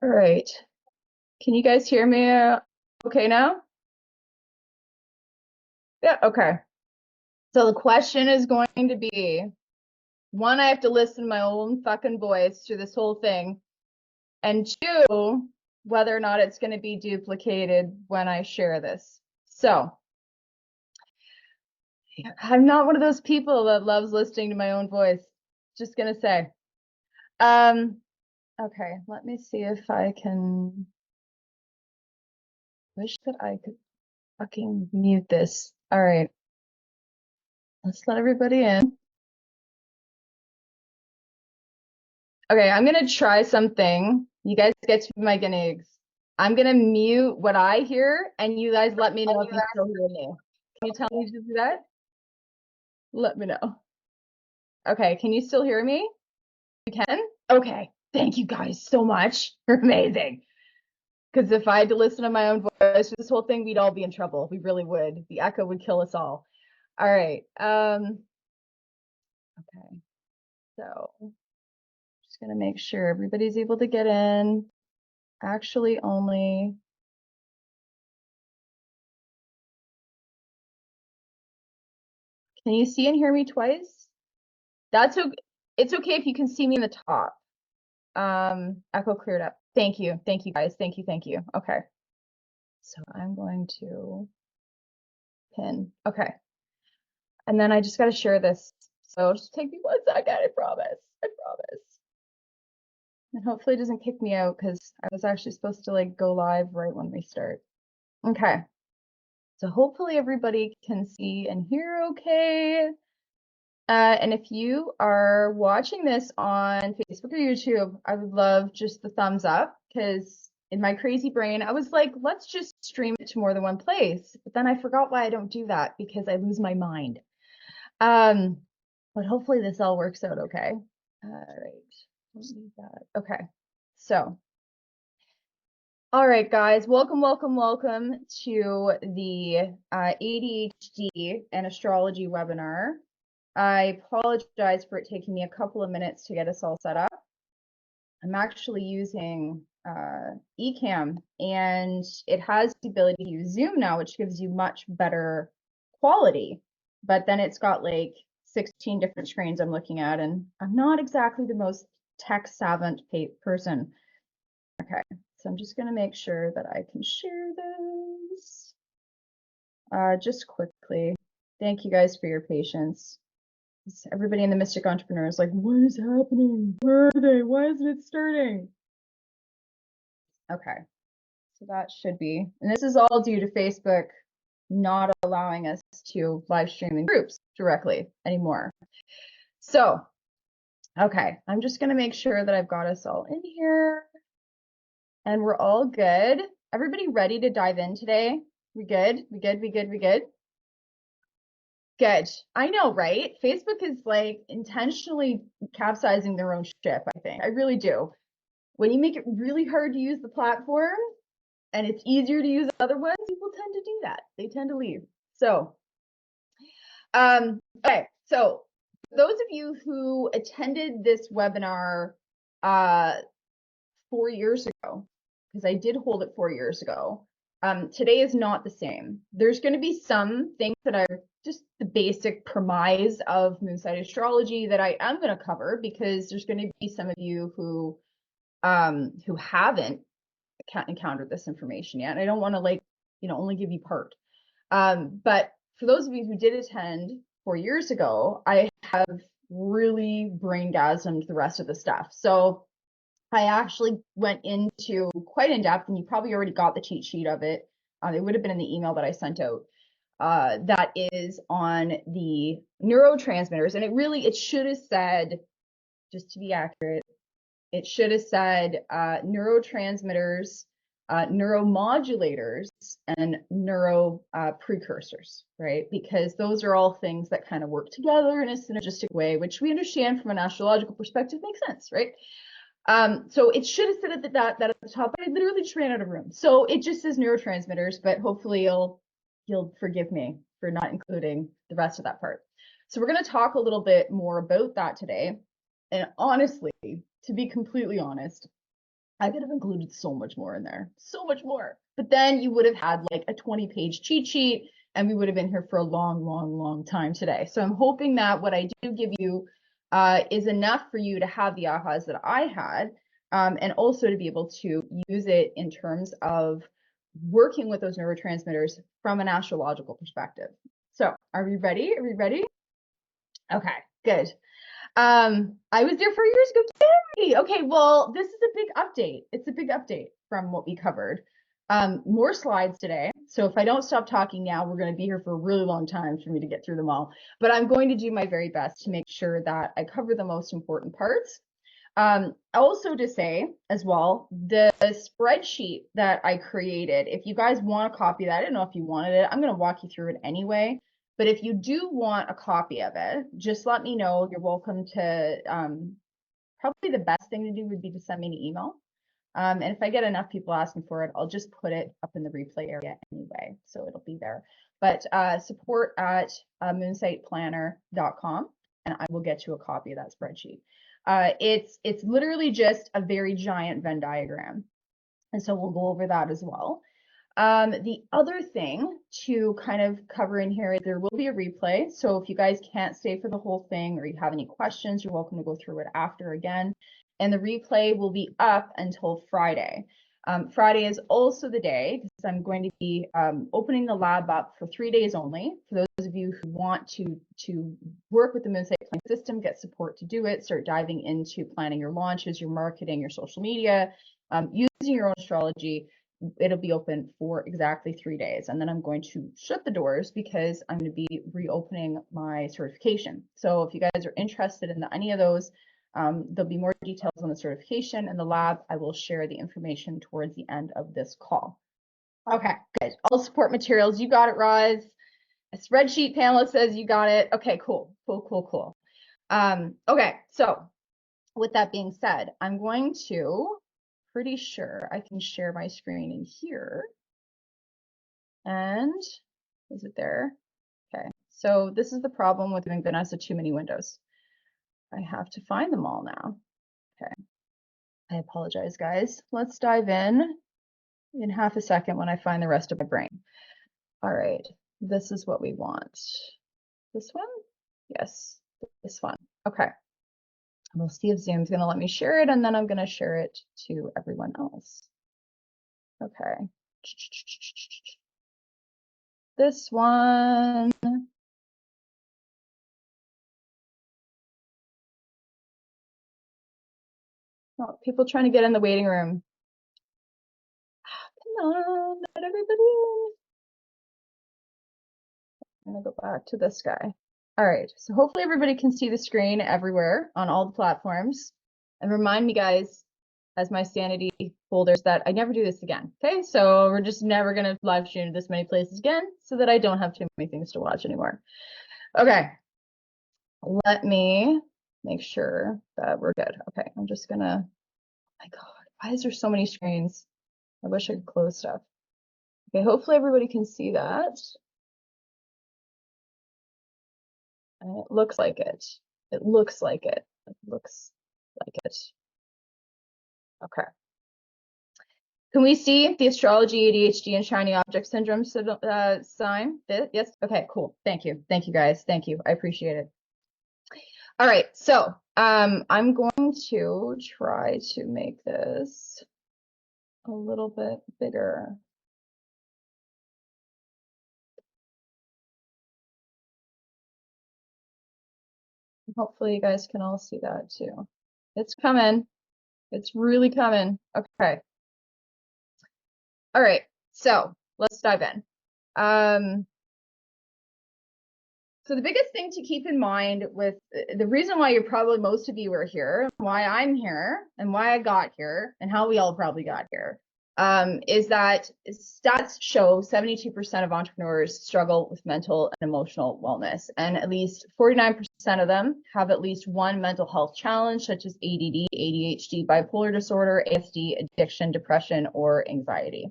All right. Can you guys hear me okay now? Yeah, okay. So the question is going to be, one, I have to listen to my own fucking voice through this whole thing. And two, whether or not it's going to be duplicated when I share this. So I'm not one of those people that loves listening to my own voice. Just going to say. Okay, let me see if I can. Wish that I could fucking mute this. All right. Let's let everybody in. Okay, I'm gonna try something. You guys get to be my guinea pigs. I'm gonna mute what I hear, and you guys let me know if you still hear me. Can you tell me to do that? Let me know. Okay, can you still hear me? You can? Okay, thank you guys so much. You're amazing. Because if I had to listen to my own voice for this whole thing, we'd all be in trouble. We really would. The echo would kill us all. All right. Okay. So just gonna make sure everybody's able to get in. Actually, only. Can you see and hear me twice? That's okay. It's okay if you can see me in the top. Echo cleared up. Thank you. Thank you guys. Thank you. Thank you. Okay. So I'm going to pin. Okay. And then I just got to share this. So just take me 1 second. I promise. I promise. And hopefully it doesn't kick me out because I was actually supposed to like go live right when we start. Okay. So hopefully everybody can see and hear okay. And if you are watching this on Facebook or YouTube, I would love just the thumbs up, because in my crazy brain, I was like, let's just stream it to more than one place. But then I forgot why I don't do that, because I lose my mind. But hopefully this all works out okay. All right, don't need that. Okay, so. All right, guys, welcome to the ADHD and astrology webinar. I apologize for it taking me a couple of minutes to get us all set up. I'm actually using Ecamm, and it has the ability to use Zoom now, which gives you much better quality. But then it's got like 16 different screens I'm looking at, and I'm not exactly the most tech-savvy person. Okay, so I'm just going to make sure that I can share this. Just quickly, thank you guys for your patience. Everybody in the Mystic Entrepreneur is like, what is happening? Where are they? Why isn't it starting? Okay, so that should be, and this is all due to Facebook not allowing us to live stream in groups directly anymore. So, okay, I'm just gonna make sure that I've got us all in here and we're all good. Everybody ready to dive in today? We good? We good? We good? We good? Good. I know, right? Facebook is like intentionally capsizing their own ship, I think. I really do. When you make it really hard to use the platform and it's easier to use other ones, people tend to do that. They tend to leave. So, okay. So for those of you who attended this webinar 4 years ago, because I did hold it 4 years ago, today is not the same. There's going to be some things that are just the basic premise of moonside astrology that I am going to cover, because there's going to be some of you who haven't encountered this information yet. I don't want to like, only give you part. But for those of you who did attend 4 years ago, I have really brain-gasmed the rest of the stuff. So I actually went into quite in depth, and you probably already got the cheat sheet of it. It would have been in the email that I sent out. That is on the neurotransmitters, and it should have said, just to be accurate, it should have said neurotransmitters, neuromodulators, and neuro precursors, right? Because those are all things that kind of work together in a synergistic way, which we understand from an astrological perspective makes sense, right? So it should have said at that at the top, but I literally just ran out of room. So it just says neurotransmitters, but hopefully you'll forgive me for not including the rest of that part. So we're going to talk a little bit more about that today. And honestly, to be completely honest, I could have included so much more in there, so much more. But then you would have had like a 20-page cheat sheet, and we would have been here for a long, long, long time today. So I'm hoping that what I do give you is enough for you to have the ahas that I had, and also to be able to use it in terms of working with those neurotransmitters from an astrological perspective. So are we ready? Are we ready? Okay, good. I was there 4 years ago. Yay! Okay, well, this is a big update. It's a big update from what we covered. More slides today. So if I don't stop talking now, we're going to be here for a really long time for me to get through them all. But I'm going to do my very best to make sure that I cover the most important parts. Also to say as well, the spreadsheet that I created, if you guys want a copy of that, I don't know if you wanted it, I'm going to walk you through it anyway. But if you do want a copy of it, just let me know. You're welcome to, probably the best thing to do would be to send me an email. And if I get enough people asking for it, I'll just put it up in the replay area anyway, so it'll be there. But support at moonsightplanner.com, and I will get you a copy of that spreadsheet. It's literally just a very giant Venn diagram, and so we'll go over that as well. The other thing to kind of cover in here is there will be a replay. So if you guys can't stay for the whole thing or you have any questions, you're welcome to go through it after again. And the replay will be up until Friday. Friday is also the day because I'm going to be opening the lab up for 3 days only. For those of you who want to work with the Moonsight Planning System, get support to do it, start diving into planning your launches, your marketing, your social media, using your own astrology. It'll be open for exactly 3 days. And then I'm going to shut the doors because I'm going to be reopening my certification. So if you guys are interested in any of those, there'll be more details on the certification and the lab. I will share the information towards the end of this call. Okay, good. All support materials. You got it, Roz. A spreadsheet panelist says you got it. Okay, cool. Cool. Okay, so with that being said, I'm going to, pretty sure I can share my screen in here. And is it there? Okay, so this is the problem with doing Vanessa too many windows. I have to find them all now. Okay, I apologize, guys. Let's dive in half a second when I find the rest of my brain. All right, this is what we want. This one? Yes, this one. Okay. We'll see if Zoom's going to let me share it, and then I'm going to share it to everyone else. Okay. This one. Oh, people trying to get in the waiting room. Come on, let everybody in. I'm going to go back to this guy. All right, so hopefully everybody can see the screen everywhere on all the platforms. And remind me, guys, as my sanity holders, that I never do this again. Okay, so we're just never going to live stream this many places again so that I don't have too many things to watch anymore. Okay, let me make sure that we're good. Okay, I'm just going to, oh my God, why is there so many screens? I wish I could close stuff. Okay, hopefully everybody can see that. And it looks like it. It looks like it. It looks like it. Okay. Can we see the astrology, ADHD, and shiny object syndrome sign? Yes. Okay, cool. Thank you. Thank you, guys. Thank you. I appreciate it. All right. So I'm going to try to make this a little bit bigger. Hopefully you guys can all see that too. It's coming. It's really coming. Okay. All right. So let's dive in. So the biggest thing to keep in mind with the reason why you're probably most of you are here, why I'm here and why I got here and how we all probably got here, is that stats show 72% of entrepreneurs struggle with mental and emotional wellness, and at least 49% of them have at least one mental health challenge, such as ADD, ADHD, bipolar disorder, ASD, addiction, depression, or anxiety.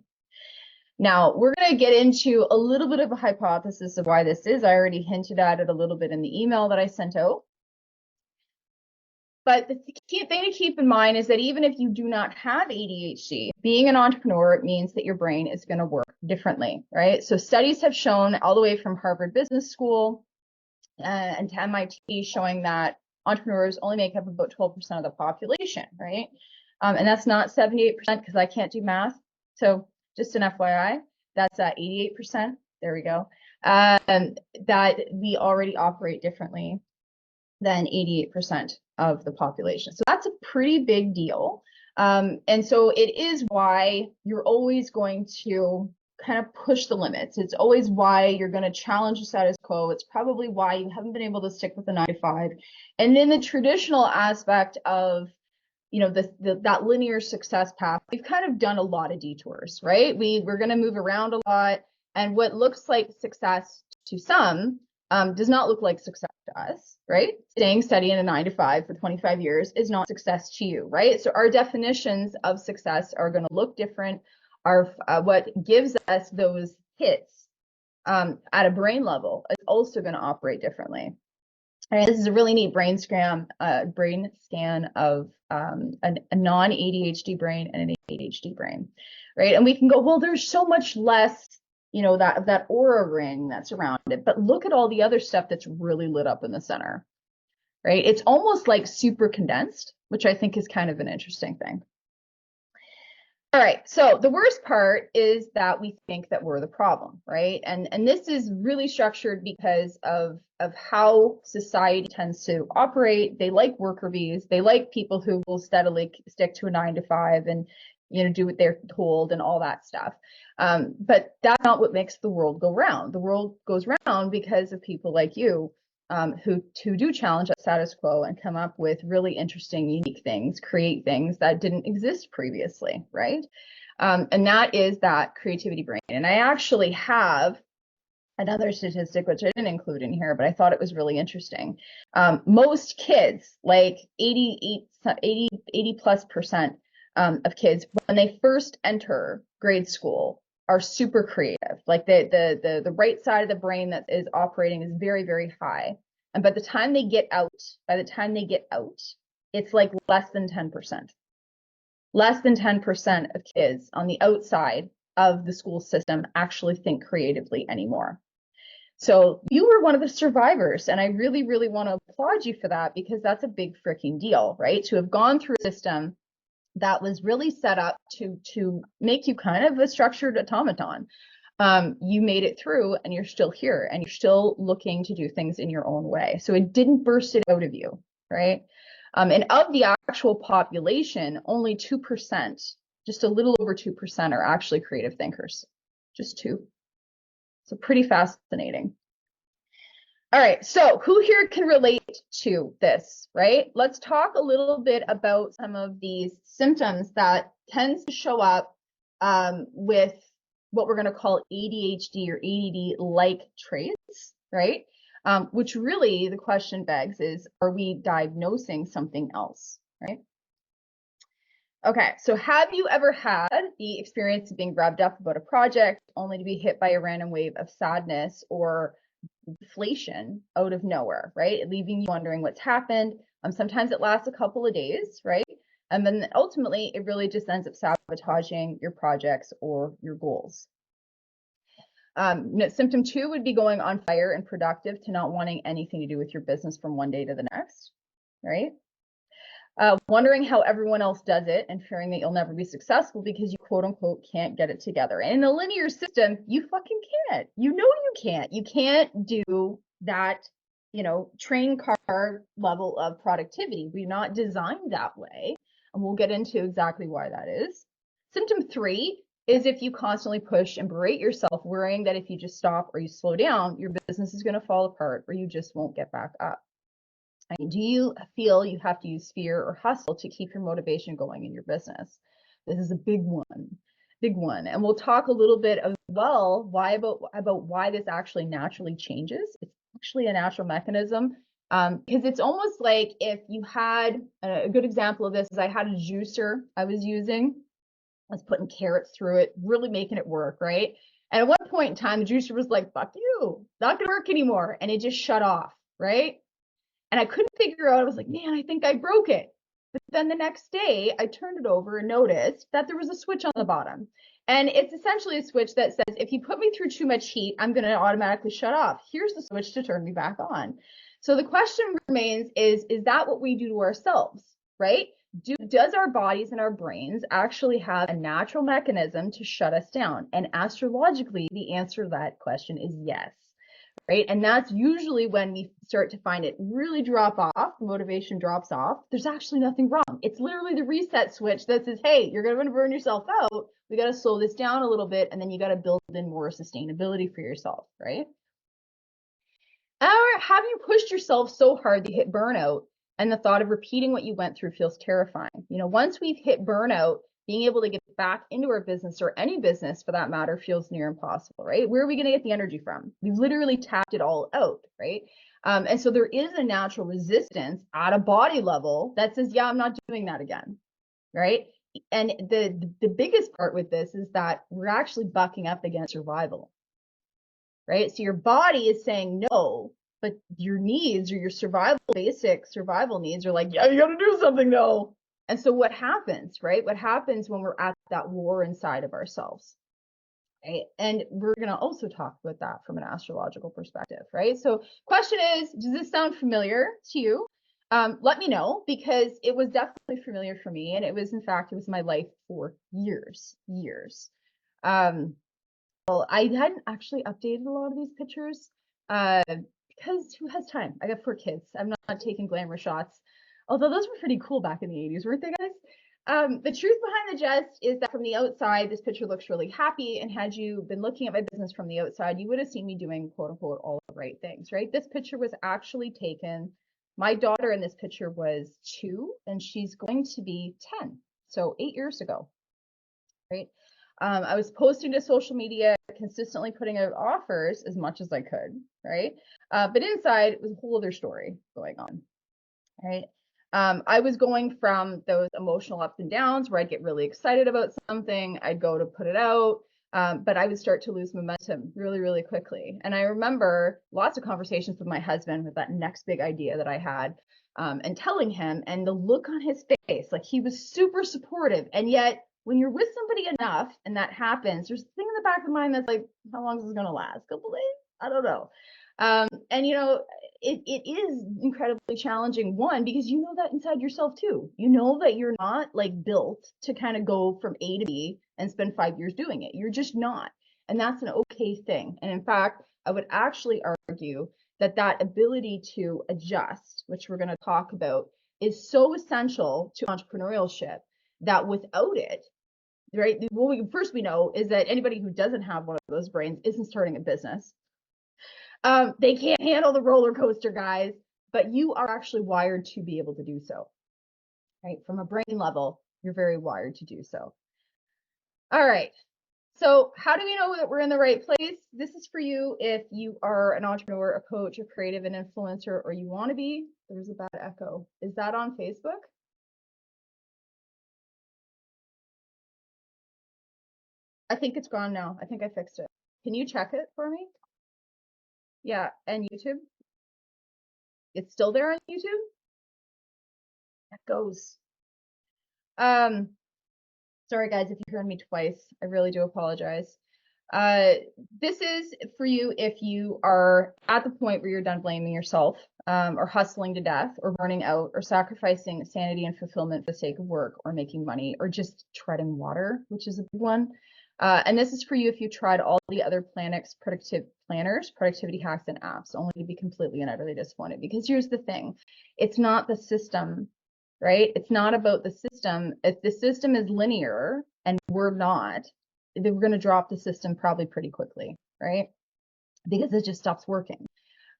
Now, we're going to get into a little bit of a hypothesis of why this is. I already hinted at it a little bit in the email that I sent out. But the key thing to keep in mind is that even if you do not have ADHD, being an entrepreneur means that your brain is going to work differently, right? So studies have shown all the way from Harvard Business School and to MIT showing that entrepreneurs only make up about 12% of the population, right? And that's not 78% because I can't do math. So just an FYI, that's 88%. There we go. That we already operate differently than 88% of the population. So that's a pretty big deal. And so it is why you're always going to kind of push the limits. It's always why you're going to challenge the status quo. It's probably why you haven't been able to stick with the 9 to 5. And then the traditional aspect of, you know, that linear success path, we've kind of done a lot of detours, right? We're going to move around a lot. And what looks like success to some does not look like success to us, right? Staying steady in a 9 to 5 for 25 years is not success to you, right? So our definitions of success are going to look different. Our what gives us those hits at a brain level is also going to operate differently. And this is a really neat brain scan of a non-ADHD brain and an ADHD brain, right? And we can go, well, there's so much less, you know, that aura ring that's around it, but look at all the other stuff that's really lit up in the center, right? It's almost like super condensed, which I think is kind of an interesting thing. All right, so the worst part is that we think that we're the problem, right? And this is really structured because of how society tends to operate. They like worker bees. They like people who will steadily stick to a 9 to 5 and, you know, do what they're told and all that stuff. But that's not what makes the world go round. The world goes round because of people like you, who do challenge that status quo and come up with really interesting, unique things, create things that didn't exist previously, right? And that is that creativity brain. And I actually have another statistic, which I didn't include in here, but I thought it was really interesting. Most kids, like 80 plus percent of kids, when they first enter grade school, are super creative. Like the right side of the brain that is operating is very, very high. And by the time they get out, it's like less than 10%. Less than 10% of kids on the outside of the school system actually think creatively anymore. So you were one of the survivors, and I really, really want to applaud you for that, because that's a big freaking deal, right? To have gone through a system that was really set up to make you kind of a structured automaton. You made it through, and you're still here, and you're still looking to do things in your own way. So it didn't burst it out of you, right? And of the actual population, only 2%, just a little over 2%, are actually creative thinkers. Just 2. So pretty fascinating. All right, so who here can relate to this, right? Let's talk a little bit about some of these symptoms that tends to show up with what we're going to call ADHD or ADD-like traits, right? Which really the question begs is, are we diagnosing something else, right? Okay, so have you ever had the experience of being revved up about a project only to be hit by a random wave of sadness or deflation out of nowhere, right? Leaving you wondering what's happened. Sometimes it lasts a couple of days, right? And then ultimately it really just ends up sabotaging your projects or your goals. Symptom 2 would be going on fire and productive to not wanting anything to do with your business from one day to the next, right? Wondering how everyone else does it and fearing that you'll never be successful because you quote unquote can't get it together. And in a linear system, you fucking can't. You know you can't. You can't do that, you know, train car level of productivity. We're not designed that way. And we'll get into exactly why that is. Symptom 3 is if you constantly push and berate yourself, worrying that if you just stop or you slow down, your business is going to fall apart or you just won't get back up. Do you feel you have to use fear or hustle to keep your motivation going in your business? This is a big one, and we'll talk a little bit as well about why this actually naturally changes. It's actually a natural mechanism, because it's almost like if you had a good example of this is I had a juicer I was using. I was putting carrots through it, really making it work, right? And at one point in time, the juicer was like, "Fuck you, not gonna work anymore," and it just shut off, right? And I couldn't figure out, I was like, man, I think I broke it. But then the next day I turned it over and noticed that there was a switch on the bottom. And it's essentially a switch that says, if you put me through too much heat, I'm going to automatically shut off. Here's the switch to turn me back on. So the question remains is that what we do to ourselves, right? Does our bodies and our brains actually have a natural mechanism to shut us down? And astrologically, the answer to that question is yes. Right? And that's usually when we start to find it really drop off, motivation drops off. There's actually nothing wrong. It's literally the reset switch that says, hey, you're going to burn yourself out. We got to slow this down a little bit, and then you got to build in more sustainability for yourself, right? Or have you pushed yourself so hard that you hit burnout, and the thought of repeating what you went through feels terrifying? You know, once we've hit burnout, being able to get back into our business, or any business for that matter, feels near impossible, right? Where are we going to get the energy from? We've literally tapped it all out, right? And so there is a natural resistance at a body level that says, yeah, I'm not doing that again, right? And the biggest part with this is that we're actually bucking up against survival, right? So your body is saying no, but your needs, or your basic survival needs, are like, yeah, you got to do something though. And so what happens, right? What happens when we're at that war inside of ourselves, right? And we're going to also talk about that from an astrological perspective, right? So question is, does this sound familiar to you? Let me know, because it was definitely familiar for me. And it was, in fact, it was my life for years. Well, I hadn't actually updated a lot of these pictures because who has time? I got 4 kids. I'm not taking glamour shots. Although those were pretty cool back in the 80s, weren't they, guys? The truth behind the jest is that from the outside, this picture looks really happy. And had you been looking at my business from the outside, you would have seen me doing, quote unquote, all the right things, right? This picture was actually taken. My daughter in this picture was 2, and she's going to be 10. So 8 years ago, right? I was posting to social media, consistently putting out offers as much as I could, right? But inside, it was a whole other story going on, right? I was going from those emotional ups and downs where I'd get really excited about something, I'd go to put it out, but I would start to lose momentum really, really quickly. And I remember lots of conversations with my husband with that next big idea that I had, and telling him, and the look on his face, like he was super supportive. And yet, when you're with somebody enough and that happens, there's a thing in the back of the mind that's like, how long is this going to last? A couple days? I don't know. And you know, it is incredibly challenging, one, because you know that inside yourself too. You know that you're not like built to kind of go from A to B and spend 5 years doing it. You're just not. And that's an okay thing. And in fact, I would actually argue that that ability to adjust, which we're going to talk about, is so essential to entrepreneurship that without it, right, what we first we know is that anybody who doesn't have one of those brains isn't starting a business. They can't handle the roller coaster, guys, but you are actually wired to be able to do so, right? From a brain level, you're very wired to do so. All right. So how do we know that we're in the right place? This is for you if you are an entrepreneur, a coach, a creative, an influencer, or you want to be. There's a bad echo. Is that on Facebook? I think it's gone now. I think I fixed it. Can you check it for me? Yeah, and YouTube? It's still there on YouTube? That goes. Sorry guys, if you heard me twice, I really do apologize. This is for you if you are at the point where you're done blaming yourself, or hustling to death, or burning out, or sacrificing sanity and fulfillment for the sake of work or making money, or just treading water, which is a big one. And this is for you if you tried all the other productivity hacks, and apps, only to be completely and utterly disappointed. Because here's the thing, it's not the system, right? It's not about the system. If the system is linear and we're not, then we're going to drop the system probably pretty quickly, right? Because it just stops working.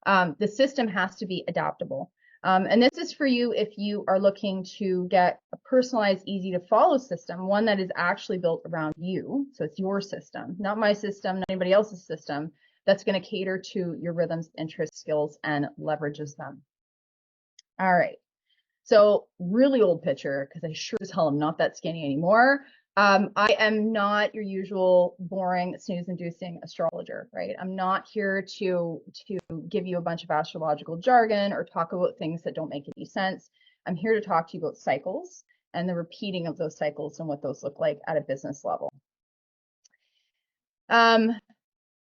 The system has to be adaptable. And this is for you if you are looking to get a personalized, easy to follow system, one that is actually built around you. So it's your system, not my system, not anybody else's system, that's going to cater to your rhythms, interests, skills, and leverages them. All right. So really old picture, because I sure as hell am not that skinny anymore. I am not your usual boring, snooze-inducing astrologer, right? I'm not here to give you a bunch of astrological jargon or talk about things that don't make any sense. I'm here to talk to you about cycles and the repeating of those cycles and what those look like at a business level.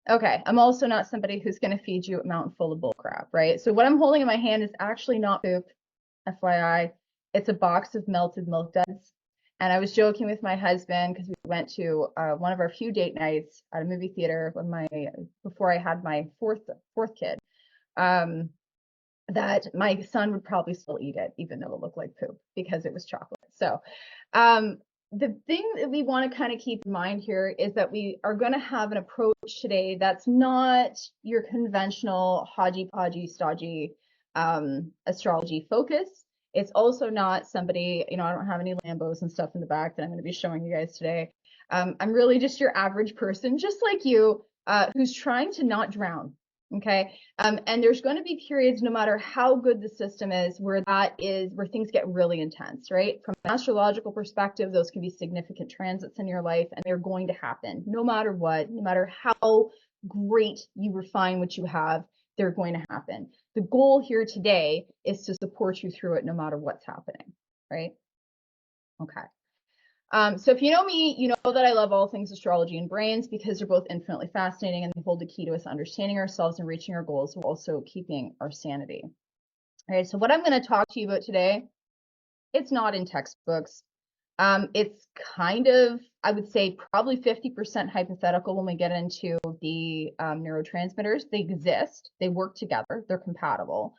Okay, I'm also not somebody who's going to feed you a mountain full of bull crap, right? So what I'm holding in my hand is actually not poop, FYI. It's a box of melted milk duds. And I was joking with my husband because we went to one of our few date nights at a movie theater before I had my fourth kid, that my son would probably still eat it, even though it looked like poop because it was chocolate. So the thing that we want to kind of keep in mind here is that we are going to have an approach today that's not your conventional hodgy-podgy, stodgy astrology focus. It's also not somebody, I don't have any Lambos and stuff in the back that I'm going to be showing you guys today. I'm really just your average person, just like you, who's trying to not drown. Okay. And there's going to be periods, no matter how good the system is, where things get really intense, right? From an astrological perspective, those can be significant transits in your life, and they're going to happen no matter what, no matter how great you refine what you have, they're going to happen. The goal here today is to support you through it no matter what's happening, right? Okay. So if you know me, you know that I love all things astrology and brains because they're both infinitely fascinating and they hold the key to us understanding ourselves and reaching our goals while also keeping our sanity. All right, so what I'm going to talk to you about today, it's not in textbooks. It's kind of, I would say, probably 50% hypothetical when we get into the neurotransmitters. They exist, they work together, they're compatible.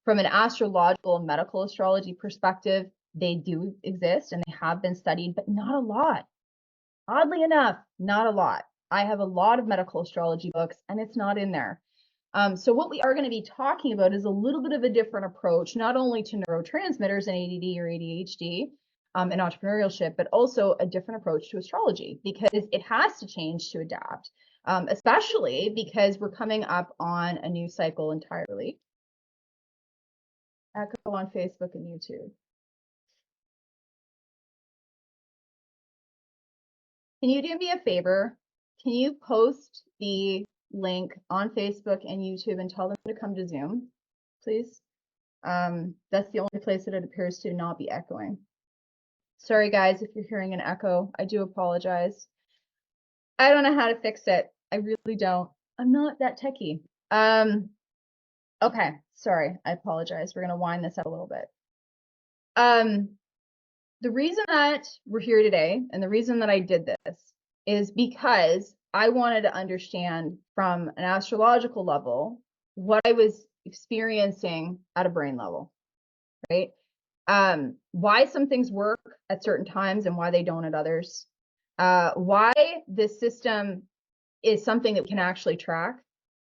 From an astrological and medical astrology perspective, they do exist and they have been studied, but not a lot. Oddly enough, not a lot. I have a lot of medical astrology books and it's not in there. So what we are going to be talking about is a little bit of a different approach, not only to neurotransmitters and ADD or ADHD and entrepreneurship, but also a different approach to astrology because it has to change to adapt, especially because we're coming up on a new cycle entirely. Echo on Facebook and YouTube. Can you do me a favor? Can you post the link on Facebook and YouTube and tell them to come to Zoom, please? That's the only place that it appears to not be echoing. Sorry, guys, if you're hearing an echo, I do apologize. I don't know how to fix it. I really don't. I'm not that techie. Okay, sorry, I apologize. We're gonna wind this up a little bit. The reason that we're here today and the reason that I did this is because I wanted to understand from an astrological level what I was experiencing at a brain level, right? Why some things work at certain times and why they don't at others. Why this system is something that we can actually track,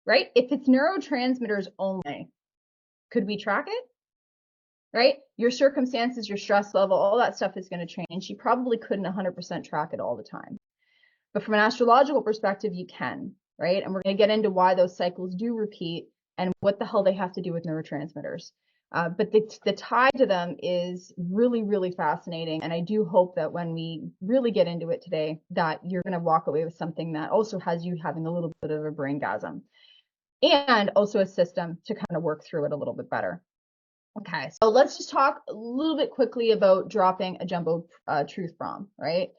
right? If it's neurotransmitters only, could we track it? Right? Your circumstances, your stress level, all that stuff is going to change. You probably couldn't 100% track it all the time. But from an astrological perspective, you can, right? And we're going to get into why those cycles do repeat and what the hell they have to do with neurotransmitters. But the tie to them is really, really fascinating. And I do hope that when we really get into it today, that you're going to walk away with something that also has you having a little bit of a braingasm and also a system to kind of work through it a little bit better. Okay, so let's just talk a little bit quickly about dropping a jumbo truth bomb, right?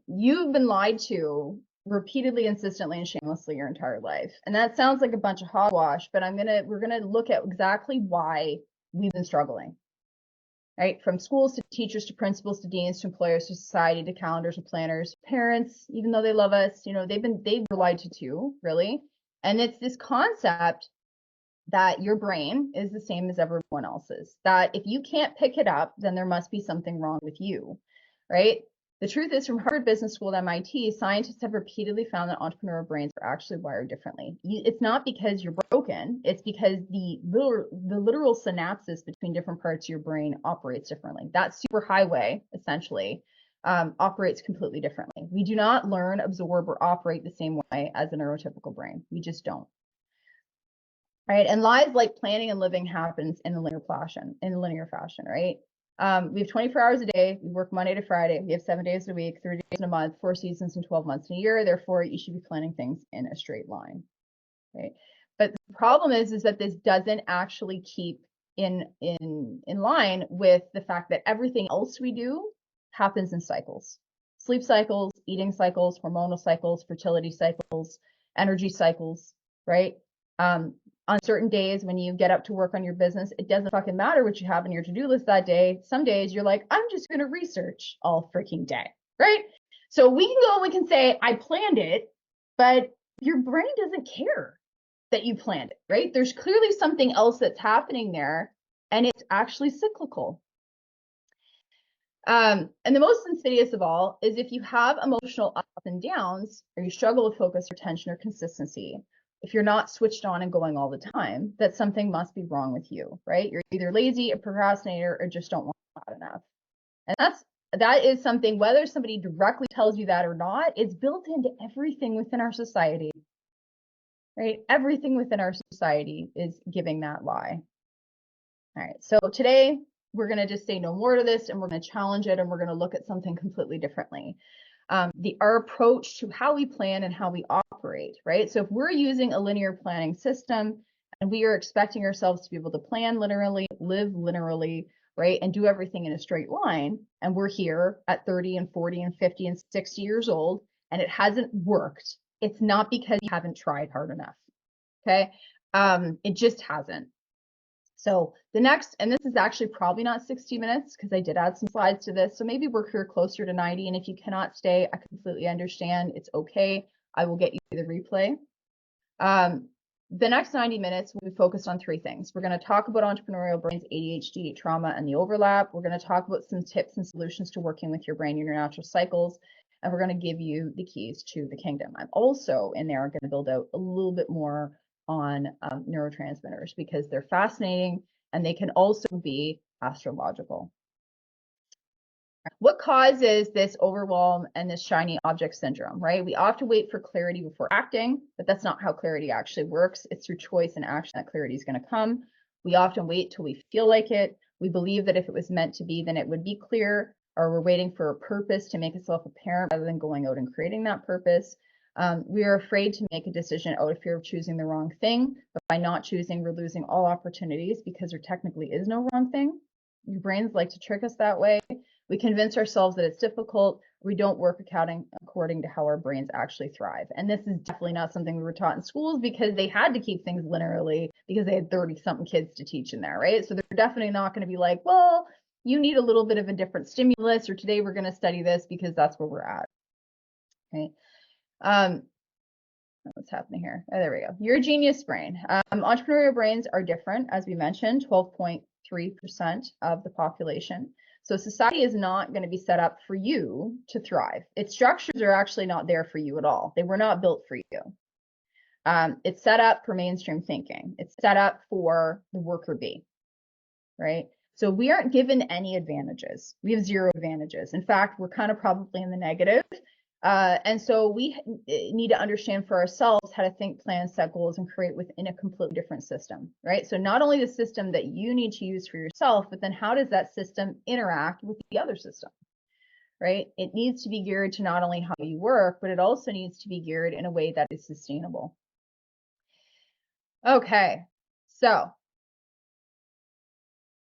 You've been lied to repeatedly, insistently, and shamelessly your entire life. And that sounds like a bunch of hogwash, but we're gonna look at exactly why we've been struggling. Right? From schools to teachers to principals to deans to employers to society to calendars to planners, parents, even though they love us, they've lied to too, really. And it's this concept that your brain is the same as everyone else's, that if you can't pick it up, then there must be something wrong with you, right? The truth is, from Harvard Business School at MIT, scientists have repeatedly found that entrepreneur brains are actually wired differently. It's not because you're broken, it's because the literal synapses between different parts of your brain operates differently. That superhighway, essentially, operates completely differently. We do not learn, absorb, or operate the same way as a neurotypical brain. We just don't. Right? And lives like planning and living happens in the linear fashion, right? We have 24 hours a day. We work Monday to Friday. We have 7 days a week, 30 days in a month, 4 seasons and 12 months in a year. Therefore, you should be planning things in a straight line, right? But the problem is that this doesn't actually keep in line with the fact that everything else we do happens in cycles. Sleep cycles, eating cycles, hormonal cycles, fertility cycles, energy cycles, right? On certain days when you get up to work on your business, it doesn't fucking matter what you have on your to-do list that day. Some days you're like, I'm just going to research all freaking day, right? So we can go, we can say, I planned it, but your brain doesn't care that you planned it, right? There's clearly something else that's happening there, and it's actually cyclical. And the most insidious of all is if you have emotional ups and downs, or you struggle with focus, retention, or consistency, if you're not switched on and going all the time, that something must be wrong with you, right? You're either lazy, a procrastinator, or just don't want it enough. And that is something, whether somebody directly tells you that or not, it's built into everything within our society, right? Everything within our society is giving that lie. All right, so today we're going to just say no more to this, and we're going to challenge it, and we're going to look at something completely differently. Our approach to how we plan and how we operate, right? So if we're using a linear planning system and we are expecting ourselves to be able to plan linearly, live linearly, right, and do everything in a straight line, and we're here at 30 and 40 and 50 and 60 years old, and it hasn't worked, it's not because you haven't tried hard enough, okay? It just hasn't. So the next, and this is actually probably not 60 minutes because I did add some slides to this. So maybe we're here closer to 90. And if you cannot stay, I completely understand. It's okay. I will get you the replay. The next 90 minutes will be focused on 3 things. We're going to talk about entrepreneurial brains, ADHD, trauma, and the overlap. We're going to talk about some tips and solutions to working with your brain and your natural cycles. And we're going to give you the keys to the kingdom. I'm also in there going to build out a little bit more on neurotransmitters because they're fascinating and they can also be astrological. What causes this overwhelm and this shiny object syndrome, right? We often wait for clarity before acting, but that's not how clarity actually works. It's through choice and action that clarity is going to come. We often wait till we feel like it. We believe that if it was meant to be, then it would be clear, or we're waiting for a purpose to make itself apparent rather than going out and creating that purpose. We are afraid to make a decision out of fear of choosing the wrong thing, but by not choosing, we're losing all opportunities because there technically is no wrong thing. Your brains like to trick us that way. We convince ourselves that it's difficult. We don't work according to how our brains actually thrive. And this is definitely not something we were taught in schools because they had to keep things linearly because they had 30-something kids to teach in there, right? So they're definitely not going to be like, well, you need a little bit of a different stimulus, or today we're going to study this because that's where we're at, right? What's happening here? Oh, there we go. Your genius brain. Entrepreneurial brains are different, as we mentioned, 12.3% of the population. So society is not going to be set up for you to thrive. Its structures are actually not there for you at all. They were not built for you. It's set up for mainstream thinking. It's set up for the worker bee, right? So we aren't given any advantages. We have 0 advantages. In fact, we're kind of probably in the negative. And so we need to understand for ourselves how to think, plan, set goals, and create within a completely different system, right? So not only the system that you need to use for yourself, but then how does that system interact with the other system, right? It needs to be geared to not only how you work, but it also needs to be geared in a way that is sustainable. Okay, so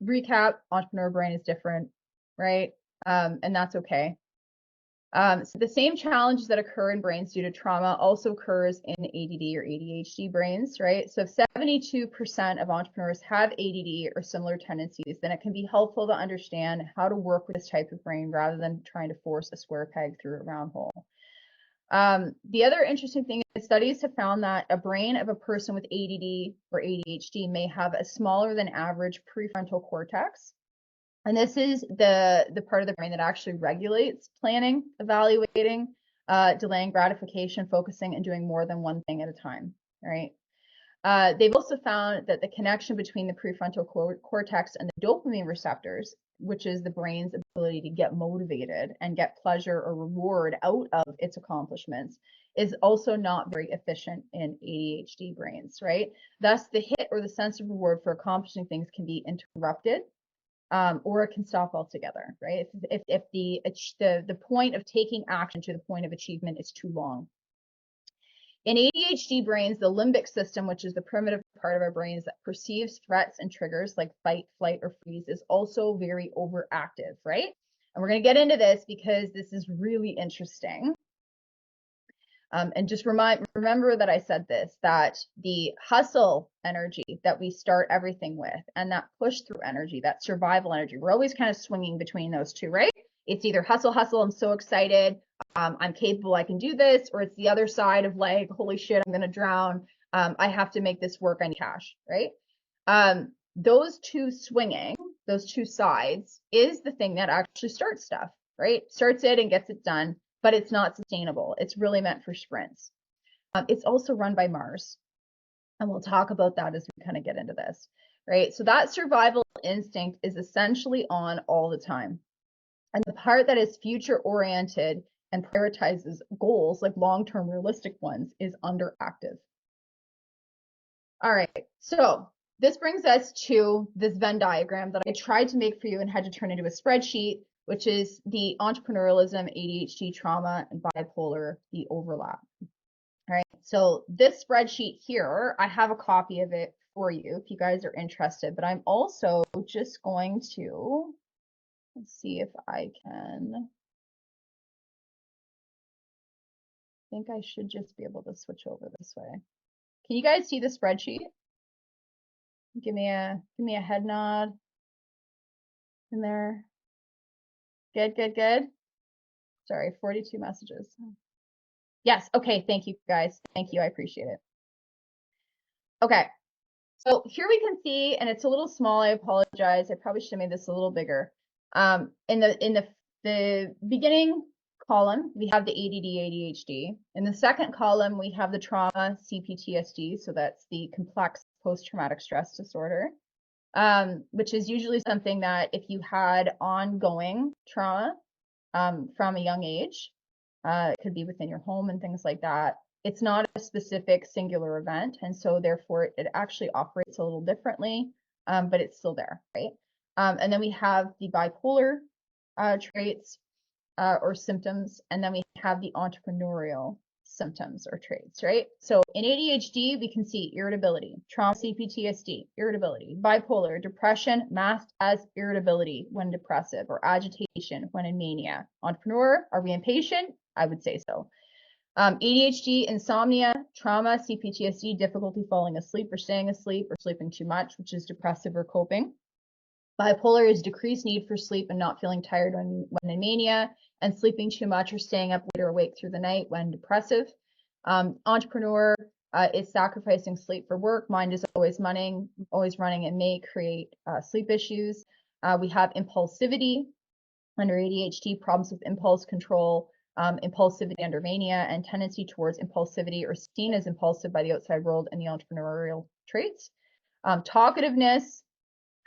recap, entrepreneur brain is different, right? And that's okay. So the same challenges that occur in brains due to trauma also occurs in ADD or ADHD brains, right? So if 72% of entrepreneurs have ADD or similar tendencies, then it can be helpful to understand how to work with this type of brain rather than trying to force a square peg through a round hole. The other interesting thing is studies have found that a brain of a person with ADD or ADHD may have a smaller than average prefrontal cortex. And this is the part of the brain that actually regulates planning, evaluating, delaying gratification, focusing, and doing more than one thing at a time, right? They've also found that the connection between the prefrontal cortex and the dopamine receptors, which is the brain's ability to get motivated and get pleasure or reward out of its accomplishments, is also not very efficient in ADHD brains, right? Thus, the hit or the sense of reward for accomplishing things can be interrupted. or it can stop altogether, right? If the point of taking action to the point of achievement is too long. In ADHD brains, the limbic system, which is the primitive part of our brains that perceives threats and triggers like fight, flight, or freeze, is also very overactive, right? And we're going to get into this because this is really interesting. And just remember that I said this, that the hustle energy that we start everything with, and that push through energy, that survival energy, we're always kind of swinging between those two, right? It's either hustle, I'm so excited, I'm capable, I can do this, or it's the other side of like, holy shit, I'm gonna drown, I have to make this work, I need cash, right? Those two swinging, those two sides is the thing that actually starts stuff, right? Starts it and gets it done, but it's not sustainable. It's really meant for sprints. It's also run by Mars, and we'll talk about that as we kind of get into this, right? So that survival instinct is essentially on all the time. And the part that is future oriented and prioritizes goals, like long-term realistic ones, is underactive. All right, so this brings us to this Venn diagram that I tried to make for you and had to turn into a spreadsheet, which is the entrepreneurialism, ADHD, trauma, and bipolar, the overlap. All right, so this spreadsheet here, I have a copy of it for you if you guys are interested, but I'm also just going to, let's see if I can, I think I should just be able to switch over this way. Can you guys see the spreadsheet? Give me a head nod in there. Good. Sorry, 42 messages. Yes, okay, thank you guys. Thank you, I appreciate it. Okay, so here we can see, and it's a little small, I apologize. I probably should have made this a little bigger. In the beginning column, we have the ADD, ADHD. In the second column, we have the trauma, CPTSD, so that's the complex post-traumatic stress disorder, which is usually something that if you had ongoing trauma from a young age, it could be within your home and things like that. It's not a specific singular event, and so therefore it actually operates a little differently, but it's still there, right? And then we have the bipolar traits or symptoms, and then we have the entrepreneurial symptoms or traits, right? So in ADHD, we can see irritability, trauma, CPTSD, irritability, bipolar, depression masked as irritability when depressive, or agitation when in mania. Entrepreneur, are we impatient? I would say so. ADHD, insomnia, trauma, CPTSD, difficulty falling asleep or staying asleep or sleeping too much, which is depressive or coping. Bipolar is decreased need for sleep and not feeling tired when in mania, and sleeping too much or staying up late or awake through the night when depressive. Entrepreneur is sacrificing sleep for work. Mind is always running and may create sleep issues. We have impulsivity under ADHD, problems with impulse control, impulsivity under mania, and tendency towards impulsivity or seen as impulsive by the outside world and the entrepreneurial traits. Talkativeness,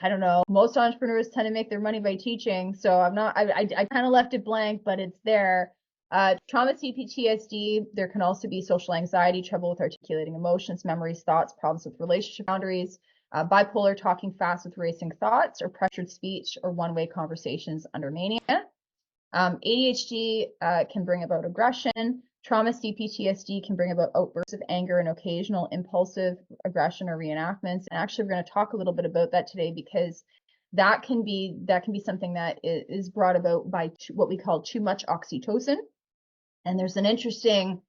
I don't know, most entrepreneurs tend to make their money by teaching, so I kind of left it blank, but it's there. Trauma, CPTSD, there can also be social anxiety, trouble with articulating emotions, memories, thoughts, problems with relationship boundaries, bipolar, talking fast with racing thoughts, or pressured speech, or one-way conversations under mania. ADHD can bring about aggression. Trauma, CPTSD can bring about outbursts of anger and occasional impulsive aggression or reenactments. And actually, we're going to talk a little bit about that today, because that can be something that is brought about by what we call too much oxytocin. And there's an interesting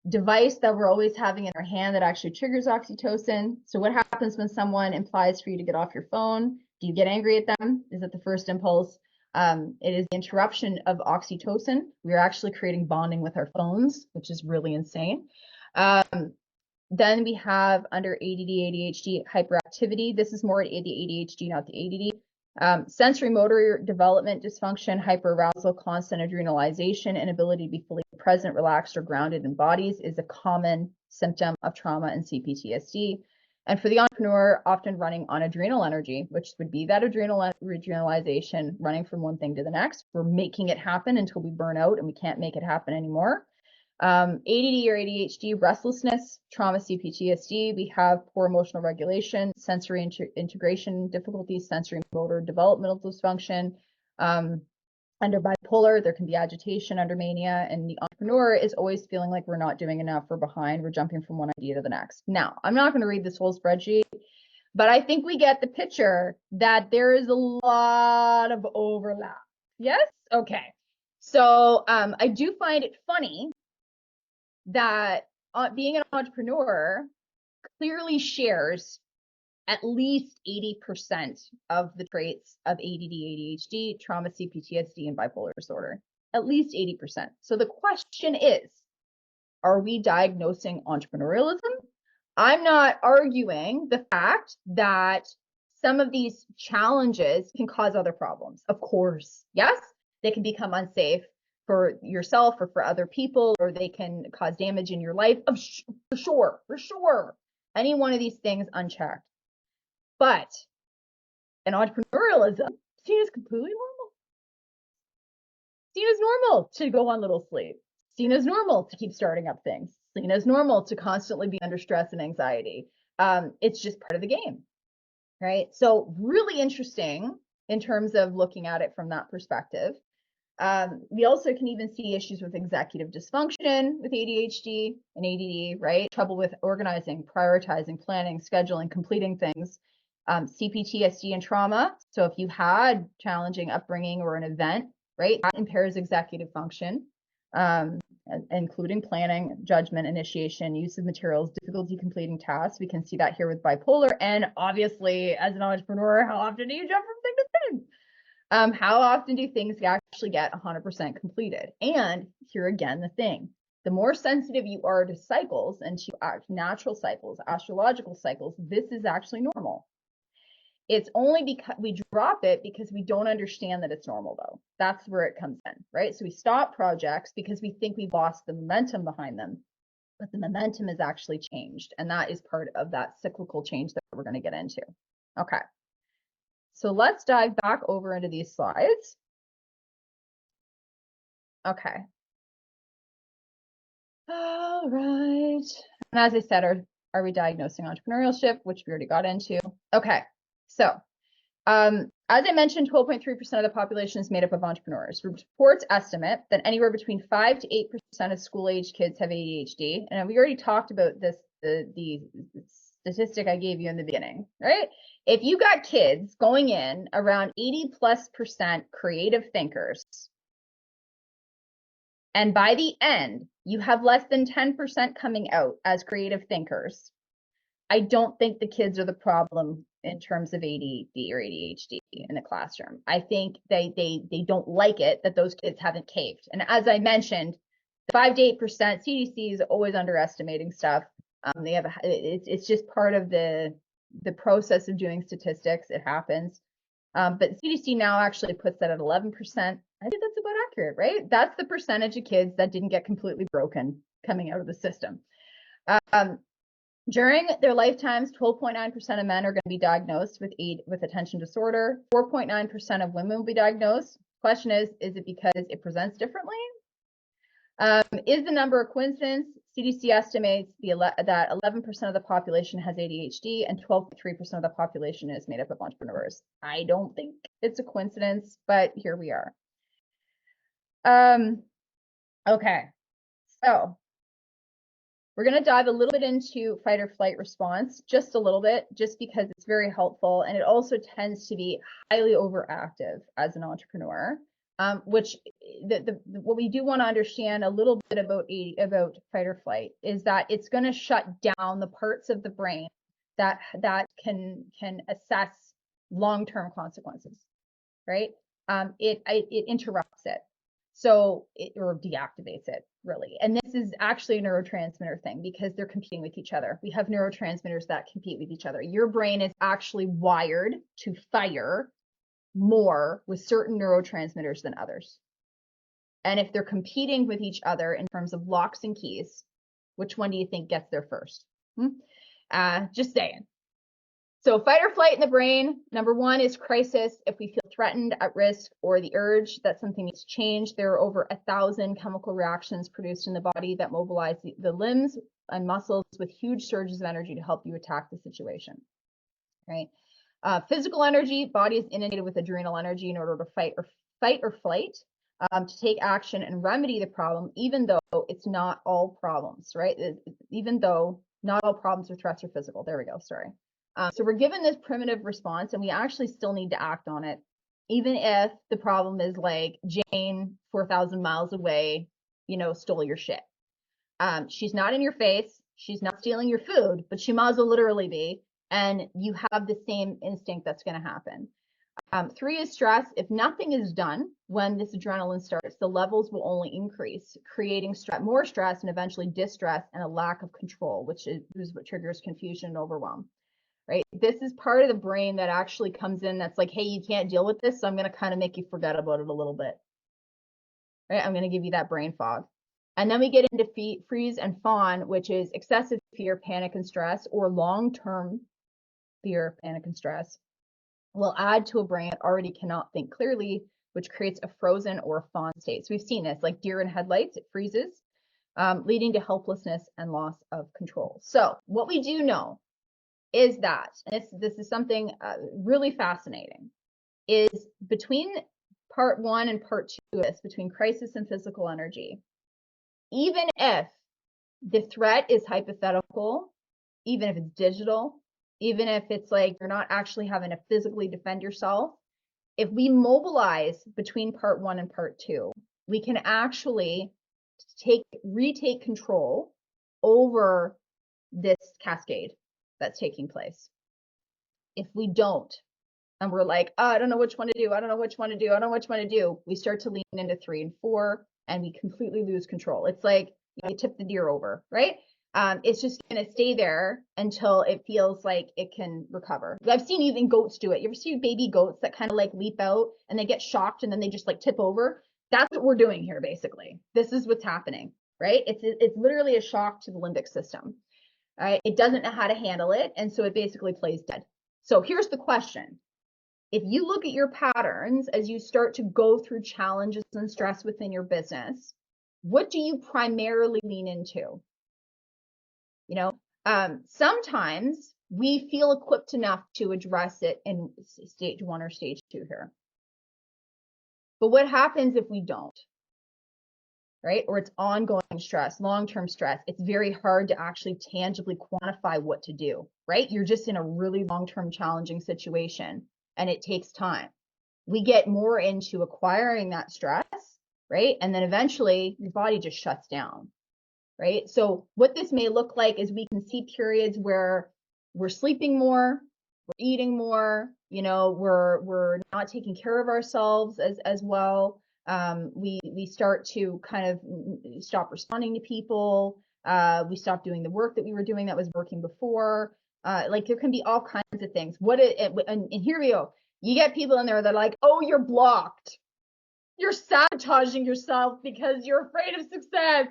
device that we're always having in our hand that actually triggers oxytocin. So what happens when someone implies for you to get off your phone? Do you get angry at them? Is it the first impulse? It is the interruption of oxytocin. We are actually creating bonding with our phones, which is really insane. Then we have under ADD, ADHD, hyperactivity. This is more the ADHD, not the ADD. Sensory motor development dysfunction, hyperarousal, constant adrenalization, inability to be fully present, relaxed, or grounded in bodies is a common symptom of trauma and CPTSD. And for the entrepreneur, often running on adrenal energy, which would be that adrenalization, running from one thing to the next. We're making it happen until we burn out and we can't make it happen anymore. ADD or ADHD, restlessness, trauma, CPTSD. We have poor emotional regulation, sensory integration difficulties, sensory motor developmental dysfunction. Under bipolar, there can be agitation under mania, and the entrepreneur is always feeling like we're not doing enough, we're behind, we're jumping from one idea to the next. Now, I'm not going to read this whole spreadsheet, but I think we get the picture that there is a lot of overlap. Yes? Okay. So I do find it funny that being an entrepreneur clearly shares at least 80% of the traits of ADD, ADHD, trauma, CPTSD, and bipolar disorder. At least 80%. So the question is, are we diagnosing entrepreneurialism? I'm not arguing the fact that some of these challenges can cause other problems. Of course, yes, they can become unsafe for yourself or for other people, or they can cause damage in your life. For sure. Any one of these things unchecked. But in entrepreneurialism, seen as completely normal. Seen as normal to go on little sleep. Seen as normal to keep starting up things. Seen as normal to constantly be under stress and anxiety. It's just part of the game, right? So really interesting in terms of looking at it from that perspective. We also can even see issues with executive dysfunction with ADHD and ADD, right? Trouble with organizing, prioritizing, planning, scheduling, completing things. CPTSD and trauma. So if you had challenging upbringing or an event, right, that impairs executive function, including planning, judgment, initiation, use of materials, difficulty completing tasks. We can see that here with bipolar. And obviously, as an entrepreneur, how often do you jump from thing to thing? How often do things actually get 100% completed? And here again, the thing, the more sensitive you are to cycles and to natural cycles, astrological cycles, this is actually normal. It's only because we drop it because we don't understand that it's normal, though. That's where it comes in, right? So we stop projects because we think we've lost the momentum behind them, but the momentum is actually changed. And that is part of that cyclical change that we're going to get into. Okay. So let's dive back over into these slides. Okay. All right. And as I said, are we diagnosing entrepreneurship, which we already got into? Okay. So, as I mentioned, 12.3% of the population is made up of entrepreneurs. Reports estimate that anywhere between 5 to 8% of school-age kids have ADHD. And we already talked about this, the statistic I gave you in the beginning, right? If you got kids going in around 80+% creative thinkers, and by the end, you have less than 10% coming out as creative thinkers, I don't think the kids are the problem in terms of ADD or ADHD in the classroom. I think they don't like it that those kids haven't caved. And as I mentioned, the 5 to 8%, CDC is always underestimating stuff. It's just part of the process of doing statistics. It happens. But CDC now actually puts that at 11%. I think that's about accurate, right? That's the percentage of kids that didn't get completely broken coming out of the system. During their lifetimes, 12.9% of men are going to be diagnosed with attention disorder. 4.9% of women will be diagnosed. Question is it because it presents differently? Is the number a coincidence? CDC estimates that 11% of the population has ADHD and 12.3% of the population is made up of entrepreneurs. I don't think it's a coincidence, but here we are. Okay, so we're going to dive a little bit into fight or flight response, just a little bit, just because it's very helpful. And it also tends to be highly overactive as an entrepreneur, which what we do want to understand a little bit about fight or flight is that it's going to shut down the parts of the brain that can assess long-term consequences, right? It interrupts it. So or deactivates it, really. And this is actually a neurotransmitter thing because they're competing with each other. We have neurotransmitters that compete with each other. Your brain is actually wired to fire more with certain neurotransmitters than others. And if they're competing with each other in terms of locks and keys, which one do you think gets there first? Just saying. So fight or flight in the brain, number one is crisis. If we feel threatened, at risk, or the urge that something needs to change, there are over 1,000 chemical reactions produced in the body that mobilize the limbs and muscles with huge surges of energy to help you attack the situation, right? Physical energy, body is inundated with adrenal energy in order to fight or flight, to take action and remedy the problem, even though it's not all problems, right? Even though not all problems or threats are physical. There we go, sorry. So we're given this primitive response and we actually still need to act on it, even if the problem is like Jane, 4,000 miles away, you know, stole your shit. She's not in your face. She's not stealing your food, but she might as well literally be. And you have the same instinct that's going to happen. 3 is stress. If nothing is done when this adrenaline starts, the levels will only increase, creating more stress and eventually distress and a lack of control, which is what triggers confusion and overwhelm. Right? This is part of the brain that actually comes in that's like, hey, you can't deal with this, so I'm going to kind of make you forget about it a little bit. Right? I'm going to give you that brain fog. And then we get into freeze and fawn, which is excessive fear, panic, and stress, or long-term fear, panic, and stress will add to a brain that already cannot think clearly, which creates a frozen or a fawn state. So we've seen this, like deer in headlights, it freezes, leading to helplessness and loss of control. So what we do know is that, and this is something really fascinating, is between part 1 and part 2 of this, between crisis and physical energy, even if the threat is hypothetical, even if it's digital, even if it's like you're not actually having to physically defend yourself, if we mobilize between part 1 and part 2, we can actually retake control over this cascade that's taking place. If we don't, and we're like, oh, I don't know which one to do, I don't know which one to do, I don't know which one to do, we start to lean into 3 and 4, and we completely lose control. It's like you tip the deer over, right? It's just going to stay there until it feels like it can recover. I've seen even goats do it. You ever see baby goats that kind of like leap out and they get shocked and then they just like tip over? That's what we're doing here, basically. This is what's happening, right? It's literally a shock to the limbic system. Right? It doesn't know how to handle it, and so it basically plays dead. So here's the question. If you look at your patterns as you start to go through challenges and stress within your business, what do you primarily lean into? You know, sometimes we feel equipped enough to address it in stage 1 or stage 2 here. But what happens if we don't? Right? Or it's ongoing stress, long-term stress. It's very hard to actually tangibly quantify what to do, right? You're just in a really long-term challenging situation and it takes time. We get more into acquiring that stress, right? And then eventually your body just shuts down, right? So what this may look like is we can see periods where we're sleeping more, we're eating more, you know, we're not taking care of ourselves as well. We start to kind of stop responding to people. We stop doing the work that we were doing that was working before. Like there can be all kinds of things. And here we go. You get people in there that are like, oh, you're blocked. You're sabotaging yourself because you're afraid of success.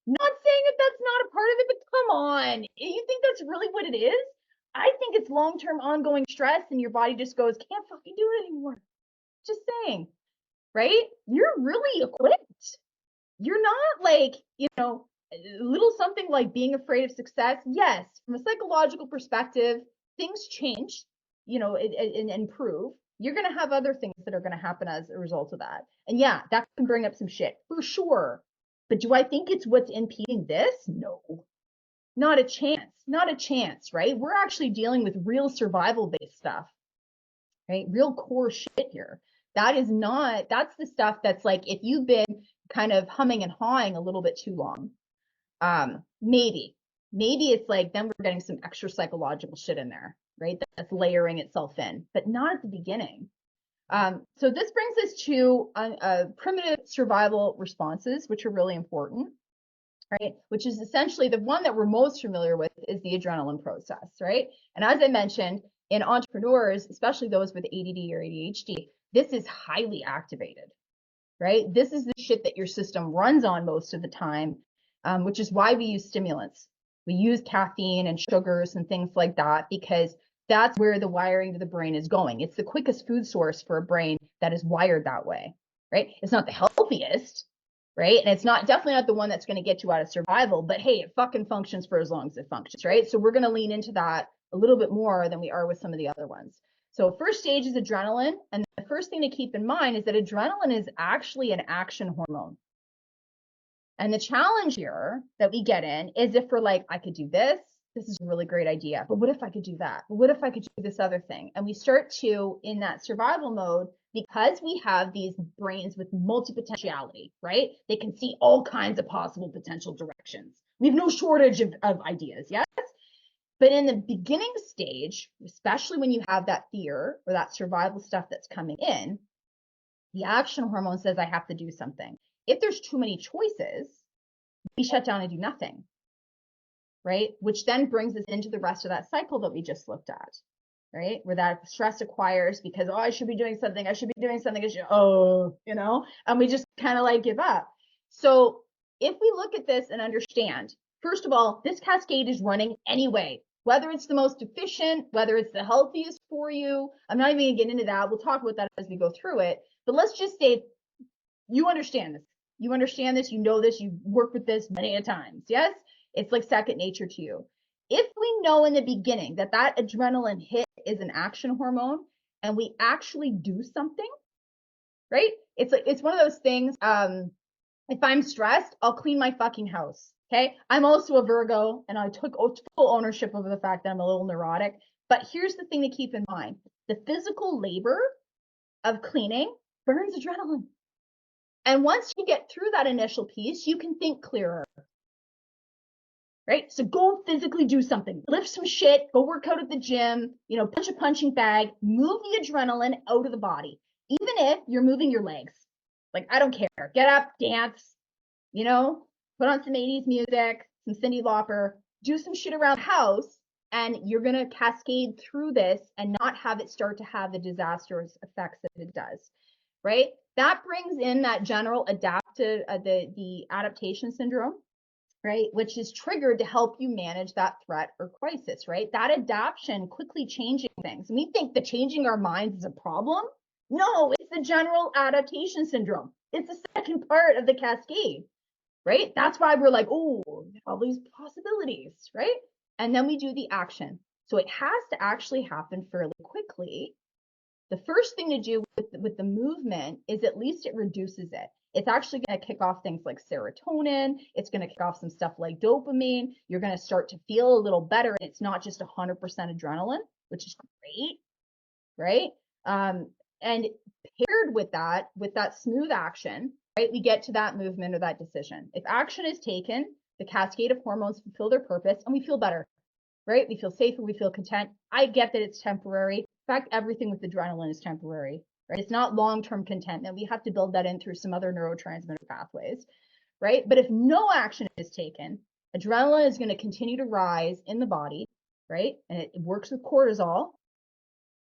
Not saying that that's not a part of it, but come on. You think that's really what it is? I think it's long-term ongoing stress and your body just goes, can't fucking do it anymore. Just saying. Right? You're really equipped. You're not like, you know, a little something like being afraid of success. Yes, from a psychological perspective, things change, you know, and improve. You're going to have other things that are going to happen as a result of that. And yeah, that can bring up some shit for sure. But do I think it's what's impeding this? No, not a chance. Not a chance, right? We're actually dealing with real survival-based stuff, right? Real core shit here. That's the stuff that's like, if you've been kind of humming and hawing a little bit too long, maybe it's like, then we're getting some extra psychological shit in there, right? That's layering itself in, but not at the beginning. So this brings us to primitive survival responses, which are really important, right? Which is essentially the one that we're most familiar with is the adrenaline process, right? And as I mentioned, in entrepreneurs, especially those with ADD or ADHD, this is highly activated, right? This is the shit that your system runs on most of the time, which is why we use stimulants. We use caffeine and sugars and things like that because That's where the wiring to the brain is going. It's the quickest food source for a brain that is wired that way, right? It's not the healthiest, right? And it's definitely not the one that's going to get you out of survival, but hey, it fucking functions for as long as it functions, right? So we're going to lean into that a little bit more than we are with some of the other ones. So first stage is adrenaline. And the first thing to keep in mind is that adrenaline is actually an action hormone. And the challenge here that we get in is if we're like, I could do this. This is a really great idea. But what if I could do that? But what if I could do this other thing? And we start to, in that survival mode, because we have these brains with multi-potentiality, right? They can see all kinds of possible potential directions. We have no shortage of ideas, yes? But in the beginning stage, especially when you have that fear or that survival stuff that's coming in, the action hormone says, I have to do something. If there's too many choices, we shut down and do nothing, right? Which then brings us into the rest of that cycle that we just looked at, right? Where that stress acquires because, I should be doing something. I should be doing something. And we just kind of like give up. So if we look at this and understand, first of all, this cascade is running anyway, whether it's the most efficient, whether it's the healthiest for you. I'm not even gonna get into that. We'll talk about that as we go through it. But let's just say you understand this. You understand this, you know this, you've worked with this many a times, yes? It's like second nature to you. If we know in the beginning that adrenaline hit is an action hormone and we actually do something, right? It's one of those things, if I'm stressed, I'll clean my fucking house, okay? I'm also a Virgo and I took full ownership of the fact that I'm a little neurotic, but here's the thing to keep in mind. The physical labor of cleaning burns adrenaline. And once you get through that initial piece, you can think clearer, right? So go physically do something, lift some shit, go work out at the gym, punch a punching bag, move the adrenaline out of the body, even if you're moving your legs. Like, I don't care. Get up, dance, put on some 80s music, some Cyndi Lauper, do some shit around the house, and you're going to cascade through this and not have it start to have the disastrous effects that it does, right? That brings in that general the adaptation syndrome, right? Which is triggered to help you manage that threat or crisis, right? That adaptation, quickly changing things. And we think that changing our minds is a problem. No, it's the general adaptation syndrome. It's the second part of the cascade, right? That's why we're like, oh, all these possibilities, right? And then we do the action. So it has to actually happen fairly quickly. The first thing to do with the movement is at least it reduces it. It's actually going to kick off things like serotonin. It's going to kick off some stuff like dopamine. You're going to start to feel a little better. And it's not just 100% adrenaline, which is great, right? And paired with that smooth action, right, we get to that movement or that decision. If action is taken, the cascade of hormones fulfill their purpose and we feel better, right? We feel safer, we feel content. I get that it's temporary. In fact, everything with adrenaline is temporary, right? It's not long-term contentment. We have to build that in through some other neurotransmitter pathways, right? But if no action is taken, adrenaline is going to continue to rise in the body, right? And it works with cortisol.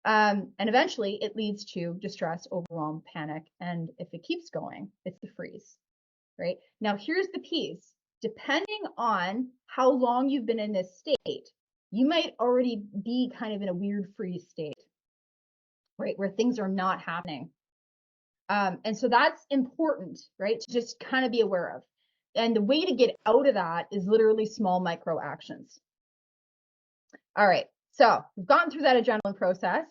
And eventually it leads to distress, overwhelm, panic. And if it keeps going, it's the freeze, right? Now, here's the piece. Depending on how long you've been in this state, you might already be kind of in a weird freeze state, right? Where things are not happening. And so that's important, right? To just kind of be aware of. And the way to get out of that is literally small micro actions. All right. So we've gotten through that adrenaline process.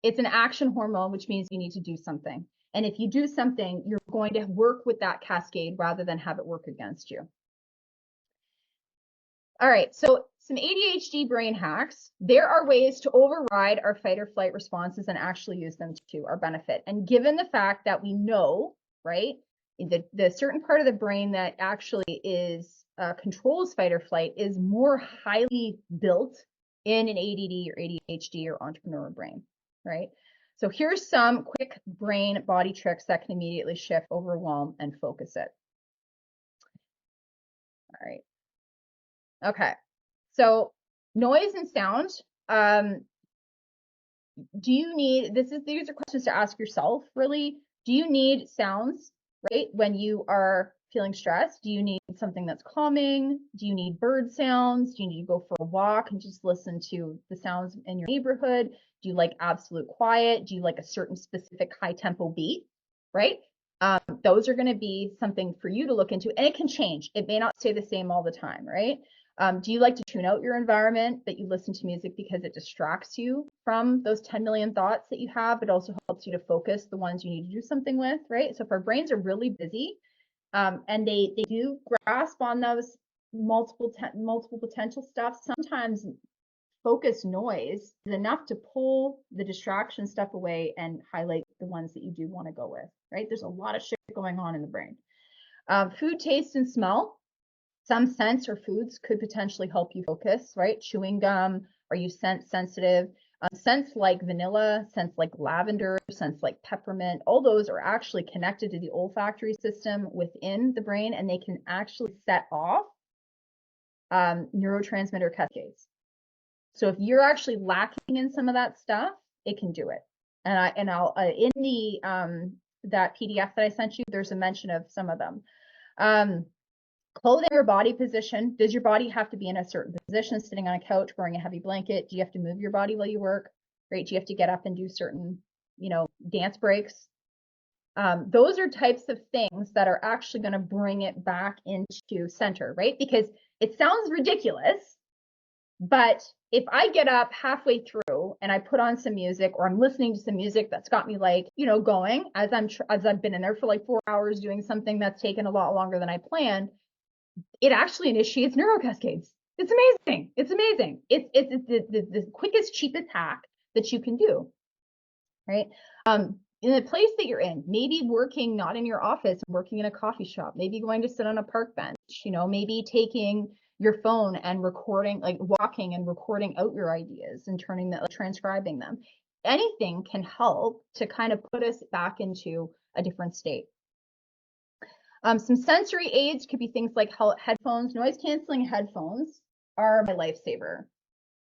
It's an action hormone, which means you need to do something. And if you do something, you're going to work with that cascade rather than have it work against you. All right, so some ADHD brain hacks. There are ways to override our fight or flight responses and actually use them to our benefit. And given the fact that we know, right, the certain part of the brain that actually controls fight or flight is more highly built in an ADD or ADHD or entrepreneur brain, right? So here's some quick brain body tricks that can immediately shift, overwhelm, and focus it. All right. Okay. So noise and sound. Do you need, these are questions to ask yourself, really. Do you need sounds, right, when you are feeling stressed, do you need something that's calming? Do you need bird sounds? Do you need to go for a walk and just listen to the sounds in your neighborhood? Do you like absolute quiet? Do you like a certain specific high tempo beat, right? Those are going to be something for you to look into, and it can change. It may not stay the same all the time, right? Do you like to tune out your environment, that you listen to music because it distracts you from those 10 million thoughts that you have? It also helps you to focus the ones you need to do something with, right? So if our brains are really busy, and they do grasp on those multiple potential stuff, sometimes focus noise is enough to pull the distraction stuff away and highlight the ones that you do want to go with, right? There's a lot of shit going on in the brain. Food, taste, and smell. Some scents or foods could potentially help you focus, right? Chewing gum, are you scent sensitive? Scents like vanilla, scents like lavender, scents like peppermint, all those are actually connected to the olfactory system within the brain, and they can actually set off neurotransmitter cascades. So if you're actually lacking in some of that stuff, it can do it. And I'll in the that PDF that I sent you, there's a mention of some of them. Clothing your body position. Does your body have to be in a certain position, sitting on a couch, wearing a heavy blanket? Do you have to move your body while you work? Right? Do you have to get up and do certain, dance breaks? Those are types of things that are actually going to bring it back into center, right? Because it sounds ridiculous, but if I get up halfway through and I put on some music, or I'm listening to some music that's got me going as I've been in there for like 4 hours doing something that's taken a lot longer than I planned, it actually initiates neurocascades. It's amazing. It's amazing. It's the quickest, cheapest hack that you can do, right? In the place that you're in, maybe working not in your office, working in a coffee shop, maybe going to sit on a park bench, maybe taking your phone and recording, like walking and recording out your ideas and transcribing them. Anything can help to kind of put us back into a different state. Some sensory aids could be things like headphones. Noise canceling headphones are my lifesaver.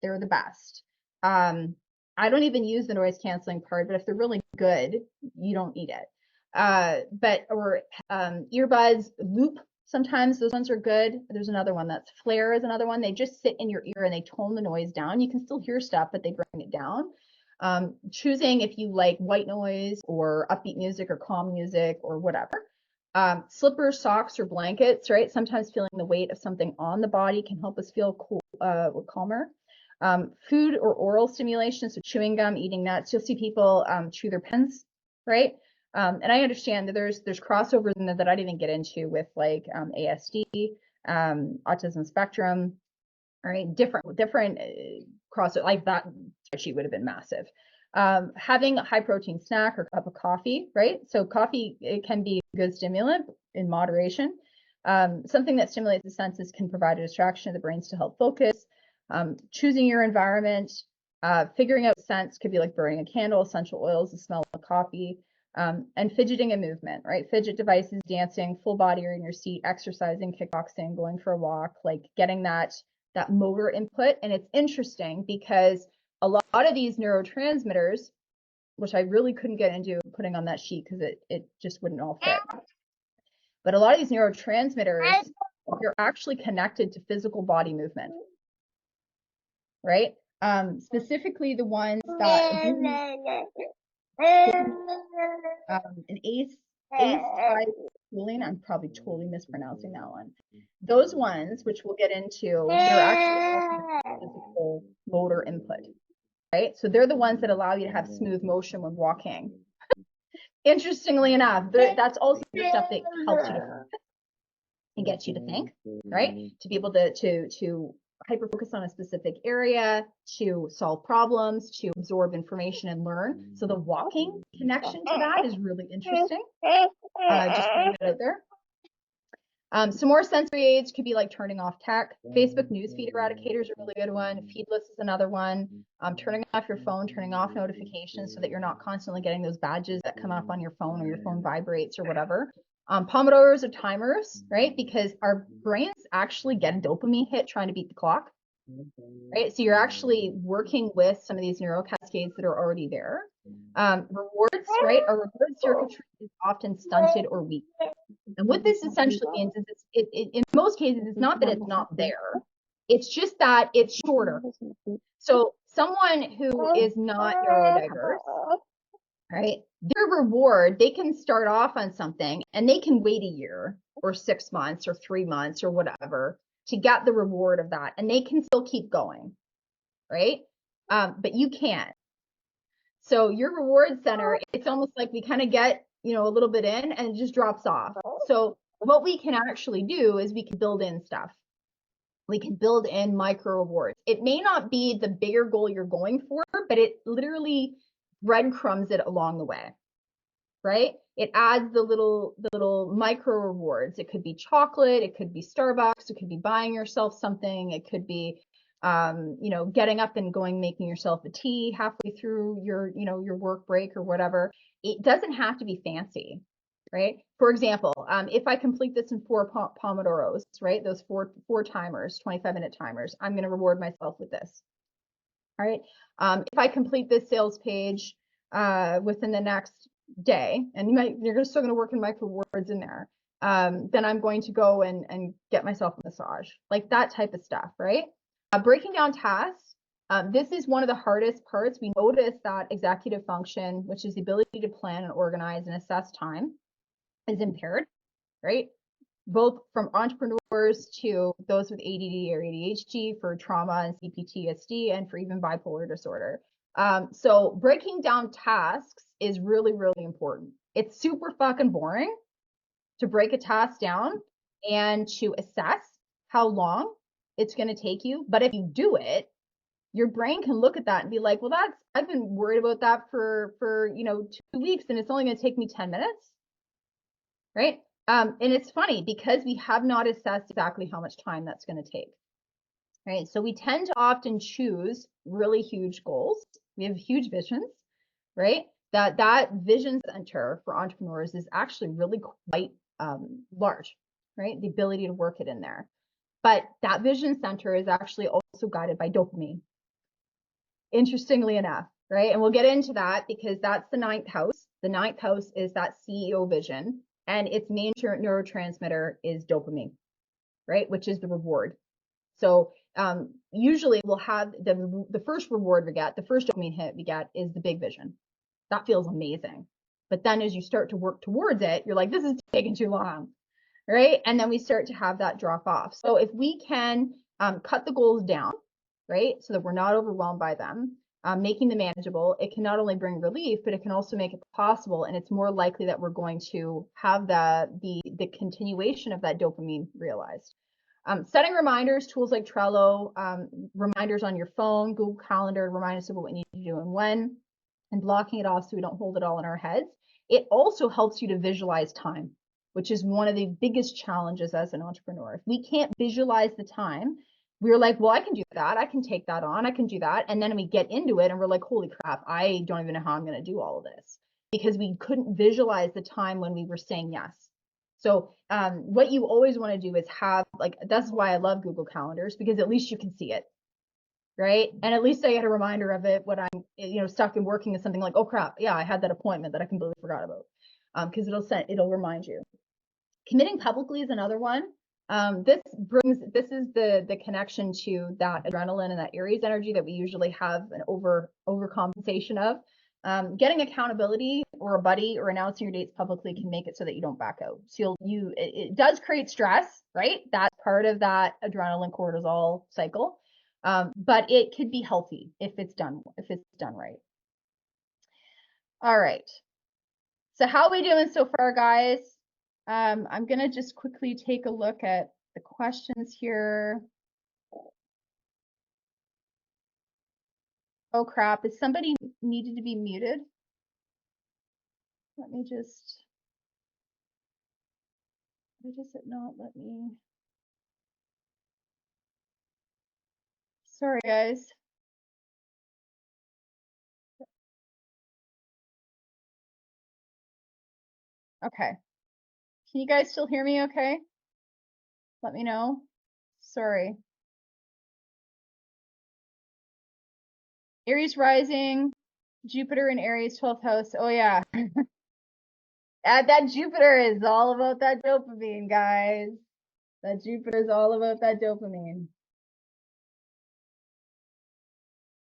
They're the best. I don't even use the noise canceling part, but if they're really good, you don't need it. Or earbuds, Loop. Sometimes those ones are good. There's another one that's Flare is another one. They just sit in your ear and they tone the noise down. You can still hear stuff, but they bring it down. Choosing if you like white noise or upbeat music or calm music or whatever. Slippers, socks, or blankets, right? Sometimes feeling the weight of something on the body can help us feel calmer. Food or oral stimulation, so chewing gum, eating nuts. You'll see people chew their pens, right? And I understand that there's crossovers in there that I didn't get into with like ASD, autism spectrum, right? Different crossover, like that spreadsheet would have been massive. Having a high protein snack or cup of coffee, right? So coffee, it can be a good stimulant in moderation. Something that stimulates the senses can provide a distraction to the brains to help focus. Choosing your environment, figuring out scents could be like burning a candle, essential oils, the smell of coffee, and fidgeting and movement, right? Fidget devices, dancing, full body or in your seat, exercising, kickboxing, going for a walk, like getting that motor input. And it's interesting because a lot of these neurotransmitters, which I really couldn't get into putting on that sheet because it just wouldn't all fit. But a lot of these neurotransmitters, they're actually connected to physical body movement, right? Specifically the ones that an ACE type choline, I'm probably totally mispronouncing that one. Those ones, which we'll get into, they're actually physical motor input, right? So they're the ones that allow you to have smooth motion when walking. Interestingly enough, that's also the stuff that helps you to focus and gets you to think, right? To be able to hyper focus on a specific area, to solve problems, to absorb information and learn. So the walking connection to that is really interesting. Just putting it out there. Some more sensory aids could be like turning off tech. Facebook newsfeed eradicator is a really good one. Feedless is another one. Turning off your phone, turning off notifications so that you're not constantly getting those badges that come up on your phone or your phone vibrates or whatever. Pomodoros or timers, right? Because our brains actually get a dopamine hit trying to beat the clock. right? So you're actually working with some of these neural cascades that are already there. Rewards, right? Our reward circuitry is often stunted or weak. And what this essentially means is in most cases, it's not that it's not there. It's just that it's shorter. So someone who is not neurodiverse, right, their reward, they can start off on something and they can wait a year or 6 months or 3 months or whatever to get the reward of that. And they can still keep going, right? But you can't. So your reward center, it's almost like we kind of get, a little bit in and it just drops off. So what we can actually do is we can build in stuff. We can build in micro rewards. It may not be the bigger goal you're going for, but it literally breadcrumbs it along the way, right? It adds the little micro rewards. It could be chocolate, it could be Starbucks, it could be buying yourself something, it could be getting up and going, making yourself a tea halfway through your work break or whatever. It doesn't have to be fancy, right? For example, if I complete this in 4 Pomodoros, right? Those four timers, 25-minute timers, I'm going to reward myself with this. All right. If I complete this sales page within the next day, and you're still going to work in micro rewards in there, then I'm going to go and get myself a massage, like that type of stuff, right? Breaking down tasks. This is one of the hardest parts. We notice that executive function, which is the ability to plan and organize and assess time, is impaired, right? Both from entrepreneurs to those with ADD or ADHD, for trauma and CPTSD, and for even bipolar disorder. So breaking down tasks is really, really important. It's super fucking boring to break a task down and to assess how long it's going to take you. But if you do it, your brain can look at that and be like, well, I've been worried about that for 2 weeks and it's only going to take me 10 minutes, right? And it's funny because we have not assessed exactly how much time that's going to take, right? So we tend to often choose really huge goals. We have huge visions, right? That vision center for entrepreneurs is actually really quite large, right? The ability to work it in there. But that vision center is actually also guided by dopamine, interestingly enough, right? And we'll get into that because that's the 9th house. The 9th house is that CEO vision, and its main neurotransmitter is dopamine, right? Which is the reward. So usually we'll have the first reward we get, the first dopamine hit we get is the big vision. That feels amazing. But then as you start to work towards it, you're like, this is taking too long, right? And then we start to have that drop off. So if we can cut the goals down, right, so that we're not overwhelmed by them, making them manageable, it can not only bring relief, but it can also make it possible, and it's more likely that we're going to have the continuation of that dopamine realized. Setting reminders, tools like Trello, reminders on your phone, Google Calendar, remind us of what we need to do and when, and blocking it off so we don't hold it all in our heads. It also helps you to visualize time, which is one of the biggest challenges as an entrepreneur. If we can't visualize the time, we're like, well, I can do that. I can take that on. I can do that. And then we get into it and we're like, holy crap, I don't even know how I'm going to do all of this, because we couldn't visualize the time when we were saying yes. So what you always want to do is have, like, that's why I love Google Calendars, because at least you can see it, right? And at least I get a reminder of it when I'm, stuck in working on something, like, oh crap, yeah, I had that appointment that I completely forgot about, because it'll remind you. Committing publicly is another one. This is the connection to that adrenaline and that Aries energy that we usually have an overcompensation of. Getting accountability or a buddy or announcing your dates publicly can make it so that you don't back out. So it does create stress, right? That's part of that adrenaline cortisol cycle. But it could be healthy if it's done right. All right. So how are we doing so far, guys? I'm gonna just quickly take a look at the questions here. Oh crap, is somebody needed to be muted? Let me just, why does it not let me? Sorry, guys. Okay. Can you guys still hear me okay? Let me know. Sorry. Aries rising, Jupiter in Aries, 12th house. Oh yeah. That Jupiter is all about that dopamine, guys. That Jupiter is all about that dopamine.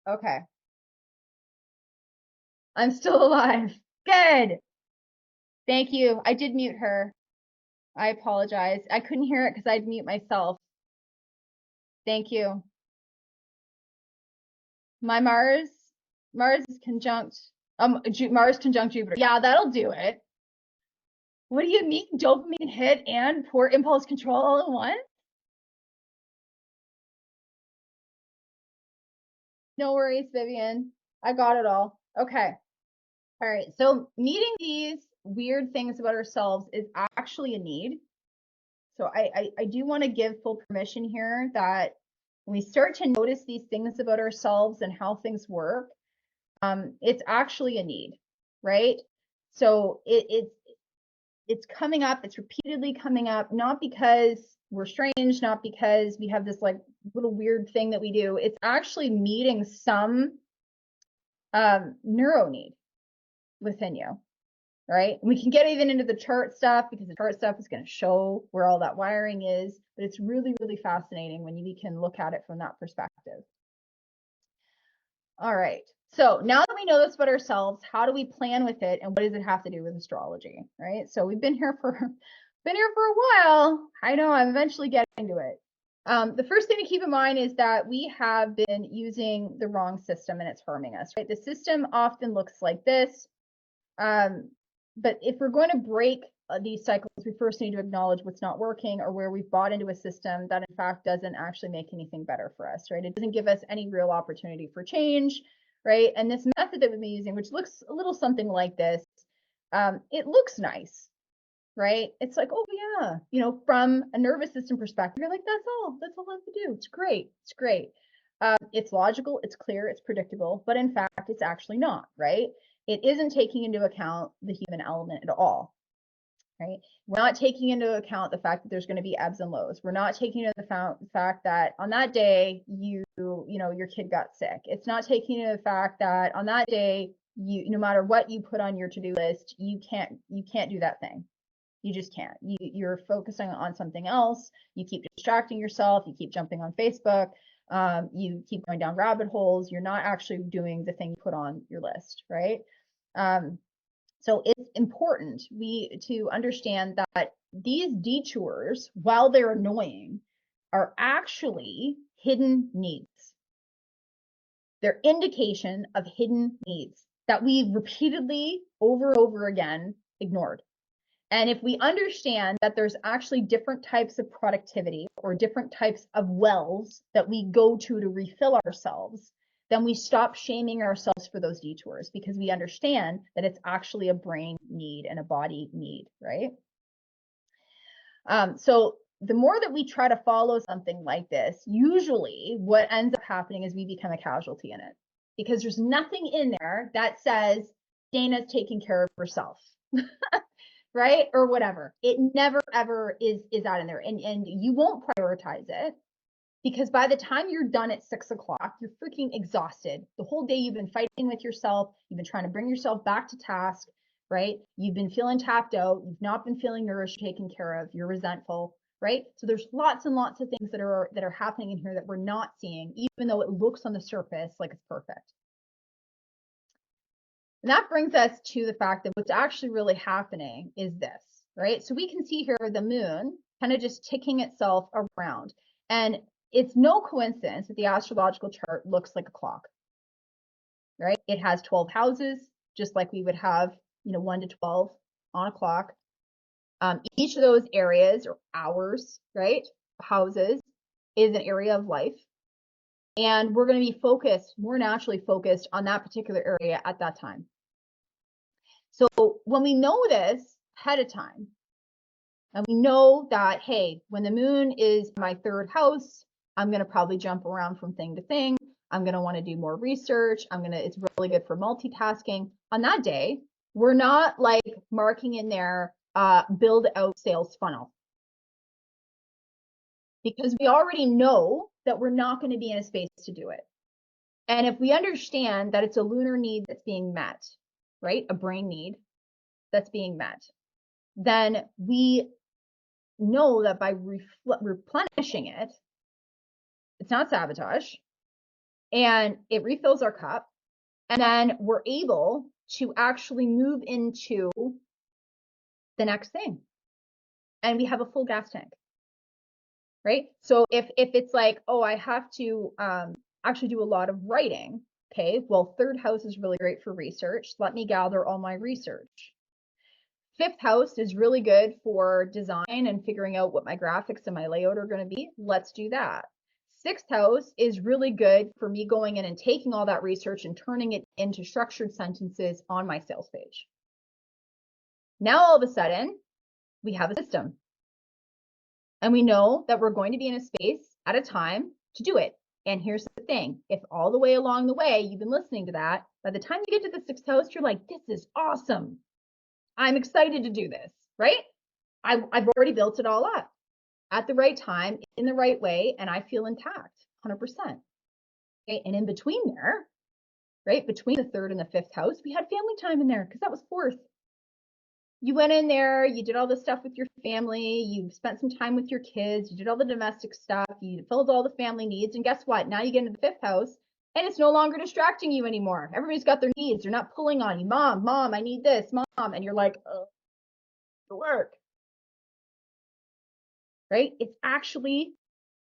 Okay. I'm still alive. Good. Thank you. I did mute her. I apologize. I couldn't hear it because I'd mute myself. Thank you. My Mars is conjunct, Mars conjunct Jupiter. Yeah, that'll do it. What do you mean dopamine hit and poor impulse control all in one? No worries, Vivian. I got it all. Okay. All right. So needing these weird things about ourselves is actually a need. So I do want to give full permission here that when we start to notice these things about ourselves and how things work, it's actually a need, right? So it's coming up, it's repeatedly coming up, not because we're strange, not because we have this like little weird thing that we do. It's actually meeting some neuro need within you, right? And we can get even into the chart stuff because the chart stuff is going to show where all that wiring is, but it's really, really fascinating when we can look at it from that perspective. All right. So now that we know this about ourselves, how do we plan with it, and what does it have to do with astrology, right? So we've been here for a while. I know I'm eventually getting to it. The first thing to keep in mind is that we have been using the wrong system and it's harming us, right? The system often looks like this. But if we're going to break these cycles, we first need to acknowledge what's not working or where we've bought into a system that in fact doesn't actually make anything better for us, right? It doesn't give us any real opportunity for change, right? And this method that we've been using, which looks a little something like this, it looks nice, right? It's like, oh yeah, you know, from a nervous system perspective, you're like, that's all I have to do. It's great. It's great. It's logical, it's clear, it's predictable, but in fact, it's actually not, right? It isn't taking into account the human element at all, right? We're not taking into account the fact that there's going to be ebbs and lows. We're not taking into the fact that on that day, you know, your kid got sick. It's not taking into the fact that on that day, no matter what you put on your to-do list, you can't do that thing. You just can't. You're focusing on something else. You keep distracting yourself. You keep jumping on Facebook. You keep going down rabbit holes. You're not actually doing the thing you put on your list, right? So it's important to understand that these detours, while they're annoying, are actually hidden needs. They're indication of hidden needs that we've repeatedly over and over again ignored. And if we understand that there's actually different types of productivity or different types of wells that we go to refill ourselves, then we stop shaming ourselves for those detours because we understand that it's actually a brain need and a body need, right? So the more that we try to follow something like this, usually what ends up happening is we become a casualty in it because there's nothing in there that says Dana's taking care of herself. Right? Or whatever. It never ever is that in there. And you won't prioritize it because by the time you're done at 6 o'clock, you're freaking exhausted. The whole day you've been fighting with yourself. You've been trying to bring yourself back to task, right? You've been feeling tapped out. You've not been feeling nourished, taken care of. You're resentful, right? So there's lots and lots of things that are happening in here that we're not seeing, even though it looks on the surface like it's perfect. And that brings us to the fact that what's actually really happening is this, right? So we can see here the moon kind of just ticking itself around. And it's no coincidence that the astrological chart looks like a clock, right? It has 12 houses, just like we would have, 1 to 12 on a clock. Each of those areas or hours, right, houses, is an area of life. And we're going to be more naturally focused on that particular area at that time. So when we know this ahead of time, and we know that, hey, when the moon is my 3rd house, I'm going to probably jump around from thing to thing. I'm going to want to do more research. It's really good for multitasking. On that day, we're not like marking in there, build out sales funnel. Because we already know that we're not going to be in a space to do it. And if we understand that it's a lunar need that's being met, right? A brain need that's being met, then we know that by replenishing it, it's not sabotage, and it refills our cup. And then we're able to actually move into the next thing. And we have a full gas tank, right? So if it's like, oh, I have to actually do a lot of writing, okay, well, third house is really great for research. Let me gather all my research. Fifth house is really good for design and figuring out what my graphics and my layout are going to be. Let's do that. Sixth house is really good for me going in and taking all that research and turning it into structured sentences on my sales page. Now, all of a sudden, we have a system. And we know that we're going to be in a space at a time to do it. And here's the thing. If all the way along the way, you've been listening to that, by the time you get to the sixth house, you're like, this is awesome. I'm excited to do this, right? I've already built it all up at the right time, in the right way, and I feel intact, 100%. Okay, and in between there, right, between the third and the fifth house, we had family time in there because that was fourth. You went in there, you did all the stuff with your family, you spent some time with your kids, you did all the domestic stuff, you filled all the family needs, and guess what? Now you get into the fifth house, and it's no longer distracting you anymore. Everybody's got their needs. They're not pulling on you. Mom, I need this, mom. And you're like, oh, to work. Right? It's actually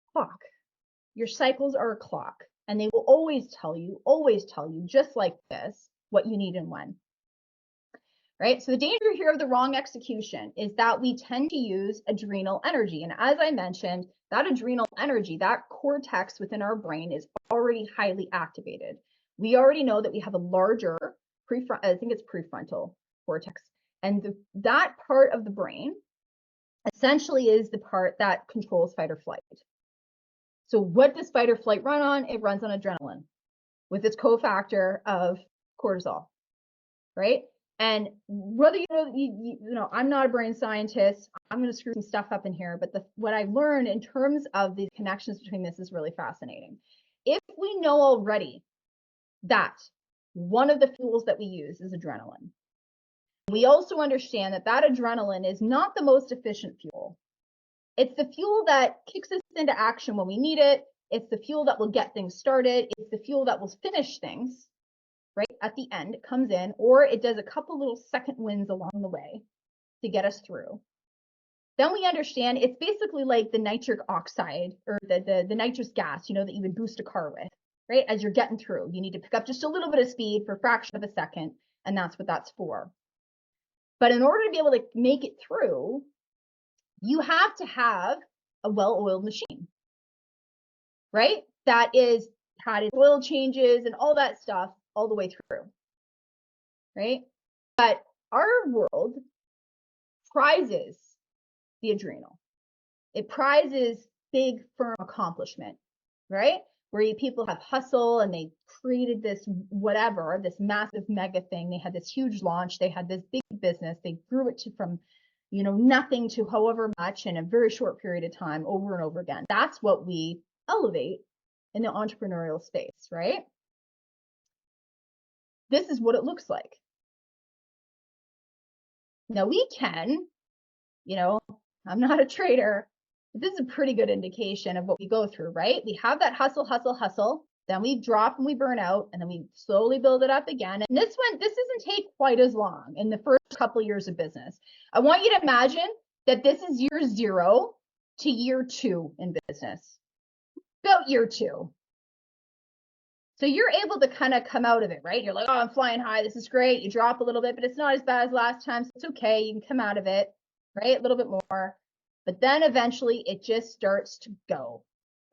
a clock. Your cycles are a clock, and they will always tell you, just like this, what you need and when. Right? So the danger here of the wrong execution is that we tend to use adrenal energy. And as I mentioned, that adrenal energy, that cortex within our brain is already highly activated. We already know that we have a larger prefrontal cortex. And that part of the brain essentially is the part that controls fight or flight. So what does fight or flight run on? It runs on adrenaline with its cofactor of cortisol, right? And whether you know, I'm not a brain scientist, I'm going to screw some stuff up in here, but what I've learned in terms of the connections between this is really fascinating. If we know already that one of the fuels that we use is adrenaline, we also understand that that adrenaline is not the most efficient fuel. It's the fuel that kicks us into action when we need it. It's the fuel that will get things started. It's the fuel that will finish things. Right at the end, it comes in, or it does a couple little second wins along the way to get us through. Then we understand it's basically like the nitric oxide or the nitrous gas, you know, that you would boost a car with, right? As you're getting through, you need to pick up just a little bit of speed for a fraction of a second, and that's what that's for. But in order to be able to make it through, you have to have a well-oiled machine, right? That is had its oil changes and all that stuff all the way through, right? But our world prizes the adrenal. It prizes big, firm accomplishment, right? Where people have hustle and they created this whatever, this massive mega thing. They had this huge launch. They had this big business. They grew it from, you know, nothing to however much in a very short period of time over and over again. That's what we elevate in the entrepreneurial space, right? This is what it looks like. Now we can, you know, I'm not a trader, but this is a pretty good indication of what we go through, right? We have that hustle, then we drop and we burn out, and then we slowly build it up again. And this doesn't take quite as long in the first couple of years of business. I want you to imagine that this is year 0 to year 2 in business, about year 2. So you're able to kind of come out of it, right? You're like, oh, I'm flying high. This is great. You drop a little bit, but it's not as bad as last time. So it's okay. You can come out of it, right? A little bit more. But then eventually it just starts to go,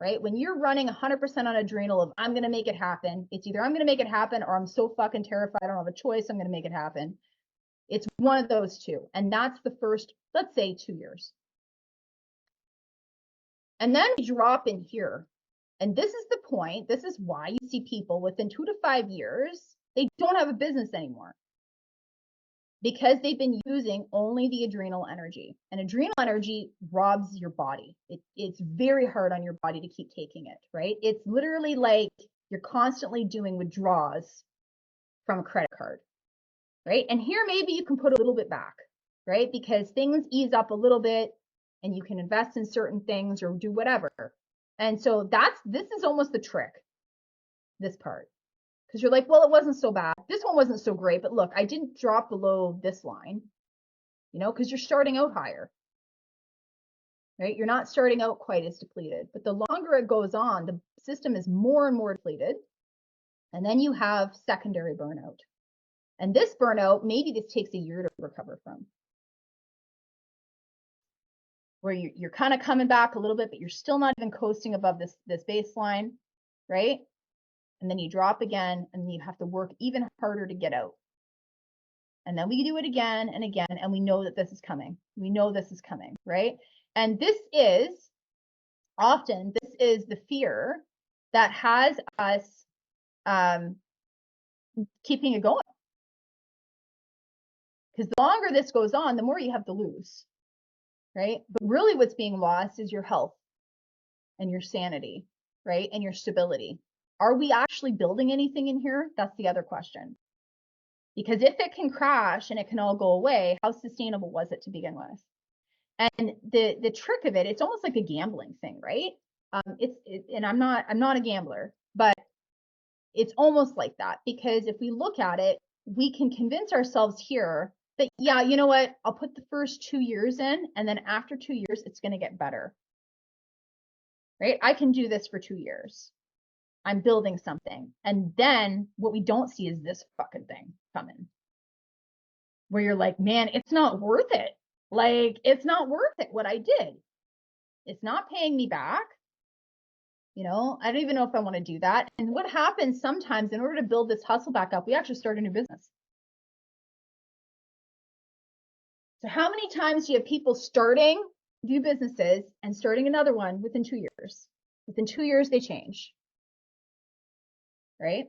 right? When you're running 100% on adrenal of I'm going to make it happen, it's either I'm going to make it happen or I'm so fucking terrified I don't have a choice. I'm going to make it happen. It's one of those two. And that's the first, let's say 2 years. And then we drop in here. And this is the point. This is why you see people within 2 to 5 years, they don't have a business anymore because they've been using only the adrenal energy. And adrenal energy robs your body. It's very hard on your body to keep taking it, right? It's literally like You're constantly doing withdrawals from a credit card, right? And here maybe you can put a little bit back, right? Because things ease up a little bit and you can invest in certain things or do whatever. And so this is almost the trick, this part. Because you're like, well, it wasn't so bad. This one wasn't so great, but look, I didn't drop below this line, because you're starting out higher, right? You're not starting out quite as depleted, but the longer it goes on, the system is more and more depleted. And then you have secondary burnout. And this burnout, maybe this takes a year to recover from. Where you're kind of coming back a little bit, but you're still not even coasting above this baseline, right? And then you drop again, and then you have to work even harder to get out. And then we do it again and again, and we know that this is coming. We know this is coming, right? And this is the fear that has us keeping it going. Because the longer this goes on, the more you have to lose, right? But really what's being lost is your health and your sanity, right? And your stability. Are we actually building anything in here? That's the other question. Because if it can crash and it can all go away, how sustainable was it to begin with? And the trick of it, it's almost like a gambling thing, right? And I'm not a gambler, but it's almost like that, because if we look at it, we can convince ourselves here that, yeah, you know what, I'll put the first 2 years in, and then after 2 years, it's going to get better, right? I can do this for 2 years. I'm building something. And then what we don't see is this fucking thing coming, where you're like, man, it's not worth it. Like, it's not worth it what I did. It's not paying me back. I don't even know if I want to do that. And what happens sometimes, in order to build this hustle back up, we actually start a new business. So how many times do you have people starting new businesses and starting another one within 2 years? Within 2 years, they change, right?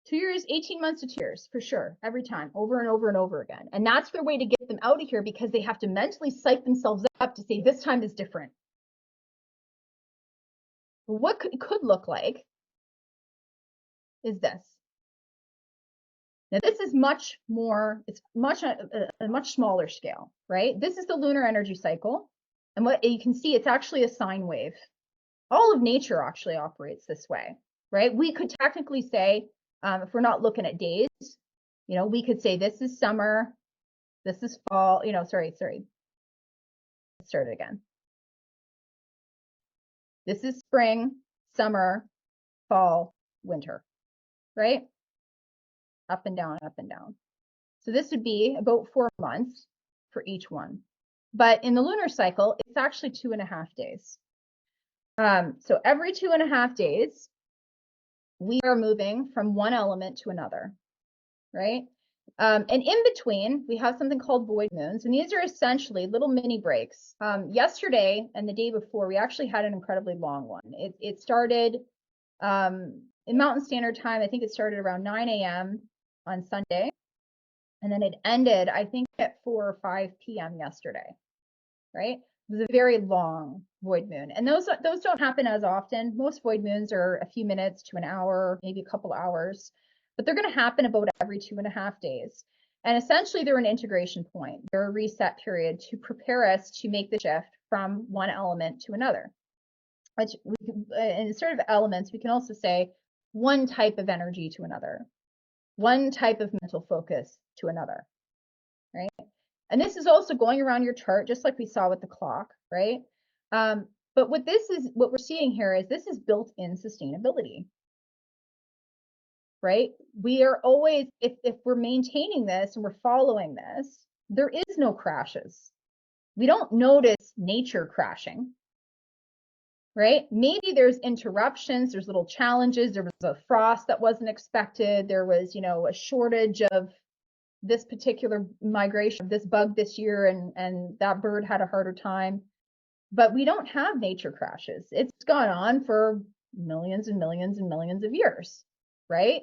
2 years, 18 months to 2 years, for sure, every time, over and over and over again. And that's their way to get them out of here, because they have to mentally psych themselves up to say, this time is different. What it could look like is this. Now, this is much more, it's a much smaller scale, right? This is the lunar energy cycle. And what you can see, it's actually a sine wave. All of nature actually operates this way, right? We could technically say, if we're not looking at days, we could say this is summer, this is fall, sorry. Let's start it again. This is spring, summer, fall, winter, right? Up and down, up and down. So this would be about 4 months for each one. But in the lunar cycle, it's actually 2.5 days. So every 2.5 days, we are moving from one element to another, right? And in between, we have something called void moons, and these are essentially little mini breaks. Yesterday and the day before, we actually had an incredibly long one. It started in Mountain Standard Time. I think it started around 9 a.m. on Sunday, and then it ended, I think, at 4 or 5 p.m. yesterday, right? It was a very long void moon, and those don't happen as often. Most void moons are a few minutes to an hour, maybe a couple hours, but they're going to happen about every 2.5 days. And essentially, they're an integration point. They're a reset period to prepare us to make the shift from one element to another. Which instead of elements, we can also say one type of energy to another, one type of mental focus to another, right? And this is also going around your chart, just like we saw with the clock, right? But what we're seeing here is this is built-in sustainability, right? We are always, if we're maintaining this and we're following this, there is no crashes. We don't notice nature crashing, right? Maybe there's interruptions, there's little challenges. There was a frost that wasn't expected. There was, a shortage of this particular migration of this bug this year, and that bird had a harder time. But we don't have nature crashes. It's gone on for millions and millions and millions of years, right?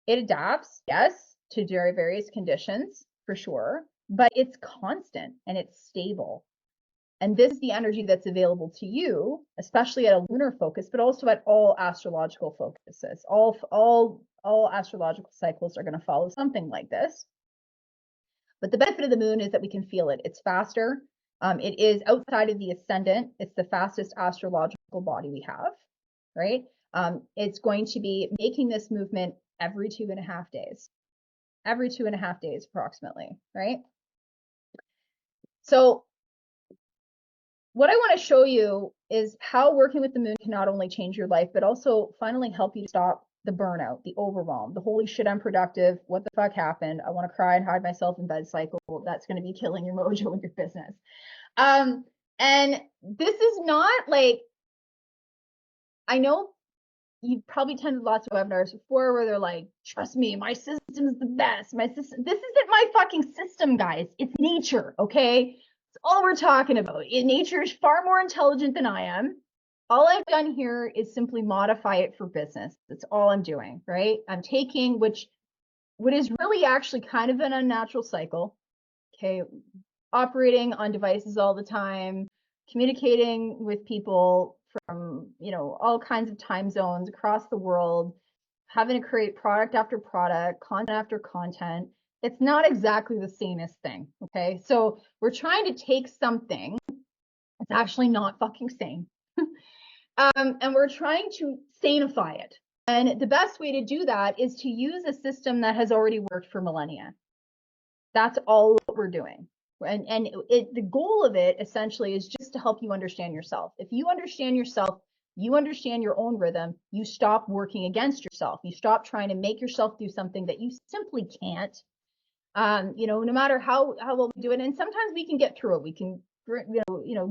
It adapts, yes, to various conditions, for sure, but it's constant and it's stable. And this is the energy that's available to you, especially at a lunar focus, but also at all astrological focuses. All astrological cycles are going to follow something like this. But the benefit of the moon is that we can feel it. It's faster. It is outside of the ascendant. It's the fastest astrological body we have, right? It's going to be making this movement every 2.5 days. Every 2.5 days, approximately, right? So what I want to show you is how working with the moon can not only change your life, but also finally help you to stop the burnout, the overwhelm, the holy shit, I'm productive. What the fuck happened? I want to cry and hide myself in bed cycle. That's going to be killing your mojo in your business. And this is not like, I know you've probably attended lots of webinars before where they're like, trust me, my system's the best. My system, this isn't my fucking system, guys. It's nature, okay? It's all we're talking about. Nature is far more intelligent than I am. All I've done here is simply modify it for business. That's all I'm doing, right? I'm taking what is really actually kind of an unnatural cycle, okay? Operating on devices all the time, communicating with people from, all kinds of time zones across the world, having to create product after product, content after content. It's not exactly the sanest thing, okay? So we're trying to take something that's actually not fucking sane, and we're trying to sanify it. And the best way to do that is to use a system that has already worked for millennia. That's all we're doing. And the goal of it essentially is just to help you understand yourself. If you understand yourself, you understand your own rhythm, you stop working against yourself. You stop trying to make yourself do something that you simply can't. No matter how well we do it. And sometimes we can get through it. We can,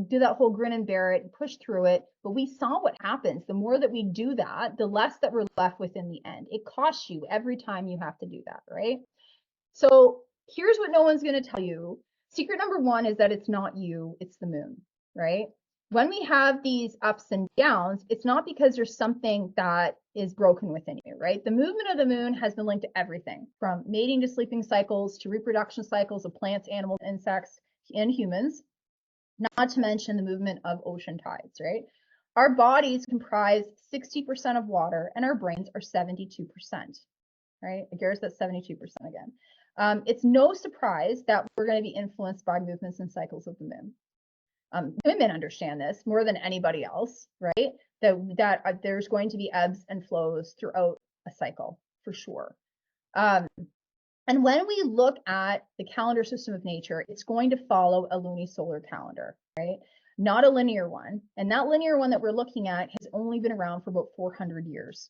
do that whole grin and bear it and push through it. But we saw what happens. The more that we do that, the less that we're left with in the end. It costs you every time you have to do that, right? So here's what no one's going to tell you. Secret number one is that it's not you, it's the moon, right? When we have these ups and downs, it's not because there's something that is broken within you, right? The movement of the moon has been linked to everything from mating to sleeping cycles to reproduction cycles of plants, animals, insects, and humans, not to mention the movement of ocean tides, right? Our bodies comprise 60% of water and our brains are 72%, right? Garrett's at 72% again. It's no surprise that we're going to be influenced by movements and cycles of the moon. Women understand this more than anybody else, right? That there's going to be ebbs and flows throughout a cycle, for sure. And when we look at the calendar system of nature, it's going to follow a lunisolar calendar, right? Not a linear one. And that linear one that we're looking at has only been around for about 400 years.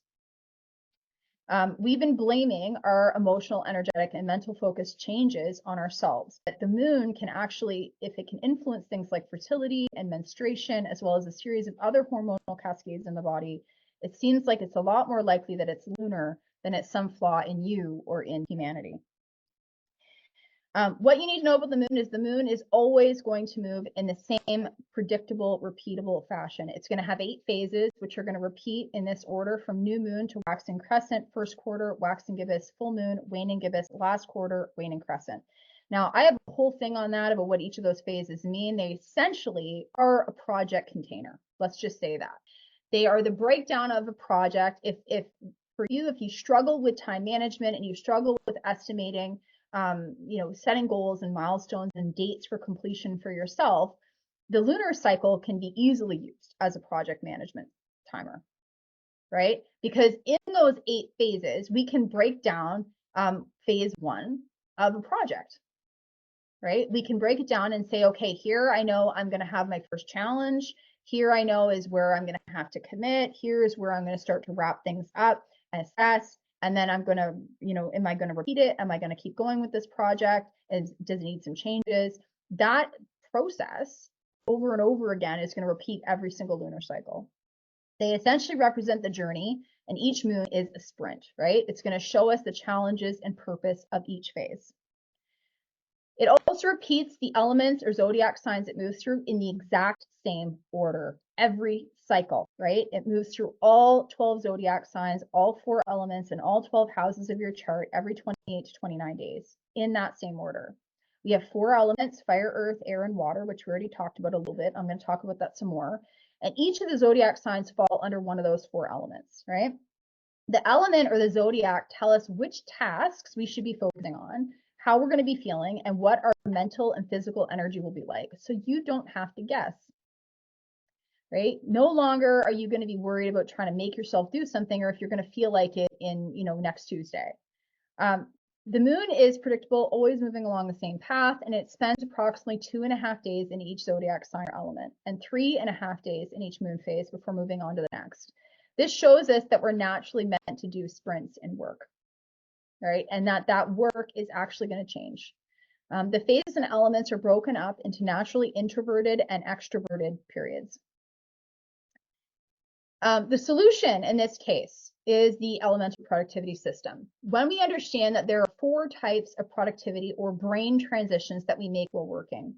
We've been blaming our emotional, energetic, and mental focus changes on ourselves. But the moon can actually, if it can influence things like fertility and menstruation, as well as a series of other hormonal cascades in the body, it seems like it's a lot more likely that it's lunar than it's some flaw in you or in humanity. What you need to know about the moon is always going to move in the same predictable, repeatable fashion. It's going to have 8 phases, which are going to repeat in this order from new moon to waxing crescent, first quarter, waxing gibbous, full moon, waning gibbous, last quarter, waning crescent. Now, I have a whole thing on that about what each of those phases mean. They essentially are a project container. Let's just say that. They are the breakdown of a project. If for you, if you struggle with time management and you struggle with estimating, setting goals and milestones and dates for completion for yourself, the lunar cycle can be easily used as a project management timer, right? Because in those 8 phases, we can break down phase 1 of a project, right? We can break it down and say, okay, here I know I'm going to have my first challenge. Here I know is where I'm going to have to commit. Here's where I'm going to start to wrap things up and assess. And then I'm going to, am I going to repeat it? Am I going to keep going with this project? Does it need some changes? That process over and over again is going to repeat every single lunar cycle. They essentially represent the journey, and each moon is a sprint, right? It's going to show us the challenges and purpose of each phase. It also repeats the elements or zodiac signs it moves through in the exact same order every cycle, right? It moves through all 12 zodiac signs, all 4 elements, and all 12 houses of your chart every 28 to 29 days in that same order. We have 4 elements: fire, earth, air, and water, which we already talked about a little bit. I'm going to talk about that some more. And each of the zodiac signs fall under one of those 4 elements, right? The element or the zodiac tell us which tasks we should be focusing on, how we're going to be feeling, and what our mental and physical energy will be like. So you don't have to guess, right? No longer are you going to be worried about trying to make yourself do something, or if you're going to feel like it in, next Tuesday. The moon is predictable, always moving along the same path, and it spends approximately 2.5 days in each zodiac sign or element and 3.5 days in each moon phase before moving on to the next. This shows us that we're naturally meant to do sprints in work, right? And that work is actually going to change. The phases and elements are broken up into naturally introverted and extroverted periods. The solution in this case is the elemental productivity system. When we understand that there are 4 types of productivity or brain transitions that we make while working.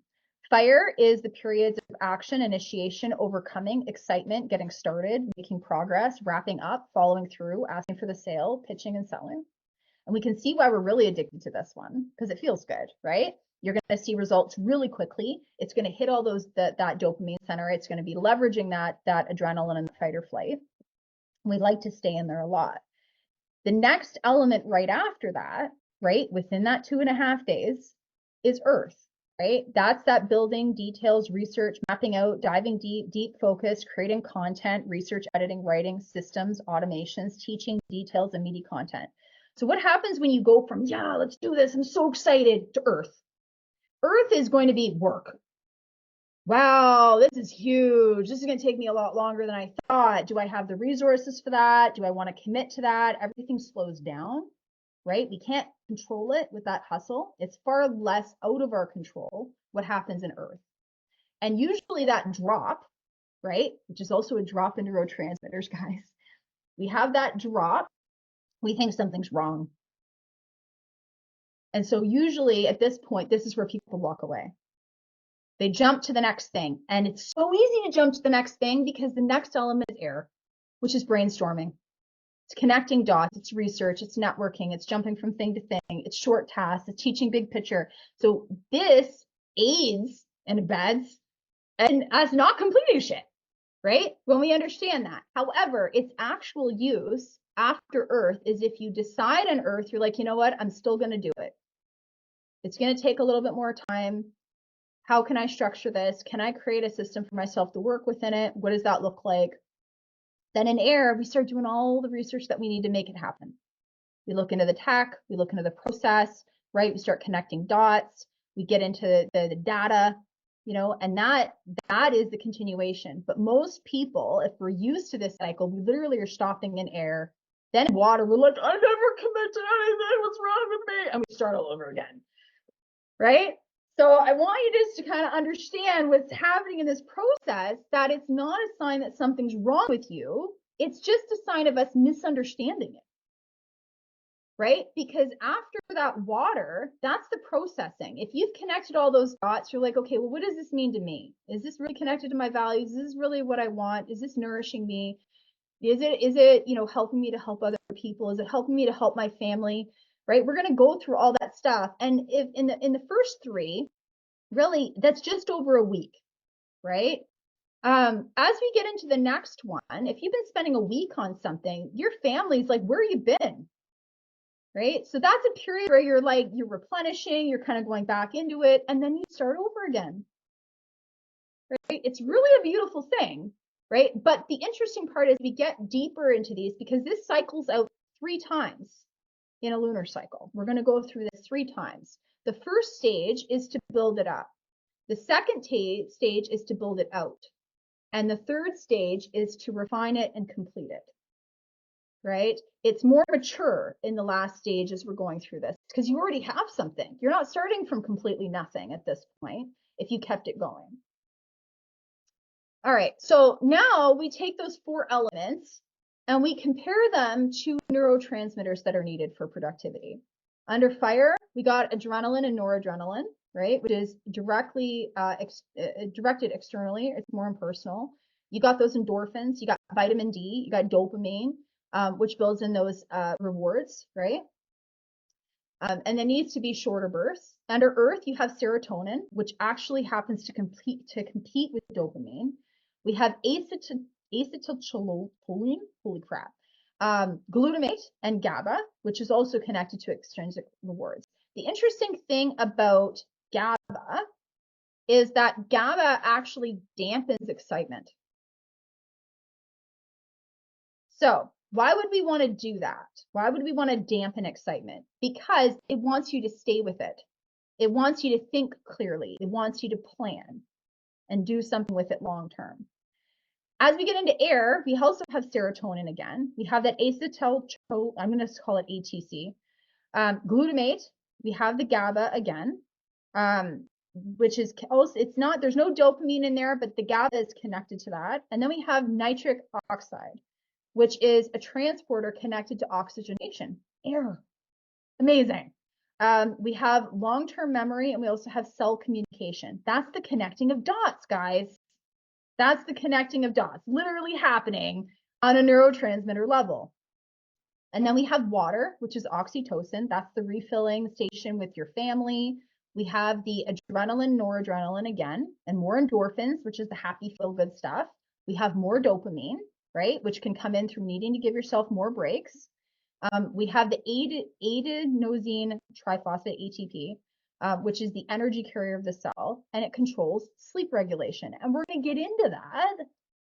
Fire is the periods of action, initiation, overcoming, excitement, getting started, making progress, wrapping up, following through, asking for the sale, pitching, and selling. And we can see why we're really addicted to this one, because it feels good, right? You're going to see results really quickly. It's going to hit all those that dopamine center. It's going to be leveraging that adrenaline and the fight or flight. We like to stay in there a lot. The next element right after that, right, within that 2.5 days, is earth, right? That's that building, details, research, mapping out, diving deep focus, creating content, research, editing, writing, systems, automations, teaching, details, and meaty content. So what happens when you go from, yeah, let's do this, I'm so excited, to earth? Earth is going to be work. Wow, this is huge. This is going to take me a lot longer than I thought. Do I have the resources for that? Do I want to commit to that? Everything slows down, right? We can't control it with that hustle. It's far less out of our control what happens in earth. And usually that drop, right, which is also a drop in neurotransmitters, guys. We have that drop. We think something's wrong. And so usually at this point, this is where people walk away. They jump to the next thing. And it's so easy to jump to the next thing because the next element is air, which is brainstorming. It's connecting dots, it's research, it's networking, it's jumping from thing to thing, it's short tasks, it's teaching big picture. So this aids and abets and us not completing shit, right? When we understand that. However, its actual use after earth is if you decide on earth, you're like, you know what, I'm still going to do it. It's going to take a little bit more time. How can I structure this? Can I create a system for myself to work within it? What does that look like? Then in air, we start doing all the research that we need to make it happen. We look into the tech, we look into the process, right? We start connecting dots, we get into the data, and that is the continuation. But most people, if we're used to this cycle, we literally are stopping in air, then in water, we're like, I never commit to anything, what's wrong with me? And we start all over again, right? So I want you just to kind of understand what's happening in this process, that it's not a sign that something's wrong with you. It's just a sign of us misunderstanding it, right? Because after that water, that's the processing. If you've connected all those dots, you're like, okay, well, what does this mean to me? Is this really connected to my values? Is this really what I want? Is this nourishing me? Is it, helping me to help other people? Is it helping me to help my family? Right? We're going to go through all that stuff. And if in the first 3, really, that's just over a week, right? As we get into the next one, if you've been spending a week on something, your family's like, where have you been? Right? So that's a period where you're replenishing, you're kind of going back into it, and then you start over again. Right? It's really a beautiful thing, right? But the interesting part is we get deeper into these because this cycles out 3 times in a lunar cycle. We're going to go through this 3 times. The first stage is to build it up. The second stage is to build it out. And the third stage is to refine it and complete it, right? It's more mature in the last stage as we're going through this because you already have something. You're not starting from completely nothing at this point if you kept it going. All right, so now we take those 4 elements and we compare them to neurotransmitters that are needed for productivity. Under fire, we got adrenaline and noradrenaline, right? Which is directly directed externally. It's more impersonal. You got those endorphins, you got vitamin D, you got dopamine, which builds in those rewards, right? And there needs to be shorter bursts. Under Earth, you have serotonin, which actually happens to compete with dopamine. We have acetylcholine, holy crap, glutamate, and GABA, which is also connected to extrinsic rewards. The interesting thing about GABA is that GABA actually dampens excitement. So why would we want to do that? Why would we want to dampen excitement? Because it wants you to stay with it. It wants you to think clearly. It wants you to plan and do something with it long term. As we get into air, we also have serotonin again. We have that I'm going to call it ATC. Glutamate, we have the GABA again, which is also, there's no dopamine in there, but the GABA is connected to that. And then we have nitric oxide, which is a transporter connected to oxygenation, air. Amazing. We have long-term memory, and we also have cell communication. That's the connecting of dots, guys. That's the connecting of dots, literally happening on a neurotransmitter level. And then we have water, which is oxytocin. That's the refilling station with your family. We have the adrenaline, noradrenaline again, and more endorphins, which is the happy, feel-good stuff. We have more dopamine, right, which can come in through needing to give yourself more breaks. We have the adenosine triphosphate, ATP, which is the energy carrier of the cell, and it controls sleep regulation. And we're going to get into that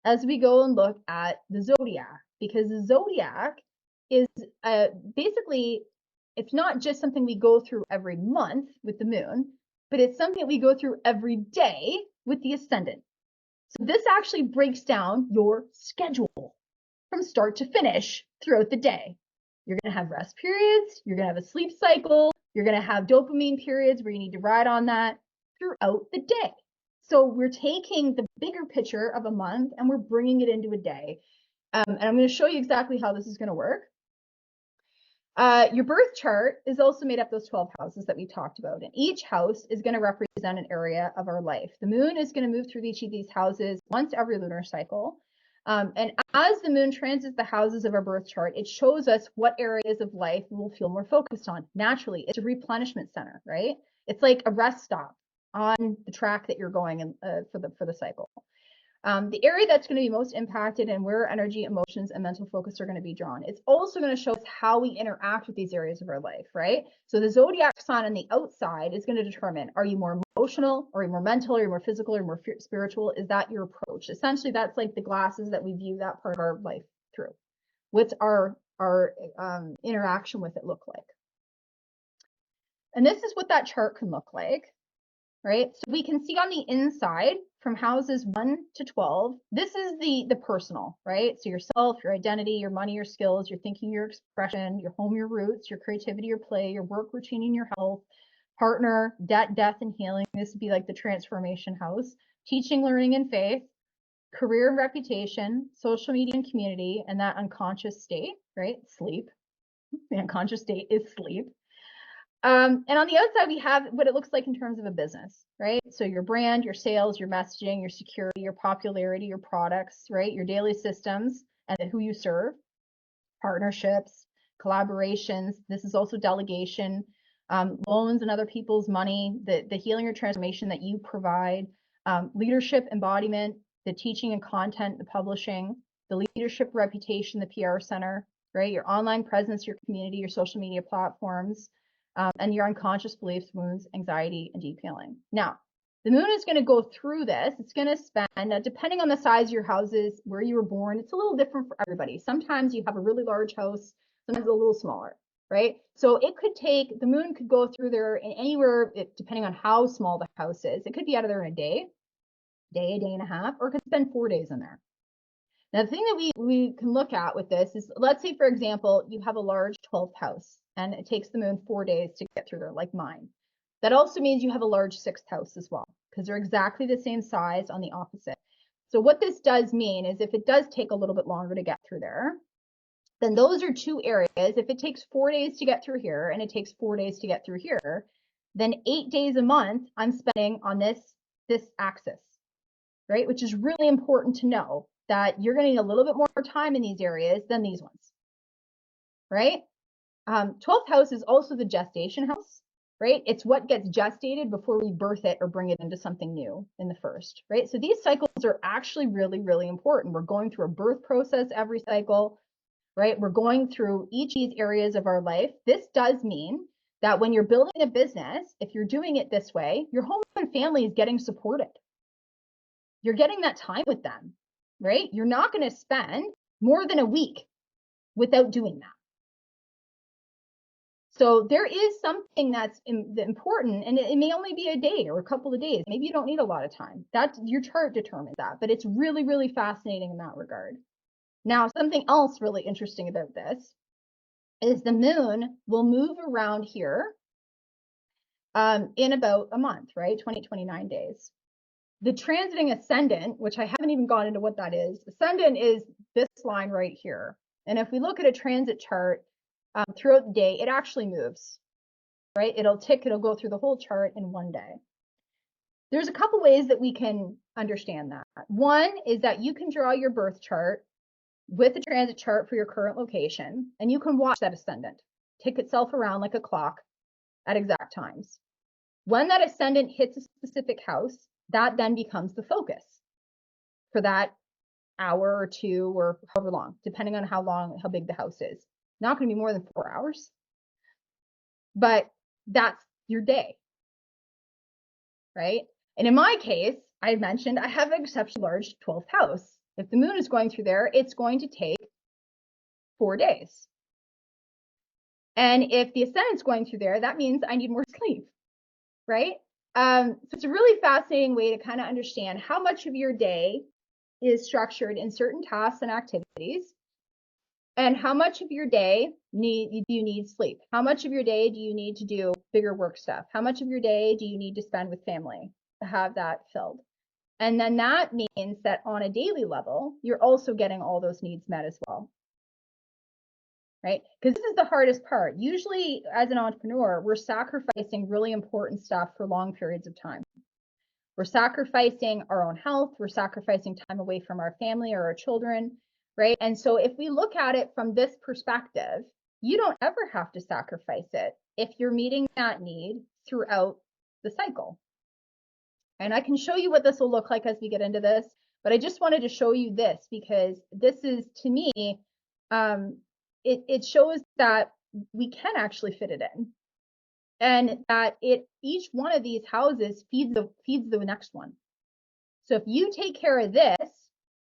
as we go and look at the zodiac, because the zodiac is basically, it's not just something we go through every month with the moon, but it's something that we go through every day with the ascendant. So this actually breaks down your schedule from start to finish throughout the day. You're going to have rest periods, you're going to have a sleep cycle, you're going to have dopamine periods where you need to ride on that throughout the day. So we're taking the bigger picture of a month and we're bringing it into a day. And I'm going to show you exactly how this is going to work. Your birth chart is also made up of those 12 houses that we talked about, and each house is going to represent an area of our life. The moon is going to move through each of these houses once every lunar cycle. And as the moon transits the houses of our birth chart, it shows us what areas of life we will feel more focused on. Naturally, it's a replenishment center, right? It's like a rest stop on the track that you're going in, for the cycle. The area that's going to be most impacted and where energy, emotions, and mental focus are going to be drawn. It's also going to show us how we interact with these areas of our life, right? So the zodiac sign on the outside is going to determine, are you more emotional, are you more mental, are you more physical, or more spiritual? Is that your approach? Essentially, that's like the glasses that we view that part of our life through. What's our interaction with it look like? And this is what that chart can look like, right? So we can see on the inside from houses 1 to 12, this is the personal, right? So yourself, your identity, your money, your skills, your thinking, your expression, your home, your roots, your creativity, your play, your work routine, and your health, partner, debt, death, and healing. This would be like the transformation house, teaching, learning, and faith, career and reputation, social media and community, and that unconscious state, right? Sleep. The unconscious state is sleep. And on the outside, we have what it looks like in terms of a business, right? So your brand, your sales, your messaging, your security, your popularity, your products, right? Your daily systems and who you serve, partnerships, collaborations. This is also delegation, loans and other people's money, the healing or transformation that you provide, leadership embodiment, the teaching and content, the publishing, the leadership reputation, the PR center, right? Your online presence, your community, your social media platforms, and your unconscious beliefs, wounds, anxiety, and deep healing. Now, the moon is going to go through this. It's going to spend, depending on the size of your houses, where you were born, it's a little different for everybody. Sometimes you have a really large house, sometimes a little smaller, right? So it could take, the moon could go through there in anywhere, depending on how small the house is. It could be out of there in a day and a half, or it could spend 4 days in there. Now, the thing that we can look at with this is, let's say, for example, you have a large 12th house and it takes the moon 4 days to get through there, like mine. That also means you have a large 6th house as well, because they're exactly the same size on the opposite. So what this does mean is if it does take a little bit longer to get through there, then those are two areas. If it takes 4 days to get through here and it takes 4 days to get through here, then 8 days a month I'm spending on this axis, right? Which is really important to know, that you're going to need a little bit more time in these areas than these ones, right? 12th house is also the gestation house, right? It's what gets gestated before we birth it or bring it into something new in the first, right? So these cycles are actually really, really important. We're going through a birth process every cycle, right? We're going through each of these areas of our life. This does mean that when you're building a business, if you're doing it this way, your home and family is getting supported. You're getting that time with them, right? You're not going to spend more than a week without doing that. So there is something that's important, and it may only be a day or a couple of days. Maybe you don't need a lot of time. That's your chart determines that, but it's really, really fascinating in that regard. Now, something else really interesting about this is the moon will move around here in about a month, right? 29 days. The transiting ascendant, which I haven't even gone into what that is, ascendant is this line right here. And if we look at a transit chart throughout the day, it actually moves, right? It'll go through the whole chart in one day. There's a couple ways that we can understand that. One is that you can draw your birth chart with a transit chart for your current location, and you can watch that ascendant tick itself around like a clock at exact times. When that ascendant hits a specific house, that then becomes the focus for that hour or two or however long, depending on how big the house is. Not going to be more than 4 hours, but that's your day, right? And in my case, I mentioned I have an exceptionally large 12th house. If the moon is going through there, it's going to take 4 days. And if the ascendant's going through there, that means I need more sleep, right? So it's a really fascinating way to kind of understand how much of your day is structured in certain tasks and activities, and how much of your day do you need sleep? How much of your day do you need to do bigger work stuff? How much of your day do you need to spend with family to have that filled? And then that means that on a daily level, you're also getting all those needs met as well, right? Because this is the hardest part. Usually as an entrepreneur, we're sacrificing really important stuff for long periods of time. We're sacrificing our own health. We're sacrificing time away from our family or our children, right? And so if we look at it from this perspective, you don't ever have to sacrifice it if you're meeting that need throughout the cycle. And I can show you what this will look like as we get into this, but I just wanted to show you this because this is, to me, it shows that we can actually fit it in, and that each one of these houses feeds the next one. So if you take care of this,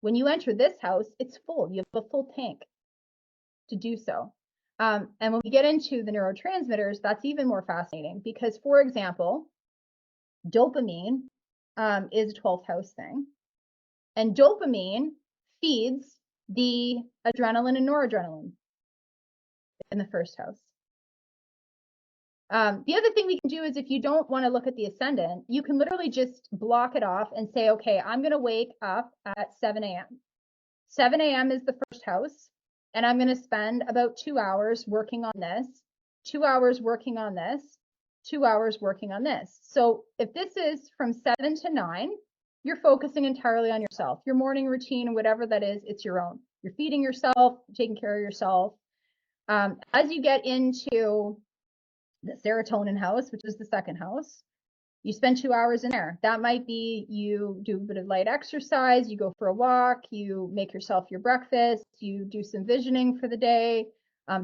when you enter this house, it's full. You have a full tank to do so. And when we get into the neurotransmitters, that's even more fascinating because, for example, dopamine is a 12th house thing. And dopamine feeds the adrenaline and noradrenaline in the first house. The other thing we can do is if you don't want to look at the ascendant, you can literally just block it off and say, okay, I'm going to wake up at 7 a.m. 7 a.m. is the first house, and I'm going to spend about 2 hours working on this, 2 hours working on this, 2 hours working on this. So if this is from 7 to 9, you're focusing entirely on yourself. Your morning routine, whatever that is, it's your own. You're feeding yourself, taking care of yourself. As you get into the serotonin house, which is the second house, you spend 2 hours in there. That might be you do a bit of light exercise, you go for a walk, you make yourself your breakfast, you do some visioning for the day,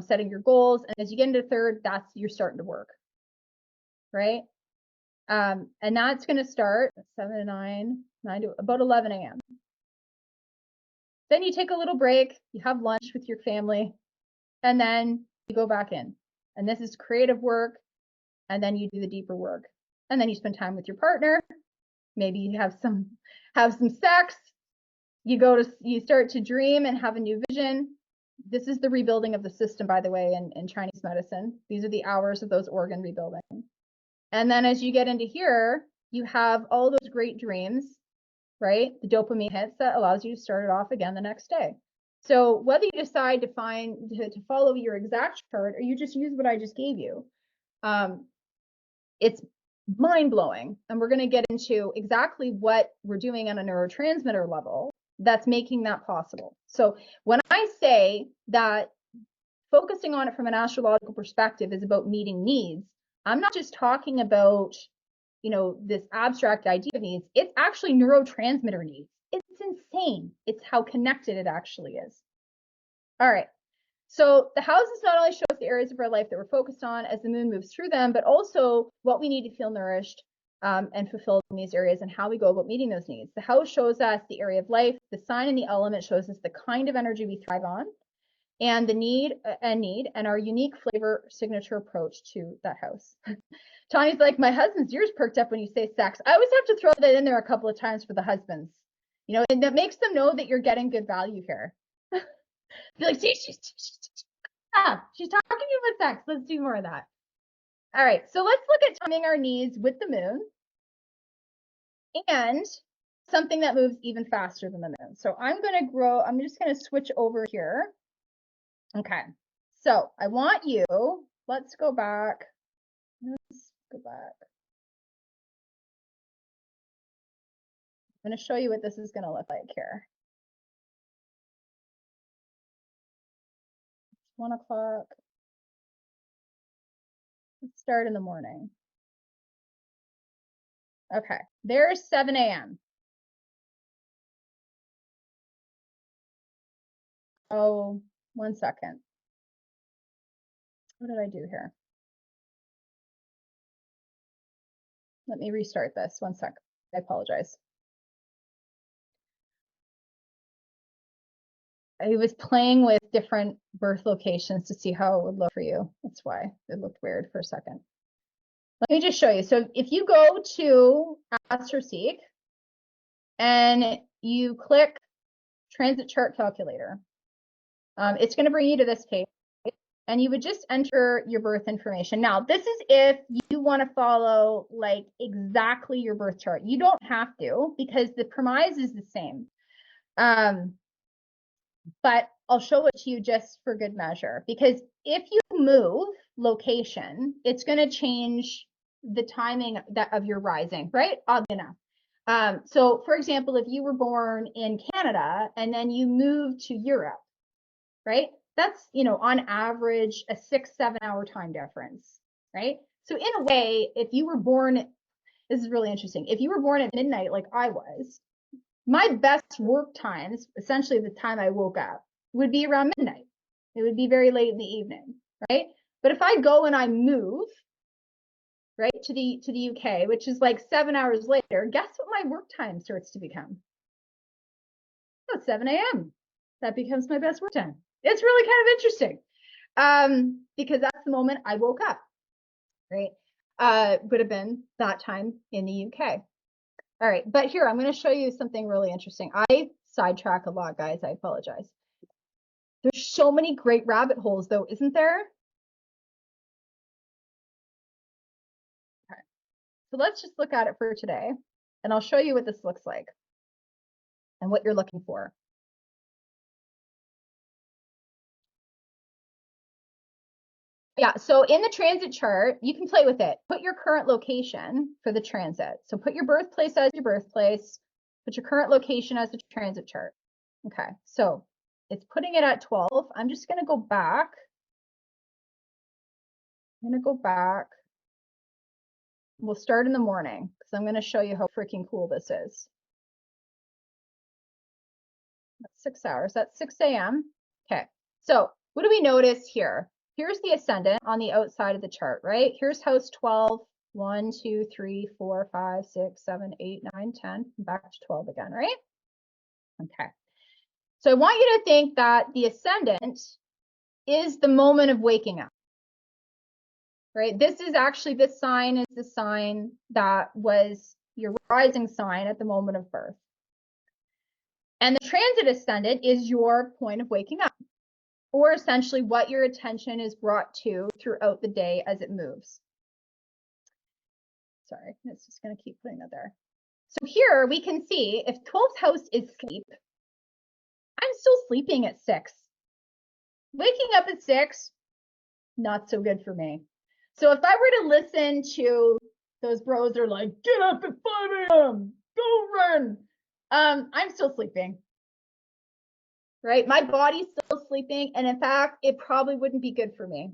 setting your goals. And as you get into third, you're starting to work, right? And that's going to start at 7 to 9 to about 11 a.m. Then you take a little break, you have lunch with your family, and then you go back in. And this is creative work, and then you do the deeper work. And then you spend time with your partner. Maybe you have some sex. You start to dream and have a new vision. This is the rebuilding of the system, by the way, in Chinese medicine. These are the hours of those organ rebuilding. And then as you get into here, you have all those great dreams, right? The dopamine hits that allows you to start it off again the next day. So whether you decide to follow your exact chart or you just use what I just gave you, it's mind-blowing. And we're going to get into exactly what we're doing on a neurotransmitter level that's making that possible. So when I say that focusing on it from an astrological perspective is about meeting needs. I'm not just talking about, this abstract idea of needs. It's actually neurotransmitter needs. It's insane. It's how connected it actually is. All right. So the houses not only show us the areas of our life that we're focused on as the moon moves through them, but also what we need to feel nourished and fulfilled in these areas and how we go about meeting those needs. The house shows us the area of life. The sign and the element shows us the kind of energy we thrive on, and the need and our unique flavor signature approach to that house. Tony's like, my husband's ears perked up when you say sex. I always have to throw that in there a couple of times for the husbands, and that makes them know that you're getting good value here. Be like, see, she's talking about sex. Let's do more of that. All right, so let's look at timing our needs with the moon and something that moves even faster than the moon. So I'm just going to switch over here. Okay, so I want you, let's go back. I'm going to show you what this is going to look like here. 1 o'clock. Let's start in the morning. Okay, there's 7 a.m. Oh, 1 second. What did I do here? Let me restart this. 1 sec. I apologize. I was playing with different birth locations to see how it would look for you. That's why it looked weird for a second. Let me just show you. So if you go to Astrological and you click Transit Chart Calculator, it's going to bring you to this page, and you would just enter your birth information. Now, this is if you want to follow like exactly your birth chart. You don't have to, because the premise is the same. But I'll show it to you just for good measure, because if you move location, it's going to change the timing of your rising, right? Oddly enough. So for example, if you were born in Canada and then you moved to Europe, right? That's, on average a 6-7 hour time difference, right? So in a way, if you were born, this is really interesting. If you were born at midnight, like I was, my best work times, essentially the time I woke up, would be around midnight. It would be very late in the evening, right? But if I go and I move, right, to the UK, which is like 7 hours later, guess what my work time starts to become? Oh, 7 a.m. That becomes my best work time. It's really kind of interesting, because that's the moment I woke up, right? Would have been that time in the UK. All right, but here, I'm going to show you something really interesting. I sidetrack a lot, guys. I apologize. There's so many great rabbit holes, though, isn't there? Okay, so let's just look at it for today, and I'll show you what this looks like and what you're looking for. Yeah, so in the transit chart, you can play with it. Put your current location for the transit. So put your birthplace as your birthplace, put your current location as the transit chart. Okay, so it's putting it at 12. I'm just going to go back. I'm going to go back. We'll start in the morning because I'm going to show you how freaking cool this is. That's 6 hours. That's 6 a.m. Okay, so what do we notice here? Here's the ascendant on the outside of the chart, right? Here's house 12, 1, 2, 3, 4, 5, 6, 7, 8, 9, 10, back to 12 again, right? Okay. So I want you to think that the ascendant is the moment of waking up, right? This sign is the sign that was your rising sign at the moment of birth. And the transit ascendant is your point of waking up, or essentially what your attention is brought to throughout the day as it moves. Sorry, it's just going to keep putting that there. So here we can see if 12th house is sleep, I'm still sleeping at 6. Waking up at 6, not so good for me. So if I were to listen to those bros that are like, get up at 5 a.m., go run, I'm still sleeping. right? My body's still sleeping. And in fact, it probably wouldn't be good for me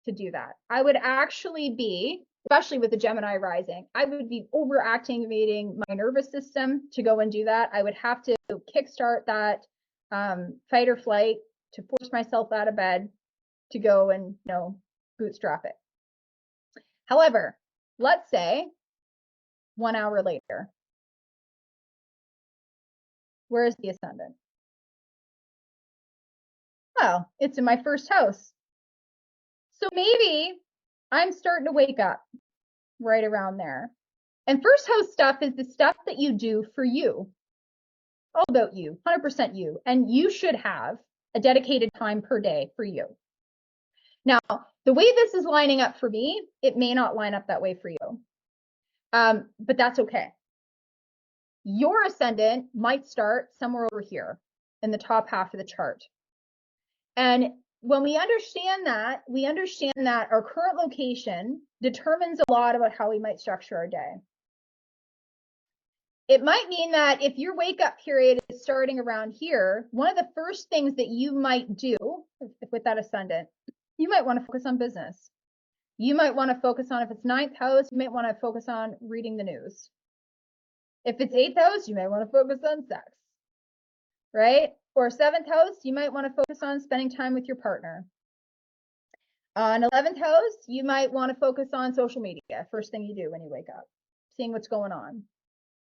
to do that. I would actually be, especially with the Gemini rising, I would be overactivating my nervous system to go and do that. I would have to kickstart that fight or flight to force myself out of bed to go and, bootstrap it. However, let's say 1 hour later, where is the ascendant? Well, it's in my first house. So maybe I'm starting to wake up right around there. And first house stuff is the stuff that you do for you, all about you, 100% you. And you should have a dedicated time per day for you. Now, the way this is lining up for me, it may not line up that way for you, but that's okay. Your ascendant might start somewhere over here in the top half of the chart. And when we understand that our current location determines a lot about how we might structure our day. It might mean that if your wake up period is starting around here, one of the first things that you might do with that ascendant, you might want to focus on business. You might want to focus on, if it's 9th house, you might want to focus on reading the news. If it's 8th house, you might want to focus on sex, right? Or 7th house, you might want to focus on spending time with your partner. On 11th house, you might want to focus on social media, first thing you do when you wake up, seeing what's going on.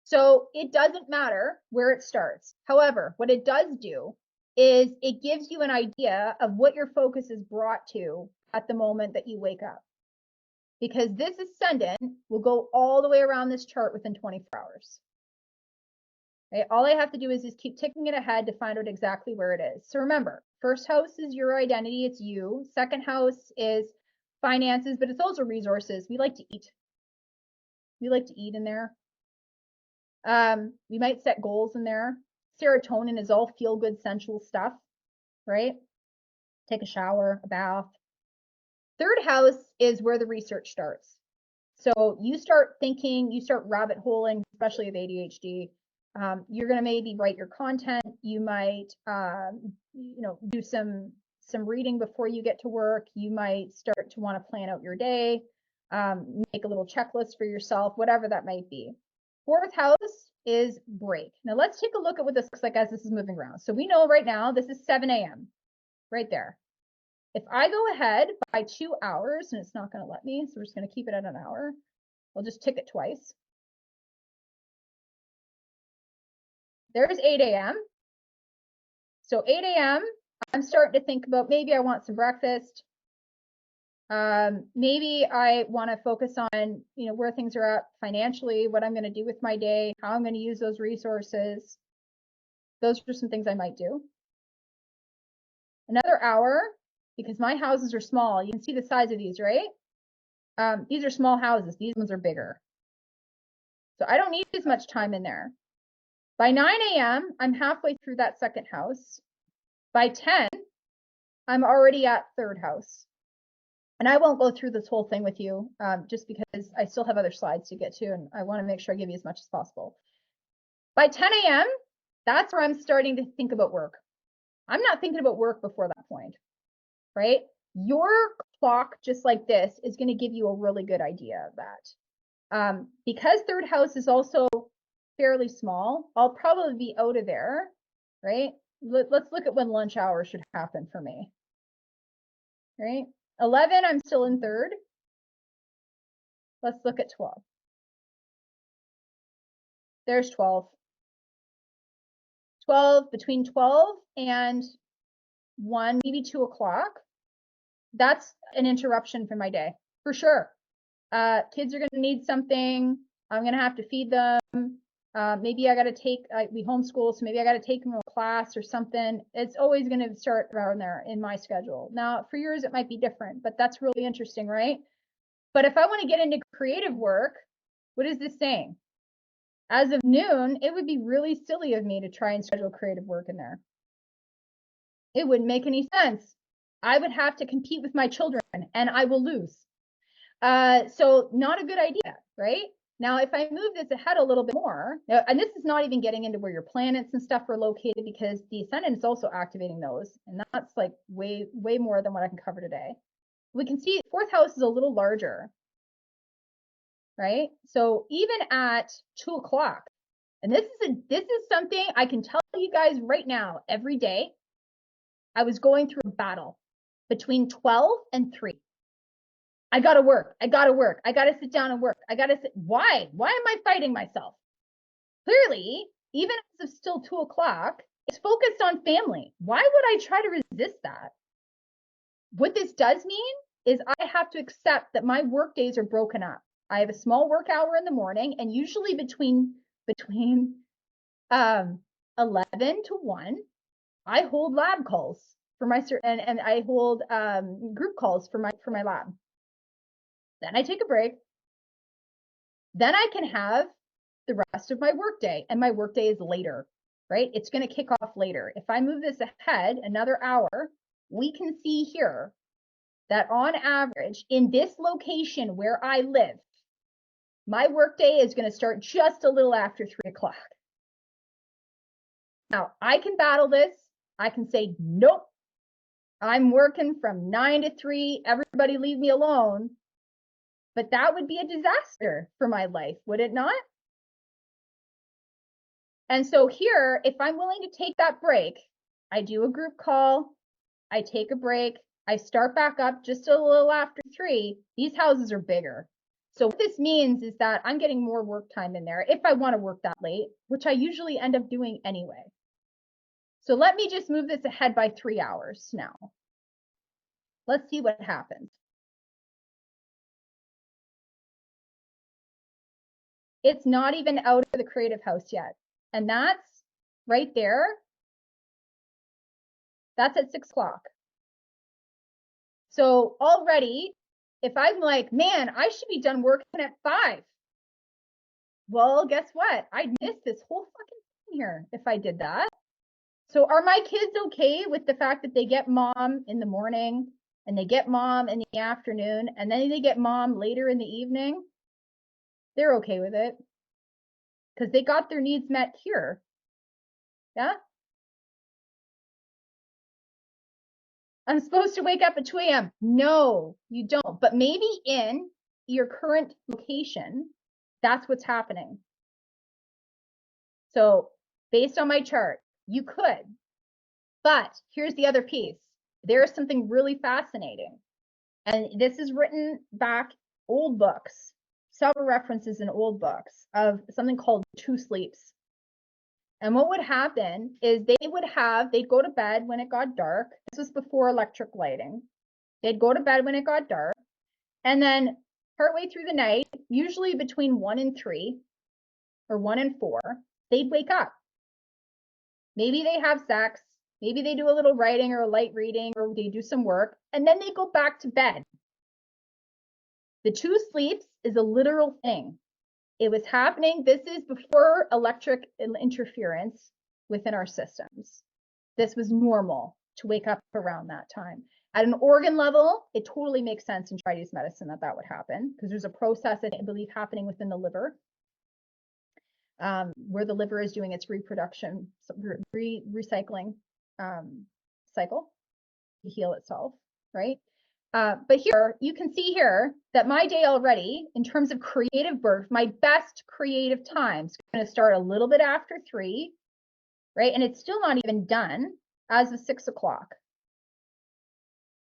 So it doesn't matter where it starts. However, what it does do is it gives you an idea of what your focus is brought to at the moment that you wake up. Because this ascendant will go all the way around this chart within 24 hours. Okay? All I have to do is just keep ticking it ahead to find out exactly where it is. So remember, first house is your identity, it's you. Second house is finances, but it's also resources. We like to eat. We like to eat in there. We might set goals in there. Serotonin is all feel-good, sensual stuff, right? Take a shower, a bath. Third house is where the research starts. So you start thinking, you start rabbit holing, especially with ADHD. You're going to maybe write your content. You might, do some reading before you get to work. You might start to want to plan out your day, make a little checklist for yourself, whatever that might be. Fourth house is break. Now let's take a look at what this looks like as this is moving around. So we know right now this is 7 a.m. right there. If I go ahead by 2 hours, and it's not going to let me, so we're just going to keep it at an hour. I'll just tick it twice. There's 8 a.m. So 8 a.m., I'm starting to think about maybe I want some breakfast. Maybe I want to focus on, where things are at financially, what I'm going to do with my day, how I'm going to use those resources. Those are some things I might do. Another hour, because my houses are small. You can see the size of these, right? These are small houses. These ones are bigger. So I don't need as much time in there. By 9 a.m., I'm halfway through that second house. By 10, I'm already at third house. And I won't go through this whole thing with you, just because I still have other slides to get to, and I want to make sure I give you as much as possible. By 10 a.m., that's where I'm starting to think about work. I'm not thinking about work before that point, right? Your clock, just like this, is going to give you a really good idea of that. Because third house is also fairly small, I'll probably be out of there, right? Let's look at when lunch hour should happen for me, right? 11, I'm still in third. Let's look at 12. There's 12. 12, between 12 and 1, maybe 2 o'clock. That's an interruption for my day, for sure. Kids are going to need something. I'm going to have to feed them. Maybe I got to we homeschool, so maybe I got to take them to a class or something. It's always going to start around there in my schedule. Now, for yours, it might be different, but that's really interesting, right? But if I want to get into creative work, what is this saying? As of noon, it would be really silly of me to try and schedule creative work in there. It wouldn't make any sense. I would have to compete with my children and I will lose. So not a good idea, right? Now, if I move this ahead a little bit more, and this is not even getting into where your planets and stuff are located, because the ascendant is also activating those, and that's like way more than what I can cover today. We can see fourth house is a little larger, right? So even at 2 o'clock, and this is something I can tell you guys right now, every day, I was going through a battle between 12 and 3. I gotta work. I gotta sit down and work. Why? Why am I fighting myself? Clearly, even as it's still 2 o'clock, it's focused on family. Why would I try to resist that? What this does mean is I have to accept that my work days are broken up. I have a small work hour in the morning, and usually between 11 to 1, I hold lab calls for my and I hold group calls for my lab. Then I take a break. Then I can have the rest of my workday, and my workday is later, right? It's going to kick off later. If I move this ahead another hour, we can see here that on average in this location where I live, my workday is going to start just a little after 3 o'clock. Now, I can battle this. I can say, nope, I'm working from 9 to 3. Everybody leave me alone. But that would be a disaster for my life, would it not? And so here, if I'm willing to take that break, I do a group call, I take a break, I start back up just a little after 3. These houses are bigger. So what this means is that I'm getting more work time in there if I want to work that late, which I usually end up doing anyway. So let me just move this ahead by 3 hours now. Let's see what happens. It's not even out of the creative house yet. And that's right there. That's at 6 o'clock. So already, if I'm like, man, I should be done working at 5. Well, guess what? I'd miss this whole fucking thing here if I did that. So are my kids okay with the fact that they get mom in the morning and they get mom in the afternoon and then they get mom later in the evening? They're okay with it because they got their needs met here. Yeah. I'm supposed to wake up at 2 a.m. No, you don't. But maybe in your current location, that's what's happening. So based on my chart, you could. But here's the other piece. There's something really fascinating. And this is written back old books, several references in old books of something called 2 sleeps. And what would happen is they'd go to bed when it got dark. This was before electric lighting. They'd go to bed when it got dark. And then partway through the night, usually between 1 and 3 or 1 and 4, they'd wake up. Maybe they have sex. Maybe they do a little writing or a light reading, or they do some work, and then they go back to bed. The 2 sleeps is a literal thing. It was happening. This is before electric interference within our systems. This was normal to wake up around that time. At an organ level, it totally makes sense in Chinese medicine that would happen, because there's a process that I believe happening within the liver, where the liver is doing its reproduction, recycling cycle to heal itself, right? But here, you can see here that my day already, in terms of creative birth, my best creative time is going to start a little bit after 3, right? And it's still not even done as of 6 o'clock,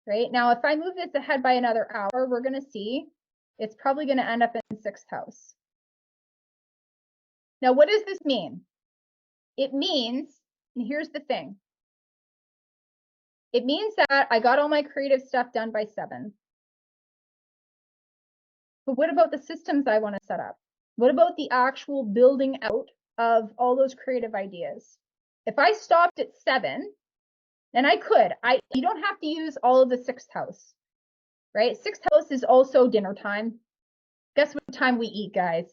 right? Now, if I move this ahead by another hour, we're going to see it's probably going to end up in 6th house. Now, what does this mean? It means, and here's the thing, it means that I got all my creative stuff done by 7. But what about the systems I want to set up? What about the actual building out of all those creative ideas? If I stopped at 7, and I could, you don't have to use all of the 6th house, right? 6th house is also dinner time. Guess what time we eat, guys?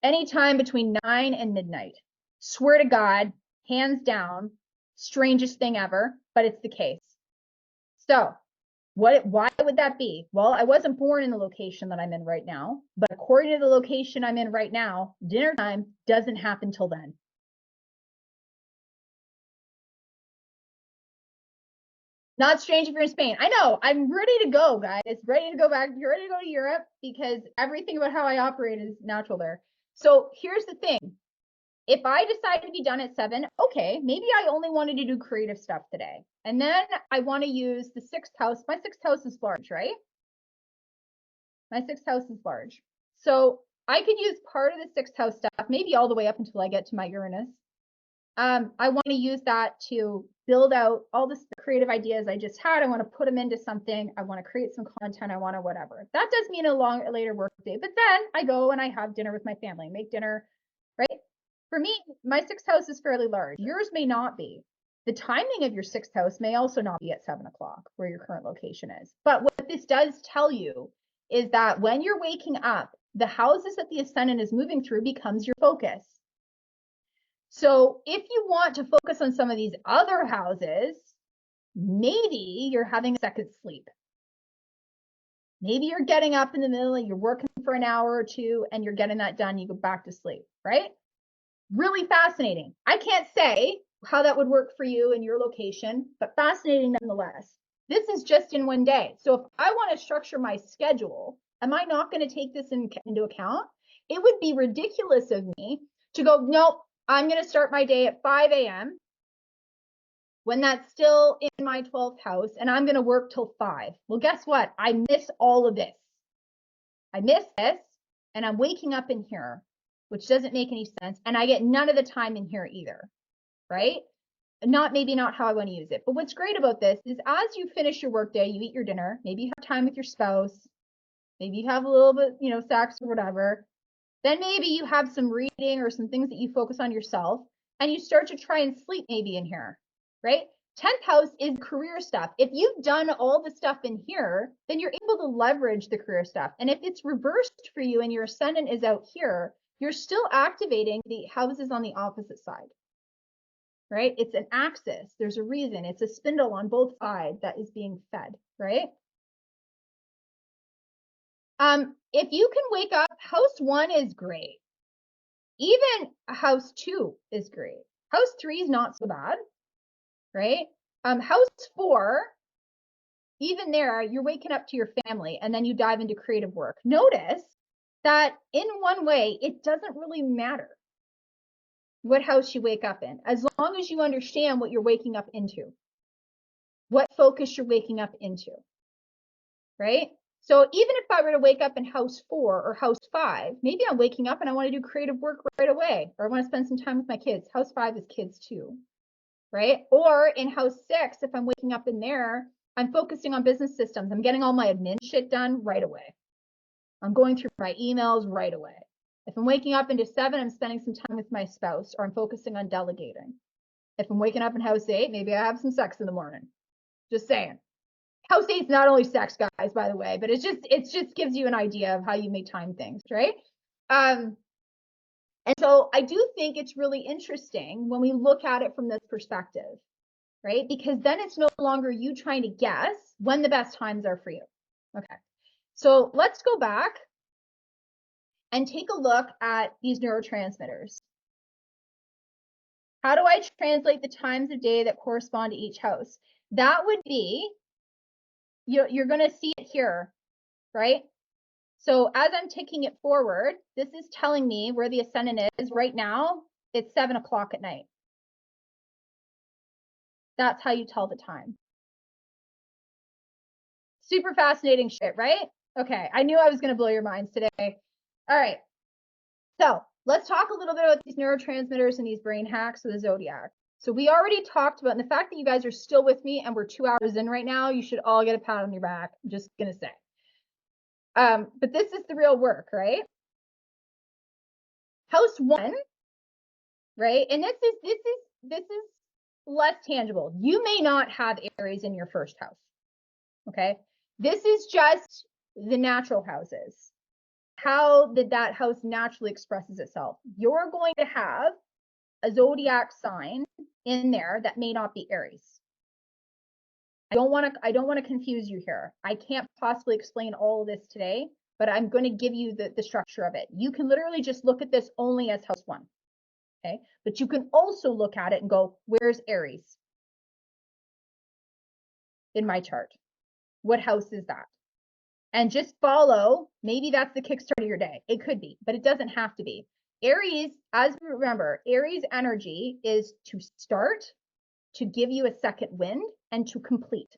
Anytime between 9 and midnight. Swear to God, hands down, strangest thing ever, but it's the case. So Why would that be? Well, I wasn't born in the location that I'm in right now, but according to the location I'm in right now, dinner time doesn't happen till then. Not strange if you're in Spain. I know. I'm ready to go, guys. Ready to go back. You're ready to go to Europe because everything about how I operate is natural there. So here's the thing. If I decide to be done at 7, okay, maybe I only wanted to do creative stuff today. And then I want to use the 6th house. My 6th house is large, right? My 6th house is large. So I could use part of the 6th house stuff, maybe all the way up until I get to my Uranus. I want to use that to build out all the creative ideas I just had. I want to put them into something. I want to create some content. I want to whatever. That does mean a later work day. But then I go and I have dinner with my family, make dinner, right? For me, my 6th house is fairly large. Yours may not be. The timing of your 6th house may also not be at 7 o'clock where your current location is. But what this does tell you is that when you're waking up, the houses that the ascendant is moving through becomes your focus. So if you want to focus on some of these other houses, maybe you're having a second sleep. Maybe you're getting up in the middle and you're working for an hour or two and you're getting that done. You go back to sleep, right? Really fascinating. I can't say how that would work for you in your location, but fascinating nonetheless. This is just in one day. So if I want to structure my schedule, am I not going to take this into account? It would be ridiculous of me to go, nope, I'm going to start my day at 5 a.m. when that's still in my 12th house and I'm going to work till 5. Well, guess what? I miss all of this. I miss this and I'm waking up in here, which doesn't make any sense. And I get none of the time in here either, right? Maybe not how I want to use it. But what's great about this is as you finish your workday, you eat your dinner, maybe you have time with your spouse, maybe you have a little bit, sex or whatever. Then maybe you have some reading or some things that you focus on yourself and you start to try and sleep maybe in here, right? 10th house is career stuff. If you've done all the stuff in here, then you're able to leverage the career stuff. And if it's reversed for you and your ascendant is out here, you're still activating the houses on the opposite side, right? It's an axis. There's a reason. It's a spindle on both sides that is being fed, right? If you can wake up, house 1 is great. Even house 2 is great. House 3 is not so bad, right? House 4, even there, you're waking up to your family and then you dive into creative work. Notice that in one way, it doesn't really matter what house you wake up in, as long as you understand what you're waking up into, what focus you're waking up into, right? So even if I were to wake up in house 4 or house 5, maybe I'm waking up and I want to do creative work right away, or I want to spend some time with my kids. House 5 is kids too, right? Or in house 6, if I'm waking up in there, I'm focusing on business systems. I'm getting all my admin shit done right away. I'm going through my emails right away. If I'm waking up into 7, I'm spending some time with my spouse, or I'm focusing on delegating. If I'm waking up in house 8, maybe I have some sex in the morning. Just saying. House 8 is not only sex, guys, by the way, but it just gives you an idea of how you may time things, right? And so I do think it's really interesting when we look at it from this perspective, right? Because then it's no longer you trying to guess when the best times are for you. Okay, so let's go back and take a look at these neurotransmitters. How do I translate the times of day that correspond to each house? That would be, you're going to see it here, right? So as I'm ticking it forward, this is telling me where the ascendant is right now. It's 7 o'clock at night. That's how you tell the time. Super fascinating shit, right? Okay, I knew I was going to blow your minds today. All right, so let's talk a little bit about these neurotransmitters and these brain hacks of the Zodiac. So we already talked about, and the fact that you guys are still with me and we're 2 hours in right now, you should all get a pat on your back. I'm just going to say. But this is the real work, right? House 1, right? And this is less tangible. You may not have Aries in your first house. Okay. This is just the natural houses. How did that house naturally expresses itself? You're going to have a zodiac sign in there that may not be Aries. I don't want to confuse you here. I can't possibly explain all of this today, but I'm going to give you the structure of it. You can literally just look at this only as house 1. Okay. But you can also look at it and go, where's Aries in my chart? What house is that? And just follow. Maybe that's the kickstart of your day. It could be, but it doesn't have to be. Aries, as we remember, Aries energy is to start, to give you a second wind, and to complete.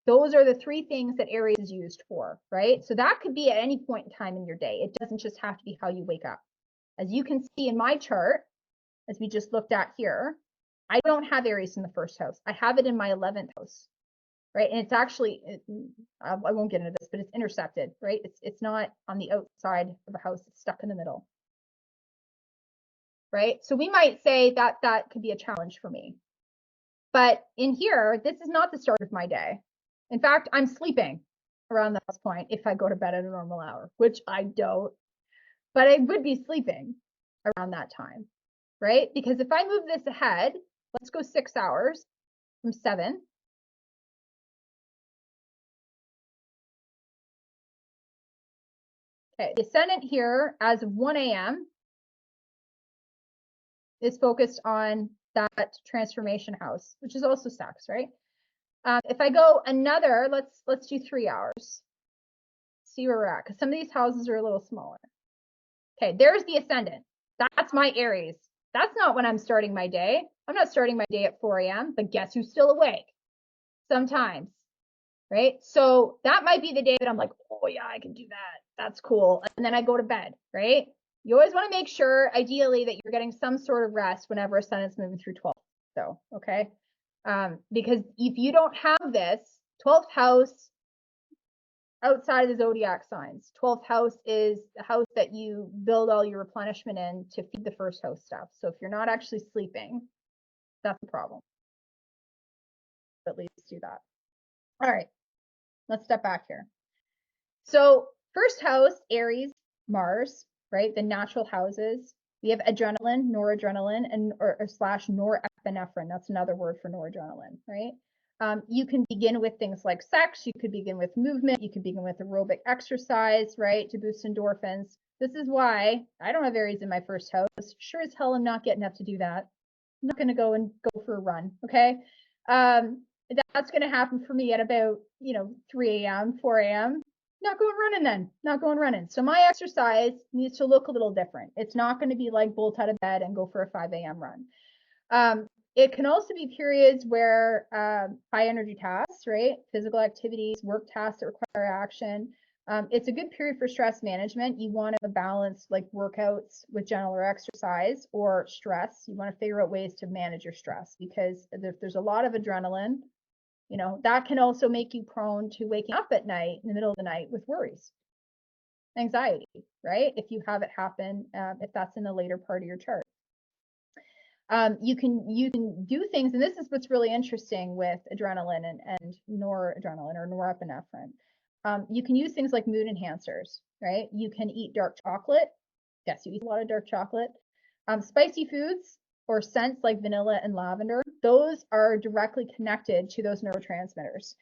Those are the 3 things that Aries is used for, right? So that could be at any point in time in your day. It doesn't just have to be how you wake up. As you can see in my chart, as we just looked at here, I don't have Aries in the first house. I have it in my 11th house, right? And it's actually, I won't get into this, but it's intercepted, right? It's not on the outside of the house. It's stuck in the middle, right? So we might say that that could be a challenge for me. But in here, this is not the start of my day. In fact, I'm sleeping around that point if I go to bed at a normal hour, which I don't, but I would be sleeping around that time, right? Because if I move this ahead, let's go 6 hours from 7. Okay, the ascendant here as of 1 a.m. is focused on that transformation house, which is also sex, right? If I go another, let's do 3 hours. See where we're at, because some of these houses are a little smaller. Okay, there's the ascendant. That's my Aries. That's not when I'm starting my day. I'm not starting my day at 4 a.m., but guess who's still awake? Sometimes, right? So that might be the day that I'm like, oh yeah, I can do that. That's cool. And then I go to bed, right? You always want to make sure, ideally, that you're getting some sort of rest whenever ascendant's moving through 12th. So, okay. Because if you don't have this, 12th house, outside of the zodiac signs, 12th house is the house that you build all your replenishment in to feed the first house stuff. So if you're not actually sleeping, that's a problem. At least do that. All right, let's step back here. So first house, Aries, Mars, right? The natural houses. We have adrenaline, noradrenaline, and or slash norepinephrine. That's another word for noradrenaline, right? You can begin with things like sex. You could begin with movement. You could begin with aerobic exercise, right, to boost endorphins. This is why I don't have Aries in my first house. Sure as hell I'm not getting up to do that. I'm not going to go for a run, okay? That's going to happen for me at about, 3 a.m., 4 a.m. Not going running then. Not going running. So my exercise needs to look a little different. It's not going to be like bolt out of bed and go for a 5 a.m. run. It can also be periods where high energy tasks, right? Physical activities, work tasks that require action. It's a good period for stress management. You want to balance like workouts with gentler exercise or stress. You want to figure out ways to manage your stress, because if there's a lot of adrenaline, that can also make you prone to waking up at night in the middle of the night with worries, anxiety, right? If you have it happen, if that's in the later part of your chart. You can do things, and this is what's really interesting with adrenaline and noradrenaline or norepinephrine. You can use things like mood enhancers, right? You can eat dark chocolate. Yes, you eat a lot of dark chocolate. Spicy foods or scents like vanilla and lavender, those are directly connected to those neurotransmitters.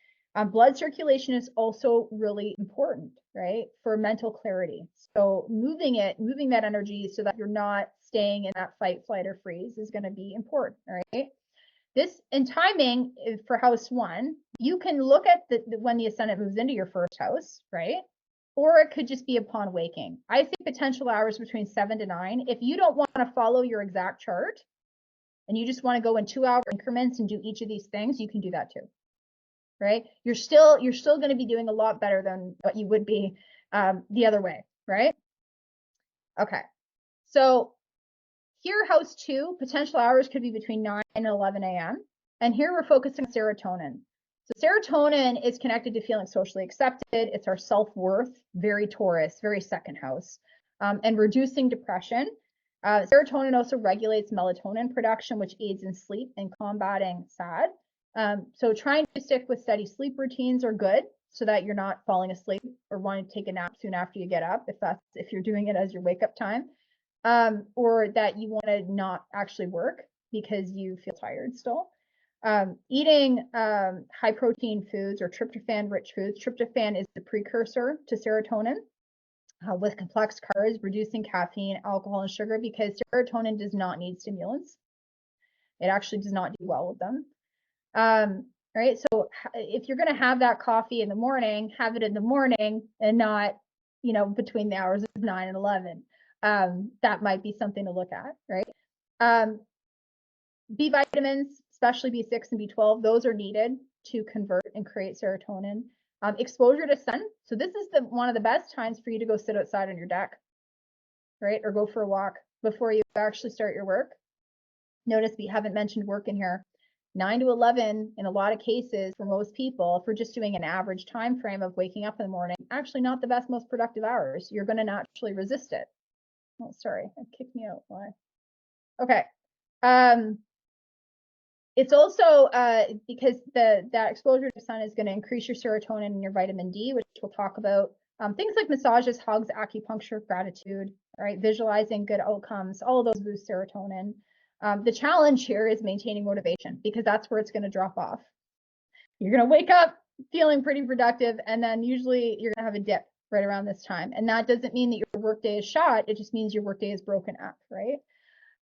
Blood circulation is also really important, right, for mental clarity. So moving that energy so that you're not staying in that fight, flight, or freeze is going to be important, right? This in timing for house 1, you can look at when the ascendant moves into your first house, right? Or it could just be upon waking. I think potential hours between 7 to 9. If you don't want to follow your exact chart and you just want to go in 2-hour increments and do each of these things, you can do that too. Right? You're still going to be doing a lot better than what you would be the other way, right? Okay. So here, house 2, potential hours could be between 9 and 11 a.m. And here we're focusing on serotonin. So serotonin is connected to feeling socially accepted. It's our self-worth, very Taurus, very second house, and reducing depression. Serotonin also regulates melatonin production, which aids in sleep and combating SAD. So trying to stick with steady sleep routines are good, so that you're not falling asleep or wanting to take a nap soon after you get up, if you're doing it as your wake up time, or that you want to not actually work because you feel tired still. Eating high protein foods or tryptophan rich foods. Tryptophan is the precursor to serotonin. With complex carbs, reducing caffeine, alcohol, and sugar, because serotonin does not need stimulants. It actually does not do well with them. Right. So if you're going to have that coffee in the morning, have it in the morning and not, between the hours of 9 and 11. That might be something to look at. Right. B vitamins, especially B6 and B12, those are needed to convert and create serotonin. Exposure to sun. So this is one of the best times for you to go sit outside on your deck, right? Or go for a walk before you actually start your work. Notice we haven't mentioned work in here. 9 to 11 in a lot of cases for most people, if we're just doing an average time frame of waking up in the morning, actually not the best, most productive hours. You're going to naturally resist it. Oh, sorry, it kicked me out. Why? Okay. It's also because that exposure to sun is going to increase your serotonin and your vitamin D, which we'll talk about. Things like massages, hugs, acupuncture, gratitude, right? Visualizing good outcomes, all of those boost serotonin. The challenge here is maintaining motivation, because that's where it's going to drop off. You're going to wake up feeling pretty productive, and then usually you're going to have a dip right around this time. And that doesn't mean that your workday is shot. It just means your workday is broken up, right?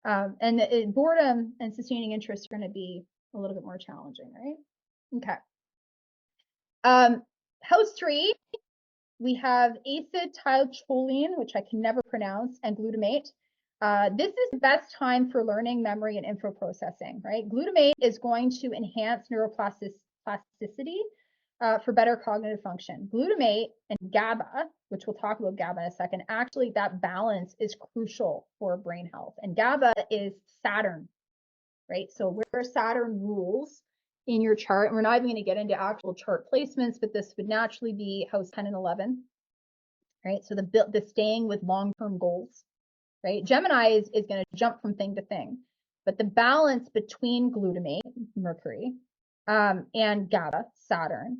And boredom and sustaining interest are going to be a little bit more challenging, right? Okay. House 3, we have acetylcholine, which I can never pronounce, and glutamate. This is the best time for learning, memory, and info processing, right? Glutamate is going to enhance neuroplasticity for better cognitive function. Glutamate and GABA, which we'll talk about GABA in a second, actually that balance is crucial for brain health. And GABA is Saturn, right? So where Saturn rules in your chart, and we're not even going to get into actual chart placements, but this would naturally be house 10 and 11, right? So the staying with long-term goals, right? Gemini is going to jump from thing to thing, but the balance between glutamate, Mercury, and GABA, Saturn,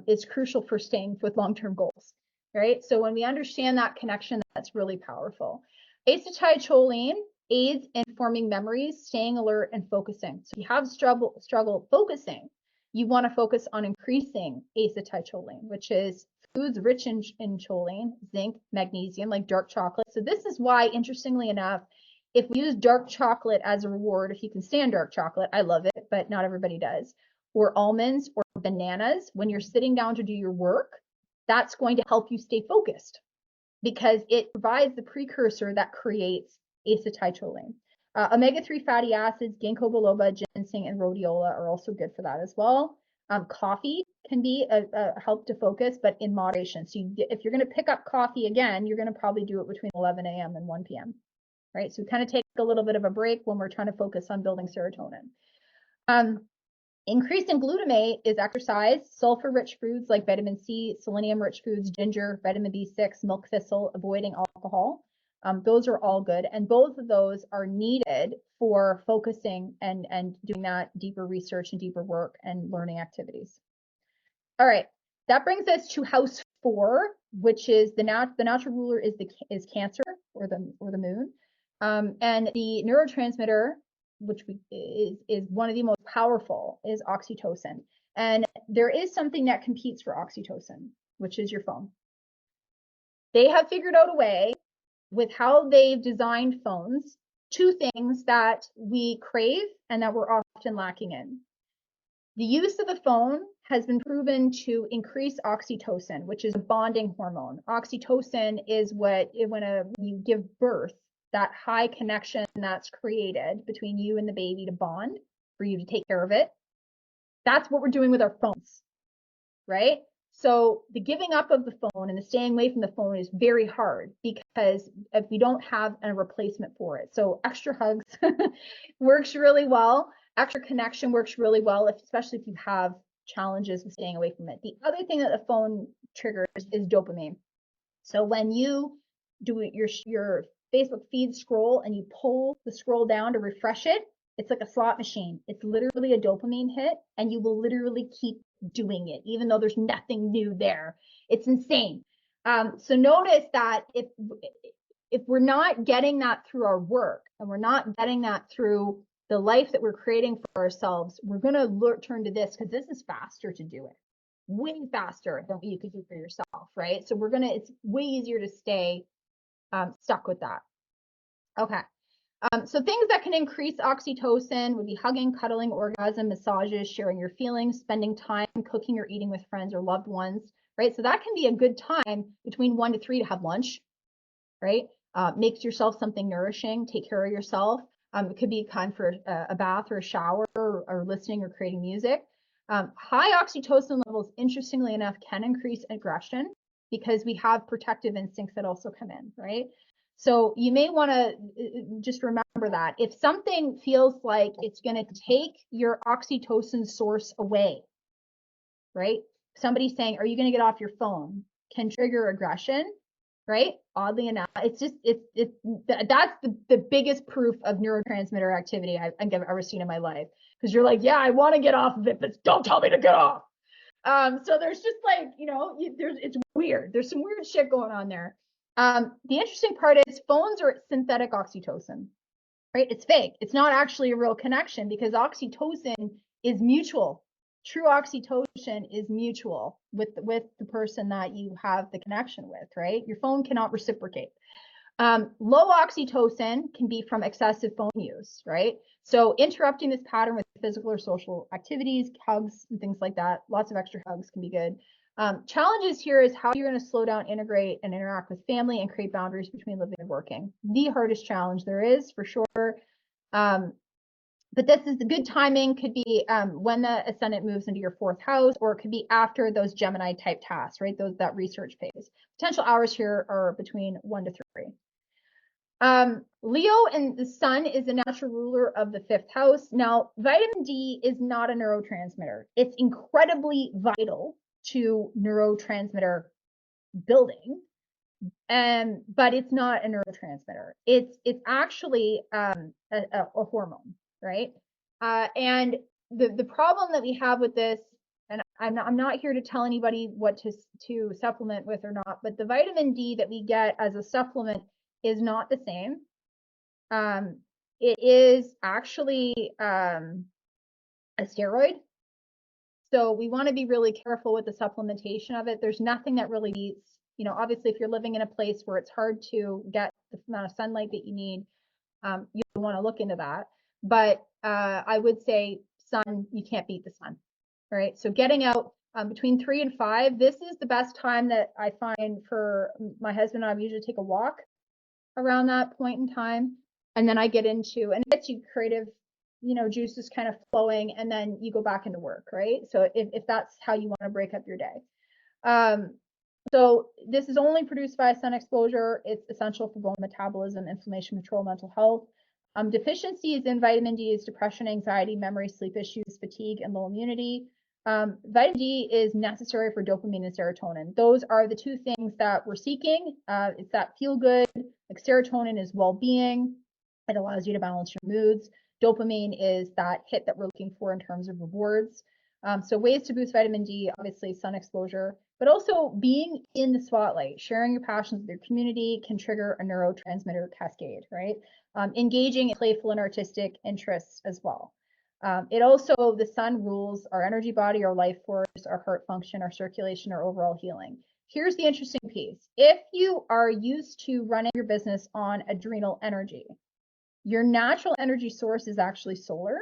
is crucial for staying with long-term goals, right? So when we understand that connection, that's really powerful. Acetylcholine aids in forming memories, staying alert, and focusing. So if you have struggle focusing, you want to focus on increasing acetylcholine, which is foods rich in choline, zinc, magnesium, like dark chocolate. So this is why, interestingly enough, if we use dark chocolate as a reward, if you can stand dark chocolate, I love it, but not everybody does, or almonds or bananas, when you're sitting down to do your work, that's going to help you stay focused, because it provides the precursor that creates acetylcholine. Omega-3 fatty acids, ginkgo biloba, ginseng, and rhodiola are also good for that as well. Coffee can be a help to focus, but in moderation. So if you're going to pick up coffee again, you're going to probably do it between 11 a.m. and 1 p.m. Right? So kind of take a little bit of a break when we're trying to focus on building serotonin. Increasing glutamate is exercise, sulfur-rich foods like vitamin C, selenium-rich foods, ginger, vitamin B6, milk thistle, avoiding alcohol. Those are all good. And both of those are needed for focusing and doing that deeper research and deeper work and learning activities. All right, that brings us to house 4, which is the natural ruler is Cancer, or the moon. And the neurotransmitter, which is one of the most powerful, is oxytocin. And there is something that competes for oxytocin, which is your phone. They have figured out a way with how they've designed phones, 2 things that we crave and that we're often lacking in. The use of the phone has been proven to increase oxytocin, which is a bonding hormone. Oxytocin is when you give birth, that high connection that's created between you and the baby to bond, for you to take care of it. That's what we're doing with our phones, right? So the giving up of the phone and the staying away from the phone is very hard, because if we don't have a replacement for it. So extra hugs works really well. Extra connection works really well, especially if you have challenges with staying away from it. The other thing that the phone triggers is dopamine. So when you do your Facebook feed scroll and you pull the scroll down to refresh it, it's like a slot machine. It's literally a dopamine hit, and you will literally keep doing it, even though there's nothing new there. It's insane. So notice that if we're not getting that through our work, and we're not getting that through the life that we're creating for ourselves, we're going to turn to this because this is faster to do it, way faster than what you could do for yourself, right? So it's way easier to stay stuck with that. Okay. So things that can increase oxytocin would be hugging, cuddling, orgasm, massages, sharing your feelings, spending time cooking or eating with friends or loved ones, right? So that can be a good time between 1 to 3 to have lunch, right? Make yourself something nourishing, take care of yourself. It could be time for a bath or a shower or listening or creating music. High oxytocin levels, interestingly enough, can increase aggression because we have protective instincts that also come in, right? So you may want to just remember that if something feels like it's going to take your oxytocin source away, right? Somebody saying, "Are you going to get off your phone?" can trigger aggression, right? Oddly enough, that's the biggest proof of neurotransmitter activity I think I've ever seen in my life. Because you're like, yeah, I want to get off of it, but don't tell me to get off. So there's just like, it's weird. There's some weird shit going on there. The interesting part is phones are synthetic oxytocin, right? It's fake. It's not actually a real connection because oxytocin is mutual. True oxytocin is mutual with the person that you have the connection with, right? Your phone cannot reciprocate. Low oxytocin can be from excessive phone use, right? So interrupting this pattern with physical or social activities, hugs, and things like that. Lots of extra hugs can be good. Challenges here is how you're going to slow down, integrate, and interact with family and create boundaries between living and working. The hardest challenge there is, for sure. But this is the good timing, could be when the ascendant moves into your 4th house, or it could be after those Gemini type tasks, right? That research phase. Potential hours here are between 1 to 3. Leo and the sun is the natural ruler of the 5th house. Now, vitamin D is not a neurotransmitter. It's incredibly vital to neurotransmitter building, but it's not a neurotransmitter. It's actually a hormone, right? And the problem that we have with this, and I'm not here to tell anybody what to supplement with or not, but the vitamin D that we get as a supplement is not the same. It is actually a steroid. So we want to be really careful with the supplementation of it. There's nothing that really beats, obviously if you're living in a place where it's hard to get the amount of sunlight that you need, you want to look into that. But I would say sun, you can't beat the sun, right? So getting out between 3 and 5, this is the best time that I find for my husband and I. We usually take a walk around that point in time. And then I get into, and it gets you creative, juices kind of flowing, and then you go back into work, right? So if that's how you want to break up your day. So this is only produced by sun exposure. It's essential for bone metabolism, inflammation control, mental health. Deficiencies in vitamin D is depression, anxiety, memory, sleep issues, fatigue, and low immunity. Vitamin D is necessary for dopamine and serotonin. Those are the 2 things that we're seeking. It's that feel good, like serotonin is well-being. It allows you to balance your moods. Dopamine is that hit that we're looking for in terms of rewards. So ways to boost vitamin D, obviously sun exposure, but also being in the spotlight, sharing your passions with your community can trigger a neurotransmitter cascade, right? Engaging in playful and artistic interests as well. It also, the sun rules our energy body, our life force, our heart function, our circulation, our overall healing. Here's the interesting piece. If you are used to running your business on adrenal energy, your natural energy source is actually solar,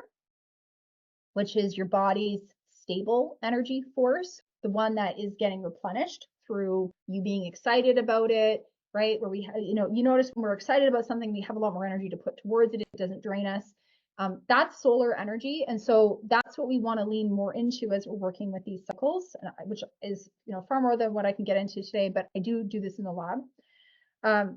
which is your body's stable energy force, the one that is getting replenished through you being excited about it, right? Where we have, you notice when we're excited about something, we have a lot more energy to put towards it. It doesn't drain us. That's solar energy. And so that's what we want to lean more into as we're working with these cycles, which is, far more than what I can get into today, but I do this in the lab.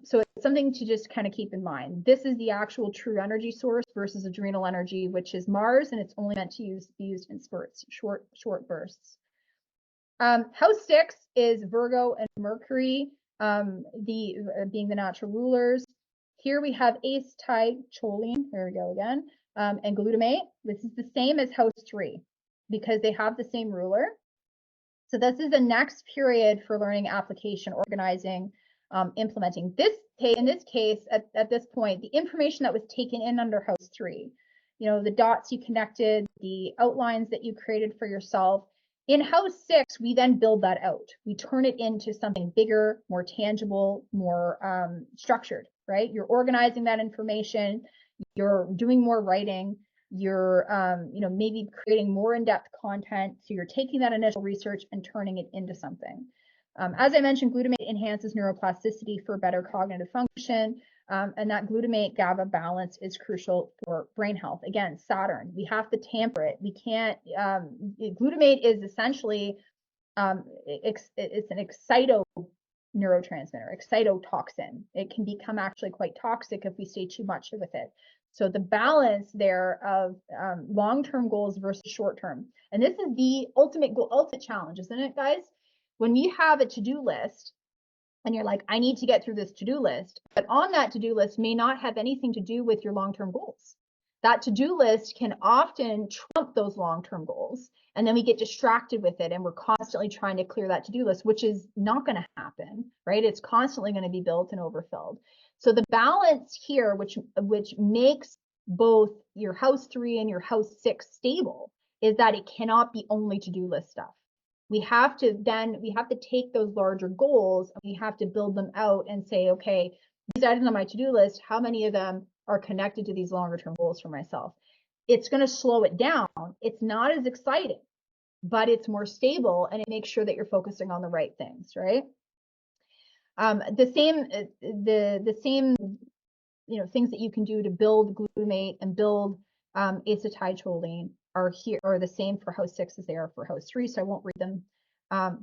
So it's something to just kind of keep in mind. This is the actual true energy source versus adrenal energy, which is Mars, and it's only meant to be used in spurts, short bursts. House 6 is Virgo and Mercury, being the natural rulers. Here we have acetylcholine, there we go again, and glutamate. This is the same as House 3 because they have the same ruler. So this is the next period for learning, application, organizing, implementing. In this case, at this point, the information that was taken in under House 3 the dots you connected, the outlines that you created for yourself. In house 6, we then build that out. We turn it into something bigger, more tangible, more structured, right? You're organizing that information, you're doing more writing, you're maybe creating more in-depth content. So you're taking that initial research and turning it into something. As I mentioned, glutamate enhances neuroplasticity for better cognitive function. And that glutamate GABA balance is crucial for brain health. Again, Saturn, we have to tamper it. We can't, glutamate is essentially, it's an neurotransmitter, excitotoxin. It can become actually quite toxic if we stay too much with it. So the balance there of long-term goals versus short-term. And this is the ultimate goal, ultimate challenge, isn't it, guys? When you have a to-do list and you're like, I need to get through this to-do list, but on that to-do list may not have anything to do with your long-term goals. That to-do list can often trump those long-term goals. And then we get distracted with it and we're constantly trying to clear that to-do list, which is not going to happen, right? It's constantly going to be built and overfilled. So the balance here, which makes both your house 3 and your house 6 stable, is that it cannot be only to-do list stuff. We have to take those larger goals and we have to build them out and say, okay, these items on my to-do list, how many of them are connected to these longer term goals for myself? It's going to slow it down. It's not as exciting, but it's more stable and it makes sure that you're focusing on the right things, right? The same things that you can do to build glutamate and build acetylcholine are the same for house 6 as they are for house 3, so I won't read them.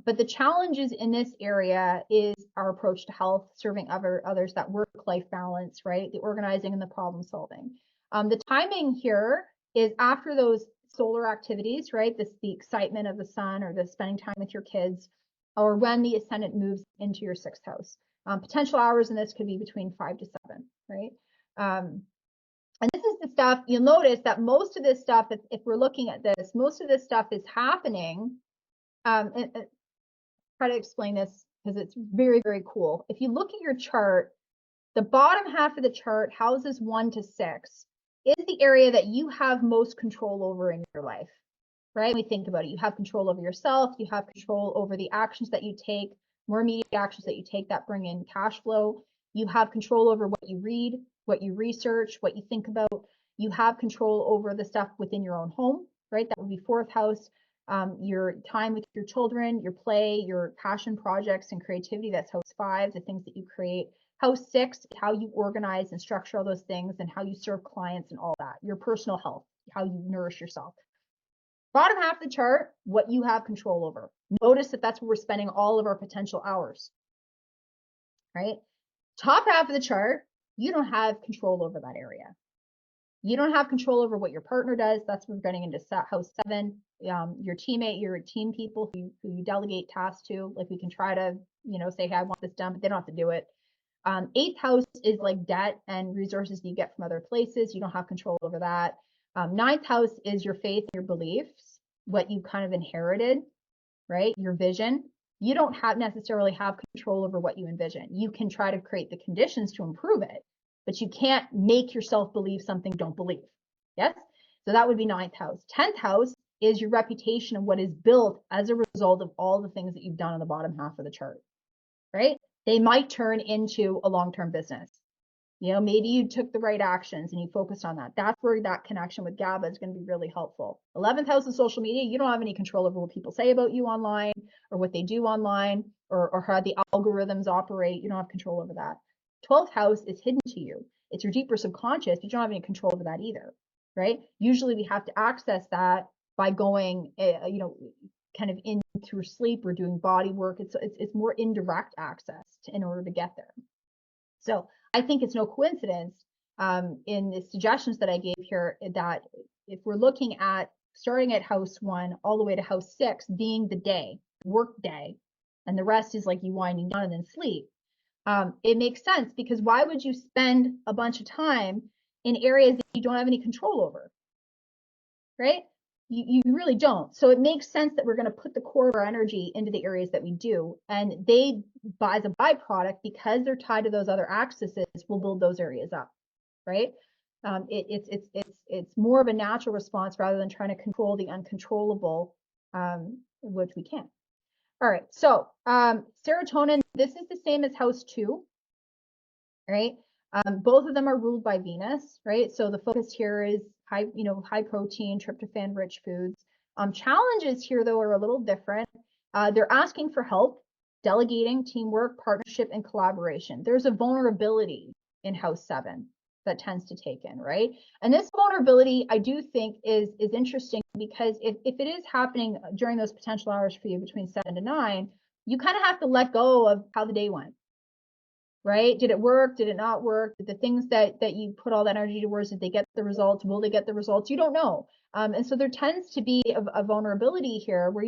But the challenges in this area is our approach to health, serving others, that work-life balance, right? The organizing and the problem solving. The timing here is after those solar activities, right? The excitement of the sun or the spending time with your kids, or when the ascendant moves into your 6th house. Potential hours in this could be between 5 to 7, right? And this is the stuff, you'll notice that most of this stuff, if we're looking at this, most of this stuff is happening. And try to explain this because it's very, very cool. If you look at your chart, the bottom half of the chart, houses 1 to 6, is the area that you have most control over in your life, right? When we think about it, you have control over yourself, you have control over the actions that you take, more immediate actions that you take that bring in cash flow. You have control over what you read, what you research, what you think about. You have control over the stuff within your own home, right? That would be 4th house. Your time with your children, your play, your passion projects and creativity, that's house 5, the things that you create. House 6, how you organize and structure all those things and how you serve clients and all that. Your personal health, how you nourish yourself. Bottom half of the chart, what you have control over. Notice that that's where we're spending all of our potential hours, right? Top half of the chart, you don't have control over that area. You don't have control over what your partner does. That's when we're getting into house 7. Your teammate, your team people who you delegate tasks to. Like we can try to, say, hey, I want this done, but they don't have to do it. 8th house is like debt and resources that you get from other places. You don't have control over that. 9th house is your faith, your beliefs, what you kind of inherited, right? Your vision. You don't necessarily have control over what you envision. You can try to create the conditions to improve it, but you can't make yourself believe something you don't believe. Yes? So that would be 9th house. 10th house is your reputation and what is built as a result of all the things that you've done on the bottom half of the chart, right? They might turn into a long-term business. Maybe you took the right actions and you focused on that. That's where that connection with GABA is going to be really helpful. 11th house is social media. You don't have any control over what people say about you online or what they do online or how the algorithms operate. You don't have control over that. 12th house is hidden to you. It's your deeper subconscious. You don't have any control over that either, right? Usually we have to access that by going, kind of in through sleep or doing body work. It's more indirect access in order to get there. So I think it's no coincidence in the suggestions that I gave here that if we're looking at starting at house 1 all the way to house 6 being the day, work day, and the rest is like you winding down and then sleep, it makes sense because why would you spend a bunch of time in areas that you don't have any control over, right? You really don't. So it makes sense that we're going to put the core of our energy into the areas that we do. And they, as a byproduct, because they're tied to those other axes, will build those areas up, right? It's more of a natural response rather than trying to control the uncontrollable, which we can't. All right, so serotonin, this is the same as house 2, right? Both of them are ruled by Venus, right? So the focus here is high protein, tryptophan rich foods. Challenges here though are a little different. They're asking for help, delegating, teamwork, partnership, and collaboration. There's a vulnerability in house 7 that tends to take in, right? And this vulnerability, I do think is interesting because if it is happening during those potential hours for you between 7 to 9, you kind of have to let go of how the day went, right? Did it work? Did it not work? Did the things that you put all that energy towards, did they get the results? Will they get the results? You don't know. And so there tends to be a vulnerability here where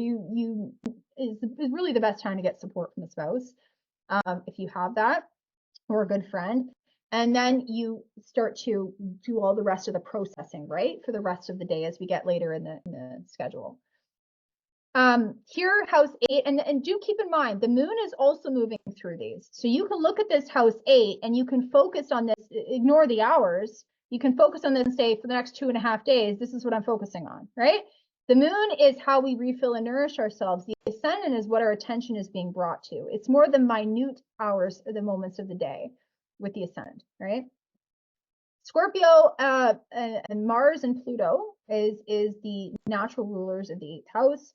is really the best time to get support from the spouse, if you have that, or a good friend. And then you start to do all the rest of the processing, right, for the rest of the day as we get later in the schedule. Here, house 8, and do keep in mind, the moon is also moving through these. So you can look at this house 8 and you can focus on this, ignore the hours. You can focus on this and say, for the next 2.5 days, this is what I'm focusing on, right? The moon is how we refill and nourish ourselves. The ascendant is what our attention is being brought to. It's more the minute hours, the moments of the day with the ascendant, right? Scorpio and Mars and Pluto is the natural rulers of the 8th house.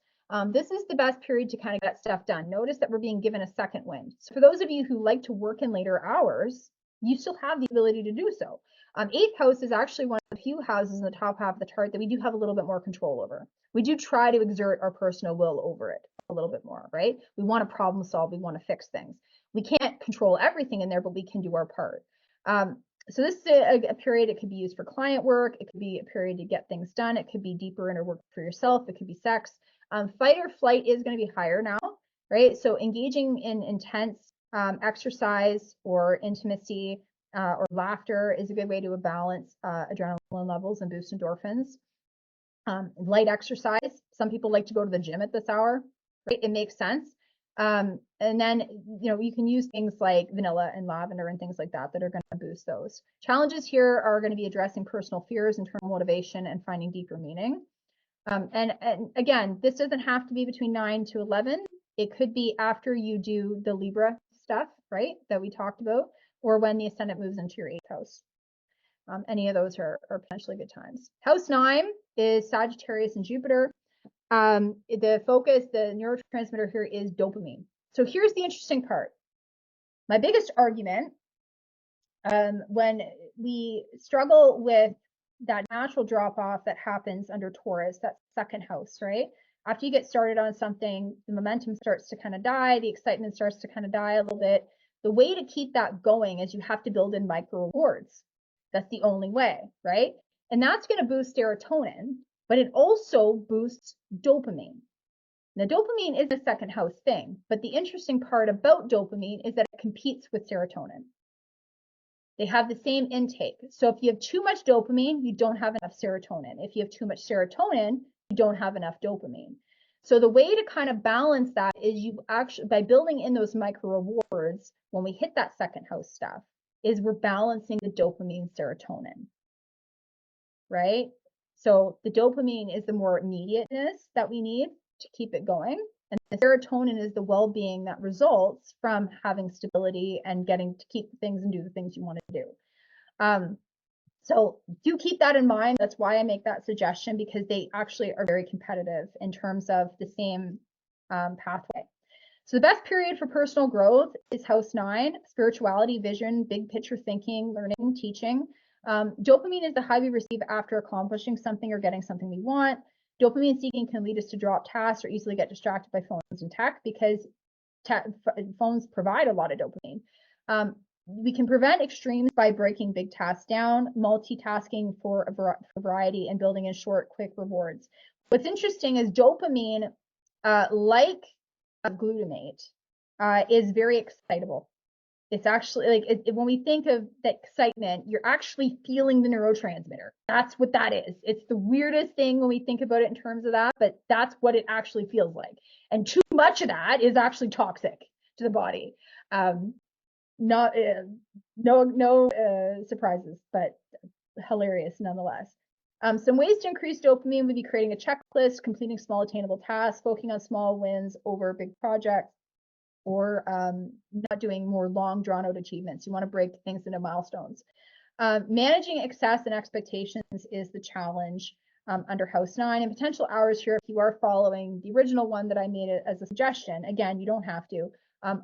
This is the best period to kind of get stuff done. Notice that we're being given a second wind. So for those of you who like to work in later hours, you still have the ability to do so. 8th house is actually one of the few houses in the top half of the chart that we do have a little bit more control over. We do try to exert our personal will over it a little bit more, right? We want to problem solve. We want to fix things. We can't control everything in there, but we can do our part. So this is a period. It could be used for client work. It could be a period to get things done. It could be deeper inner work for yourself. It could be sex. Fight or flight is going to be higher now, right? So engaging in intense exercise or intimacy or laughter is a good way to balance adrenaline levels and boost endorphins. Light exercise. Some people like to go to the gym at this hour, right? It makes sense. And then, you can use things like vanilla and lavender and things like that that are going to boost those. Challenges here are going to be addressing personal fears, internal motivation, and finding deeper meaning. And again, this doesn't have to be between 9 to 11. It could be after you do the Libra stuff, right, that we talked about, or when the ascendant moves into your 8th house. Any of those are potentially good times. House 9 is Sagittarius and Jupiter. The focus, the neurotransmitter here is dopamine. So here's the interesting part. My biggest argument when we struggle with that natural drop off that happens under Taurus, that second house, right? After you get started on something, the momentum starts to kind of die, the excitement starts to kind of die a little bit. The way to keep that going is you have to build in micro rewards. That's the only way, right? And that's going to boost serotonin, but it also boosts dopamine. Now, dopamine is a second house thing, but the interesting part about dopamine is that it competes with serotonin. They have the same intake. So if you have too much dopamine, you don't have enough serotonin. If you have too much serotonin, you don't have enough dopamine. So the way to kind of balance that is you actually, by building in those micro rewards, when we hit that second house stuff, is we're balancing the dopamine serotonin, right? So the dopamine is the more immediateness that we need to keep it going. And the serotonin is the well-being that results from having stability and getting to keep things and do the things you want to do. So do keep that in mind. That's why I make that suggestion, because they actually are very competitive in terms of the same pathway. So the best period for personal growth is house 9, spirituality, vision, big picture thinking, learning, teaching. Dopamine is the high we receive after accomplishing something or getting something we want. Dopamine seeking can lead us to drop tasks or easily get distracted by phones and tech, because phones provide a lot of dopamine. We can prevent extremes by breaking big tasks down, multitasking for variety, and building in short, quick rewards. What's interesting is dopamine, like glutamate, is very excitable. It's actually like when we think of that excitement, you're actually feeling the neurotransmitter. That's what that is. It's the weirdest thing when we think about it in terms of that, but that's what it actually feels like. And too much of that is actually toxic to the body. No surprises, but hilarious nonetheless. Some ways to increase dopamine would be creating a checklist, completing small attainable tasks, focusing on small wins over big projects, or not doing more long drawn out achievements. You want to break things into milestones. Managing excess and expectations is the challenge under House 9. And potential hours here, if you are following the original one that I made it as a suggestion, again, you don't have to,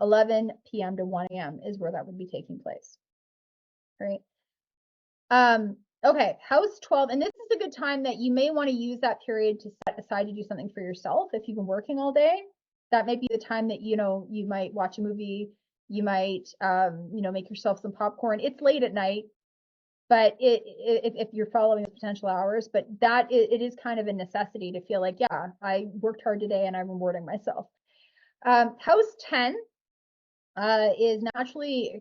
11 p.m. to 1 a.m. is where that would be taking place, right? Okay, House 12, and this is a good time that you may want to use that period to set aside to do something for yourself. If you've been working all day, that might be the time that, you might watch a movie, you might, make yourself some popcorn. It's late at night, but if you're following the potential hours, but it is kind of a necessity to feel like, yeah, I worked hard today and I'm rewarding myself. House 10 is naturally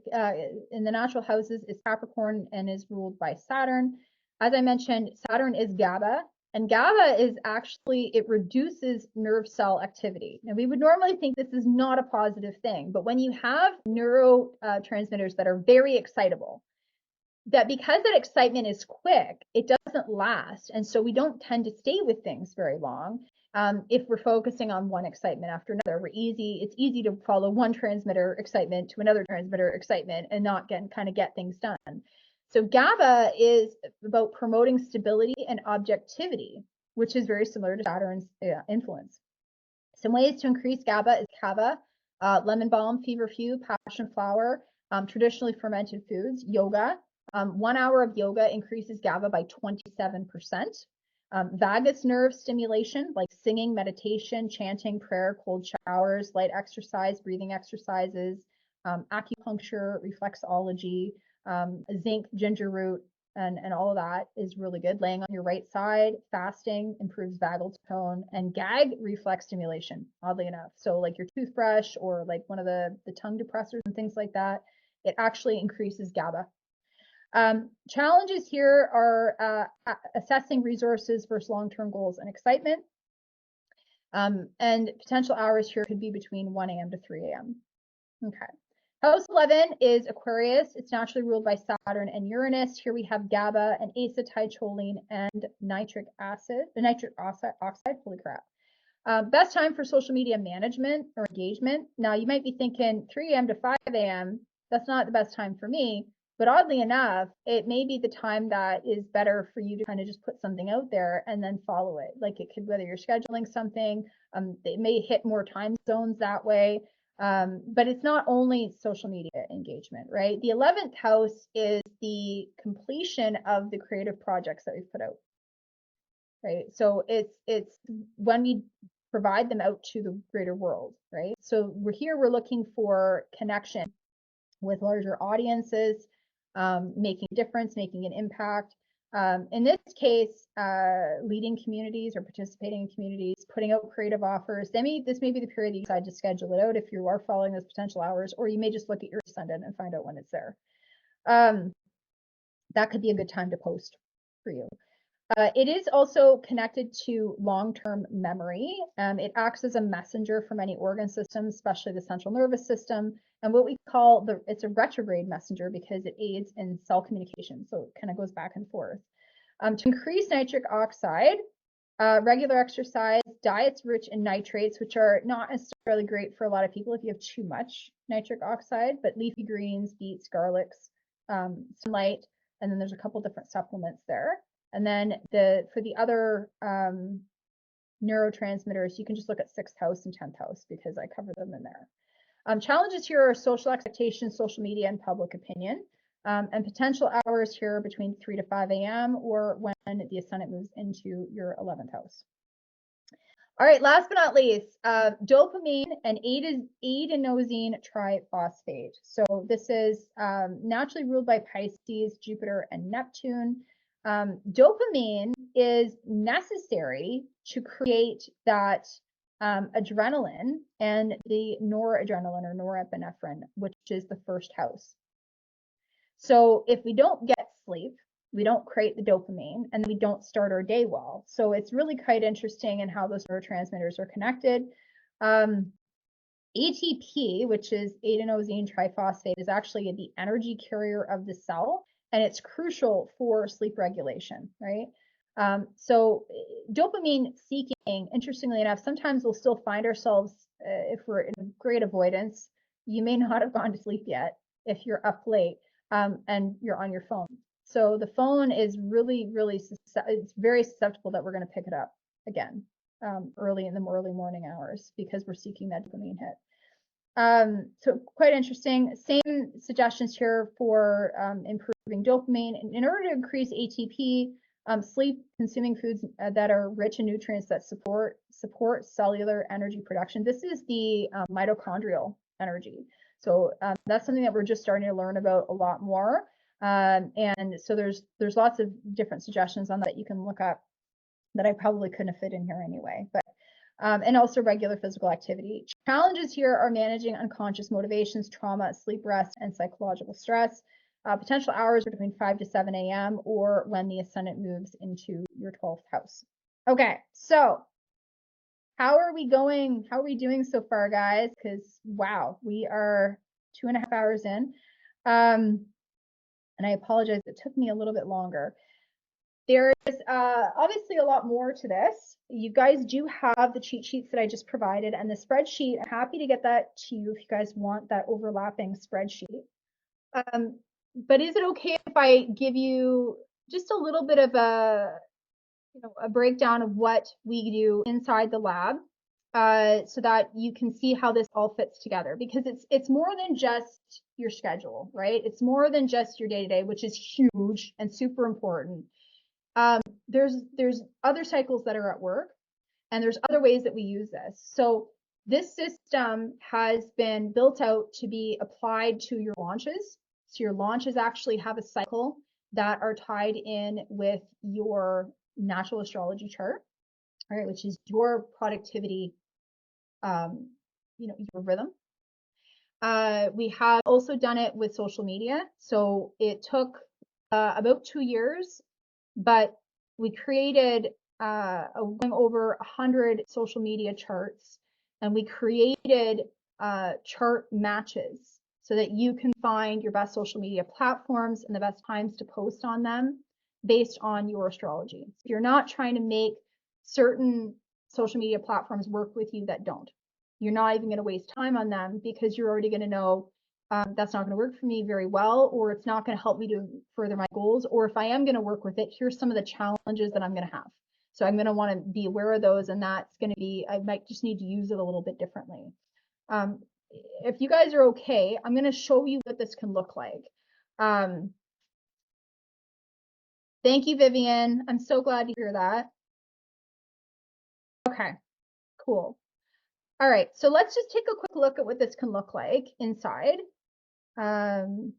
in the natural houses is Capricorn and is ruled by Saturn. As I mentioned, Saturn is GABA, and GABA is actually, it reduces nerve cell activity. Now, we would normally think this is not a positive thing, but when you have neurotransmitters that are very excitable, that because that excitement is quick, it doesn't last. And so we don't tend to stay with things very long. If we're focusing on one excitement after another, it's easy to follow one transmitter excitement to another transmitter excitement and not get things done. So GABA is about promoting stability and objectivity, which is very similar to Saturn's influence. Some ways to increase GABA is kava, lemon balm, feverfew, passion flower, traditionally fermented foods, yoga. 1 hour of yoga increases GABA by 27%. Vagus nerve stimulation, like singing, meditation, chanting, prayer, cold showers, light exercise, breathing exercises, acupuncture, reflexology, zinc, ginger root, and all of that is really good. Laying on your right side, fasting improves vagal tone, and gag reflex stimulation, oddly enough. So like your toothbrush or like one of the tongue depressors and things like that, it actually increases GABA. Challenges here are assessing resources versus long-term goals and excitement. And potential hours here could be between 1 a.m. to 3 a.m. Okay. House 11 is Aquarius. It's naturally ruled by Saturn and Uranus. Here we have GABA and acetylcholine and nitric oxide. Holy crap. Best time for social media management or engagement. Now you might be thinking 3 a.m. to 5 a.m. That's not the best time for me. But oddly enough, it may be the time that is better for you to kind of just put something out there and then follow it. Like it could, whether you're scheduling something, it may hit more time zones that way. But it's not only social media engagement, right? The 11th house is the completion of the creative projects that we've put out, right? So it's when we provide them out to the greater world, right? So we're looking for connection with larger audiences, making a difference, making an impact. In this case, leading communities or participating in communities, putting out creative offers. This may be the period you decide to schedule it out if you are following those potential hours, or you may just look at your ascendant and find out when it's there. That could be a good time to post for you. It is also connected to long-term memory. It acts as a messenger for many organ systems, especially the central nervous system, and what we call it's a retrograde messenger because it aids in cell communication. So it kind of goes back and forth. To increase nitric oxide, regular exercise, diets rich in nitrates, which are not necessarily great for a lot of people if you have too much nitric oxide, but leafy greens, beets, garlics, sunlight, and then there's a couple different supplements there. And then for the other neurotransmitters, you can just look at 6th house and 10th house because I cover them in there. Challenges here are social expectations, social media, and public opinion. And potential hours here between 3 to 5 a.m. or when the ascendant moves into your 11th house. All right, last but not least, dopamine and adenosine triphosphate. So this is naturally ruled by Pisces, Jupiter, and Neptune. Dopamine is necessary to create that adrenaline and the noradrenaline or norepinephrine, which is the 1st house. So if we don't get sleep, we don't create the dopamine and we don't start our day well. So it's really quite interesting in how those neurotransmitters are connected. ATP, which is adenosine triphosphate, is actually the energy carrier of the cell. and it's crucial for sleep regulation, right? So dopamine seeking, interestingly enough, sometimes we'll still find ourselves, if we're in great avoidance, you may not have gone to sleep yet if you're up late and you're on your phone. So the phone is really, it's very susceptible that we're going to pick it up again early in the early morning hours because we're seeking that dopamine hit. So quite interesting. Same suggestions here for improving dopamine. In order to increase ATP, sleep, consuming foods that are rich in nutrients that support cellular energy production. This is the mitochondrial energy. So that's something that we're just starting to learn about a lot more. And so there's lots of different suggestions on that you can look up that I probably couldn't have fit in here anyway. But and also regular physical activity. Challenges here are managing unconscious motivations, trauma, sleep, rest, and psychological stress. Potential hours are between 5 to 7 a.m. or when the ascendant moves into your 12th house. Okay, so how are we going? How are we doing so far, guys? Because wow, we are 2.5 hours in. And I apologize, it took me a little bit longer. There is obviously a lot more to this. You guys do have the cheat sheets that I just provided and the spreadsheet. I'm happy to get that to you if you guys want that overlapping spreadsheet. But is it okay if I give you just a little bit of a breakdown of what we do inside the lab so that you can see how this all fits together? Because it's more than just your schedule, right? It's more than just your day-to-day, which is huge and super important. There's other cycles that are at work, and there's other ways that we use this. So this system has been built out to be applied to your launches. So your launches actually have a cycle that are tied in with your natural astrology chart, right, which is your productivity, your rhythm. We have also done it with social media. So it took about 2 years, but we created going over 100 social media charts, and we created chart matches so that you can find your best social media platforms and the best times to post on them based on your astrology. So you're not trying to make certain social media platforms work with you that don't. You're not even going to waste time on them because you're already going to know that's not going to work for me very well, or it's not going to help me to further my goals. Or if I am going to work with it, here's some of the challenges that I'm going to have. So I'm going to want to be aware of those, and that's going to be, I might just need to use it a little bit differently. If you guys are okay, I'm going to show you what this can look like. Thank you, Vivian. I'm so glad to hear that. Okay, cool. All right, so let's just take a quick look at what this can look like inside. What's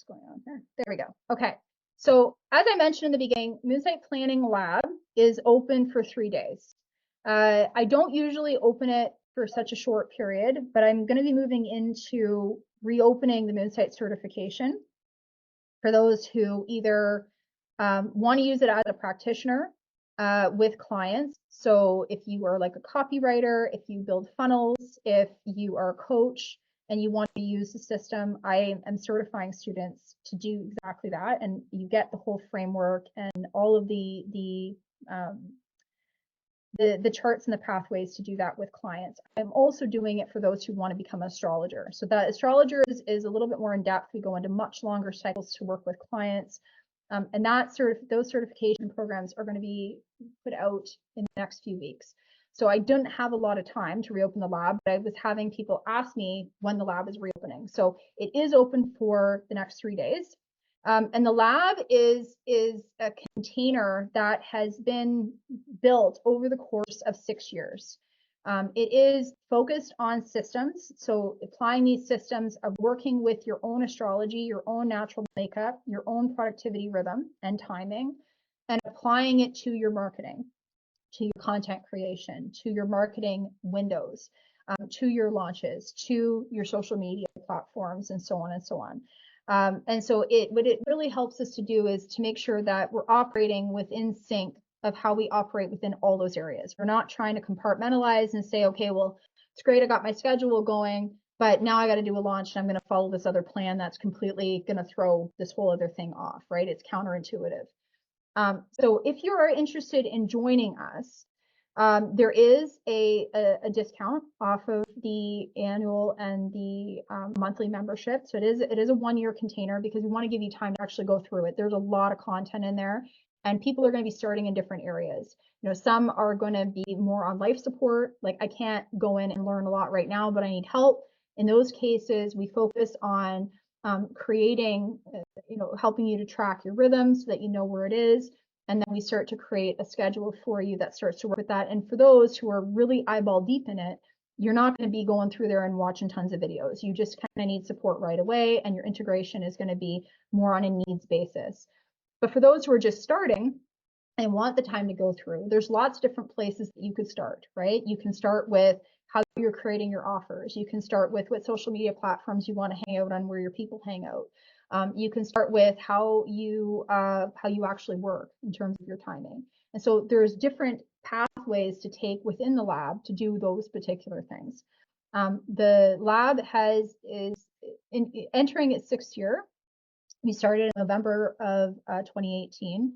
going on here? There we go. Okay, so as I mentioned in the beginning, Moonsight Planning Lab is open for 3 days. I don't usually open it for such a short period, but I'm going to be moving into reopening the Moonsight certification for those who either want to use it as a practitioner with clients. So if you are like a copywriter, if you build funnels, if you are a coach and you want to use the system, I am certifying students to do exactly that. And you get the whole framework and all of the charts and the pathways to do that with clients. I'm also doing it for those who want to become an astrologer. So that astrologer is a little bit more in depth. We go into much longer cycles to work with clients. And those certification programs are going to be put out in the next few weeks. So I didn't have a lot of time to reopen the lab, but I was having people ask me when the lab is reopening. So it is open for the next 3 days. And the lab is a container that has been built over the course of 6 years. It is focused on systems. So applying these systems of working with your own astrology, your own natural makeup, your own productivity rhythm and timing, and applying it to your marketing, to your content creation, to your marketing windows, to your launches, to your social media platforms, and so on and so on. And so what it really helps us to do is to make sure that we're operating within sync of how we operate within all those areas. We're not trying to compartmentalize and say, okay, well, it's great, I got my schedule going, but now I got to do a launch and I'm going to follow this other plan that's completely going to throw this whole other thing off, right? It's counterintuitive. So if you are interested in joining us, there is a discount off of the annual and the monthly membership. So it is a 1-year container because we want to give you time to actually go through it. There's a lot of content in there, and people are going to be starting in different areas. You know, some are going to be more on life support. Like, I can't go in and learn a lot right now, but I need help. In those cases, we focus on creating, helping you to track your rhythm so that you know where it is. And then we start to create a schedule for you that starts to work with that. And for those who are really eyeball deep in it, you're not going to be going through there and watching tons of videos. You just kind of need support right away, and your integration is going to be more on a needs basis. But for those who are just starting and want the time to go through, there's lots of different places that you could start, right? You can start with how you're creating your offers. You can start with what social media platforms you want to hang out on, where your people hang out. You can start with how you actually work in terms of your timing. And so there's different pathways to take within the lab to do those particular things. The lab is entering its 6th year. We started in November of 2018.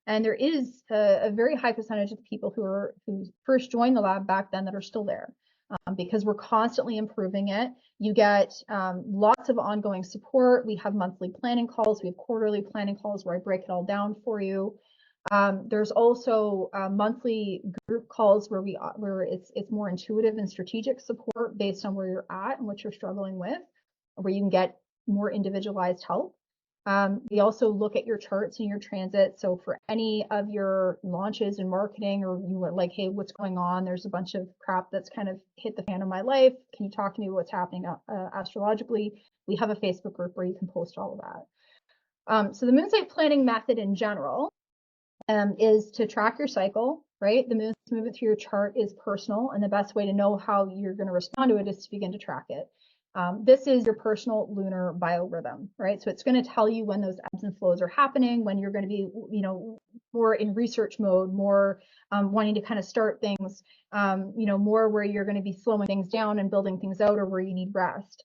And there is a very high percentage of people who first joined the lab back then that are still there. Because we're constantly improving it. You get lots of ongoing support. We have monthly planning calls. We have quarterly planning calls where I break it all down for you. There's also monthly group calls where it's more intuitive and strategic support based on where you're at and what you're struggling with, where you can get more individualized help. We also look at your charts and your transit. So for any of your launches and marketing, or you were like, hey, what's going on? There's a bunch of crap that's kind of hit the fan of my life. Can you talk to me about what's happening astrologically? We have a Facebook group where you can post all of that. So the moonsight planning method in general is to track your cycle, right? The moon's movement through your chart is personal, and the best way to know how you're going to respond to it is to begin to track it. This is your personal lunar biorhythm, right? So it's going to tell you when those ebbs and flows are happening, when you're going to be, more in research mode, more wanting to kind of start things, more where you're going to be slowing things down and building things out, or where you need rest.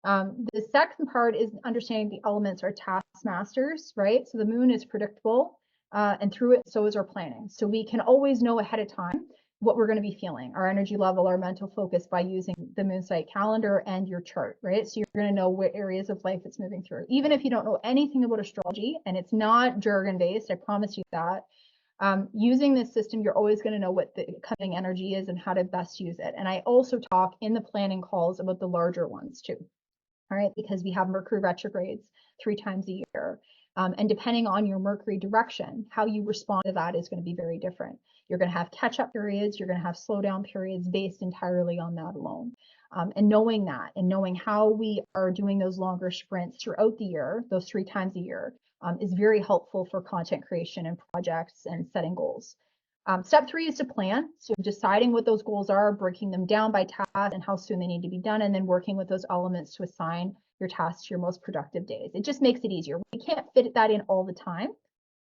The second part is understanding the elements are taskmasters, right? So the moon is predictable, and through it, so is our planning. So we can always know ahead of time what we're going to be feeling, our energy level, our mental focus, by using the moonsight calendar and your chart, right? So you're going to know what areas of life it's moving through. Even if you don't know anything about astrology, and it's not jargon based, I promise you that, using this system, you're always going to know what the coming energy is and how to best use it. And I also talk in the planning calls about the larger ones too, all right? Because we have Mercury retrogrades 3 times a year. And depending on your Mercury direction, how you respond to that is going to be very different. You're going to have catch-up periods, you're going to have slow-down periods based entirely on that alone. And knowing that, and knowing how we are doing those longer sprints throughout the year, those 3 times a year, is very helpful for content creation and projects and setting goals. Step 3 is to plan. So deciding what those goals are, breaking them down by task and how soon they need to be done, and then working with those elements to assign your tasks to your most productive days. It just makes it easier. We can't fit that in all the time,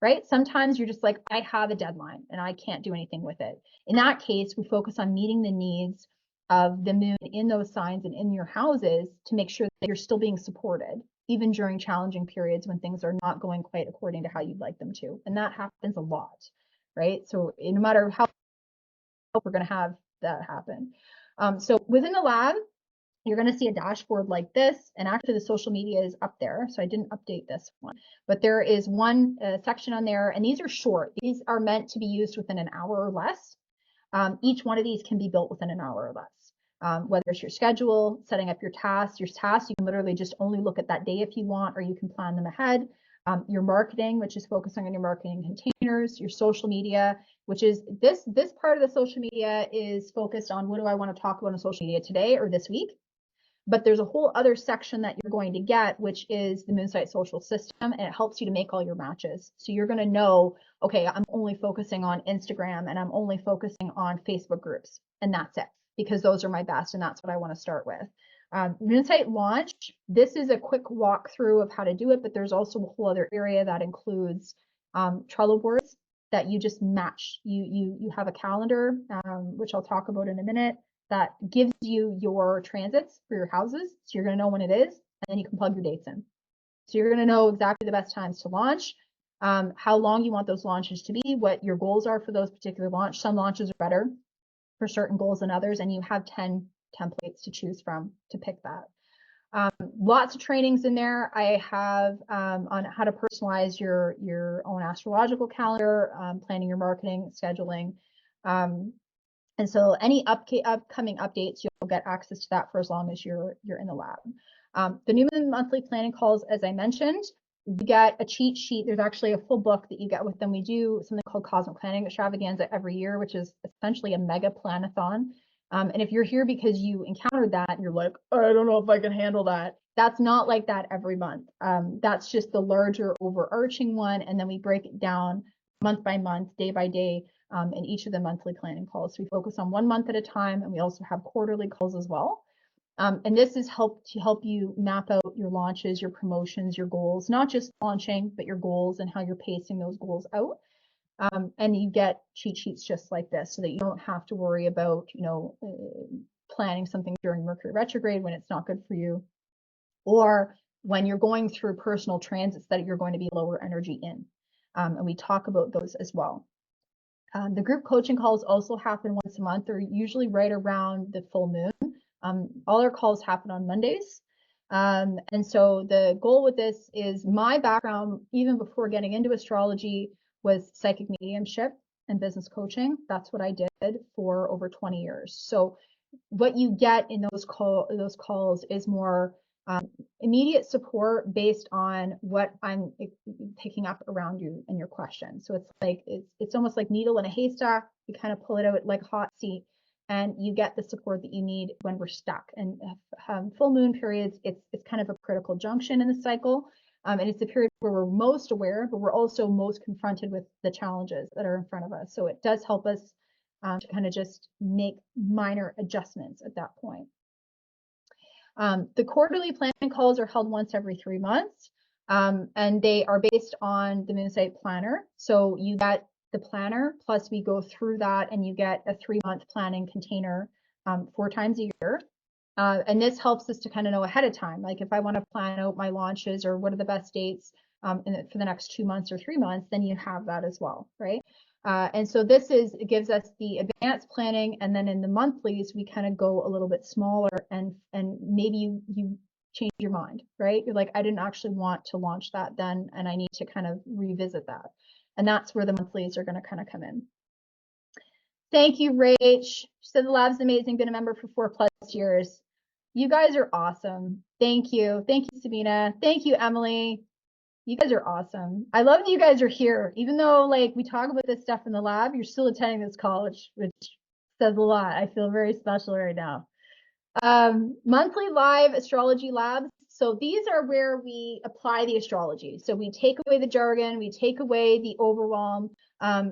right? Sometimes you're just like, I have a deadline and I can't do anything with it. In that case, we focus on meeting the needs of the moon in those signs and in your houses to make sure that you're still being supported, even during challenging periods when things are not going quite according to how you'd like them to. And that happens a lot, right? So no matter how, we're going to have that happen. So within the lab, you're going to see a dashboard like this, and actually the social media is up there, so I didn't update this one, but there is one section on there, and these are short. These are meant to be used within an hour or less. Each one of these can be built within an hour or less. Whether it's your schedule, setting up your tasks, you can literally just only look at that day if you want, or you can plan them ahead. Your marketing, which is focusing on your marketing containers, your social media, which is this part of the social media is focused on what do I want to talk about on social media today or this week. But there's a whole other section that you're going to get, which is the moonsight social system, and it helps you to make all your matches. So you're going to know, okay, I'm only focusing on Instagram and I'm only focusing on Facebook groups, and that's it, because those are my best and that's what I want to start with. Moonsight launch, this is a quick walkthrough of how to do it, but there's also a whole other area that includes Trello boards that you just match. You have a calendar, which I'll talk about in a minute, that gives you your transits for your houses. So you're going to know when it is, and then you can plug your dates in. So you're going to know exactly the best times to launch, how long you want those launches to be, what your goals are for those particular launch. Some launches are better for certain goals than others, and you have 10 templates to choose from to pick that. Lots of trainings in there. I have on how to personalize your own astrological calendar, planning your marketing, scheduling. And so any upcoming updates, you'll get access to that for as long as you're in the lab. The new monthly planning calls, as I mentioned, you get a cheat sheet. There's actually a full book that you get with them. We do something called Cosmic Planning Extravaganza every year, which is essentially a mega planathon. And if you're here because you encountered that, you're like, oh, I don't know if I can handle that. That's not like that every month. That's just the larger overarching one. And then we break it down month by month, day by day, in each of the monthly planning calls. So we focus on 1 month at a time, and we also have quarterly calls as well. And this is to help you map out your launches, your promotions, your goals, not just launching, but your goals and how you're pacing those goals out. And you get cheat sheets just like this, so that you don't have to worry about, planning something during Mercury retrograde when it's not good for you, or when you're going through personal transits that you're going to be lower energy in. And we talk about those as well. The group coaching calls also happen once a month. They're usually right around the full moon. All our calls happen on Mondays. And so the goal with this is, my background, even before getting into astrology, was psychic mediumship and business coaching. That's what I did for over 20 years. So what you get in those calls is more immediate support based on what I'm picking up around you and your question. So it's like it's almost like needle in a haystack. You kind of pull it out like hot seat, and you get the support that you need when we're stuck. And full moon periods, it's kind of a critical junction in the cycle. And it's the period where we're most aware, but we're also most confronted with the challenges that are in front of us. So it does help us to kind of just make minor adjustments at that point. The quarterly planning calls are held once every 3 months, and they are based on the Moonsight Planner. So you get the planner, plus we go through that, and you get a 3-month planning container 4 times a year. And this helps us to kind of know ahead of time, like if I want to plan out my launches or what are the best dates for the next 2 months or 3 months, then you have that as well, right? And so it gives us the advanced planning, and then in the monthlies we kind of go a little bit smaller, and maybe you change your mind, right? You're like, I didn't actually want to launch that then, and I need to kind of revisit that. And that's where the monthlies are going to kind of come in. Thank you, Rach. She said the lab's amazing, been a member for 4+ years. You guys are awesome. Thank you. Thank you, Sabina. Thank you, Emily. You guys are awesome. I love that you guys are here. Even though like we talk about this stuff in the lab, you're still attending this call, which says a lot. I feel very special right now. Monthly live astrology labs. So these are where we apply the astrology. So we take away the jargon, we take away the overwhelm.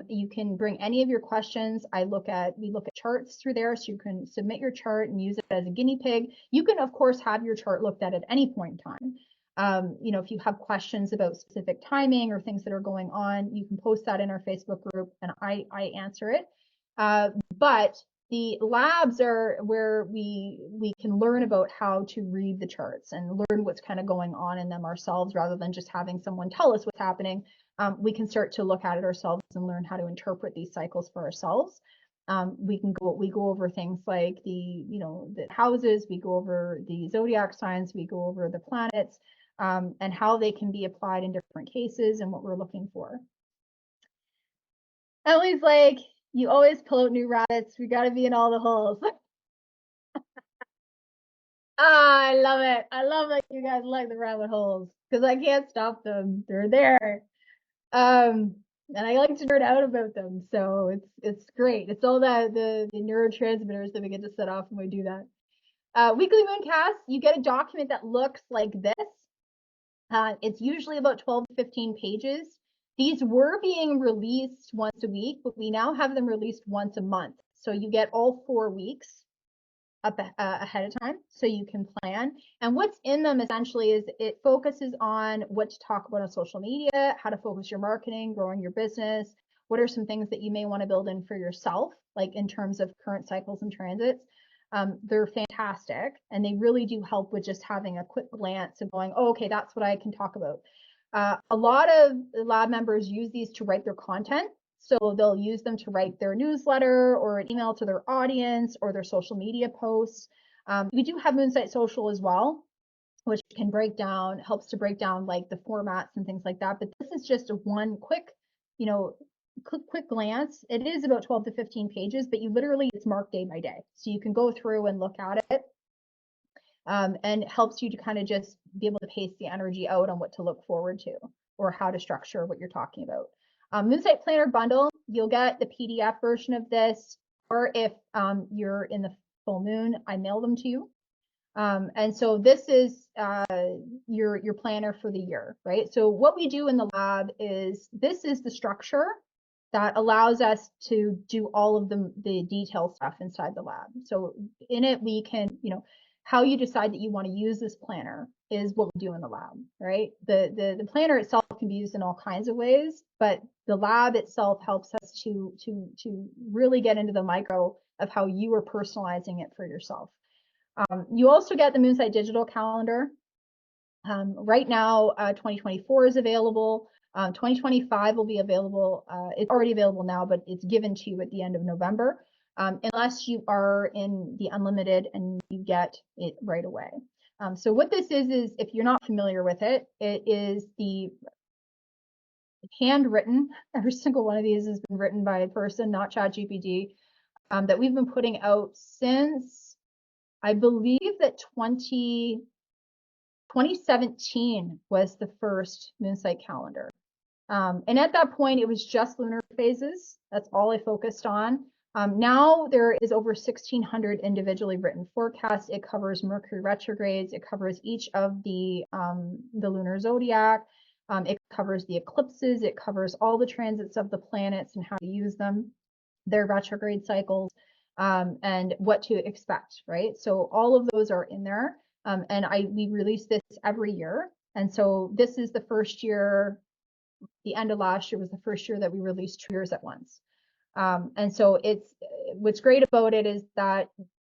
You can bring any of your questions. We look at charts through there, so you can submit your chart and use it as a guinea pig. You can, of course, have your chart looked at any point in time. If you have questions about specific timing or things that are going on, you can post that in our Facebook group, and I answer it. But the labs are where we can learn about how to read the charts and learn what's kind of going on in them ourselves, rather than just having someone tell us what's happening. We can start to look at it ourselves and learn how to interpret these cycles for ourselves. We go over things like the houses, we go over the zodiac signs, we go over the planets, and how they can be applied in different cases and what we're looking for. Emily's like, you always pull out new rabbits. We got to be in all the holes. I love it. I love that you guys like the rabbit holes, because I can't stop them. They're there. And I like to nerd out about them. So it's great. It's all that the neurotransmitters that we get to set off when we do that. Weekly Mooncast, you get a document that looks like this. It's usually about 12 to 15 pages. These were being released once a week, but we now have them released once a month. So you get all 4 weeks up ahead of time, so you can plan. And what's in them essentially is it focuses on what to talk about on social media, how to focus your marketing, growing your business. What are some things that you may want to build in for yourself, like in terms of current cycles and transits? They're fantastic, and they really do help with just having a quick glance and going, oh, okay, that's what I can talk about. A lot of lab members use these to write their content. So they'll use them to write their newsletter or an email to their audience or their social media posts. We do have Moonsight Social as well, which can helps to break down like the formats and things like that. But this is just a one quick, quick glance. It is about 12 to 15 pages, but it's marked day by day. So you can go through and look at it. And it helps you to kind of just be able to pace the energy out on what to look forward to or how to structure what you're talking about. Moonsight Planner Bundle, you'll get the PDF version of this, or if you're in the full moon, I mail them to you. And so this is your planner for the year, right? So what we do in the lab is this is the structure that allows us to do all of the detailed stuff inside the lab. So in it, we can, how you decide that you want to use this planner is what we do in the lab, right? The planner itself can be used in all kinds of ways, but the lab itself helps us to really get into the micro of how you are personalizing it for yourself. You also get the Moonsight Digital Calendar. Right now, 2024 is available. 2025 will be available. It's already available now, but it's given to you at the end of November, unless you are in the unlimited and you get it right away. So what this is if you're not familiar with it, it is the handwritten. Every single one of these has been written by a person, not ChatGPT, that we've been putting out since, I believe that 2017 was the first Moonsight calendar. And at that point, it was just lunar phases. That's all I focused on. Now there is over 1,600 individually written forecasts. It covers Mercury retrogrades. It covers each of the lunar zodiac. It covers the eclipses. It covers all the transits of the planets and how to use them, their retrograde cycles, and what to expect, right? So all of those are in there. And we release this every year. And so this is the first year, the end of last year was the first year that we released 2 years at once. And so what's great about it is that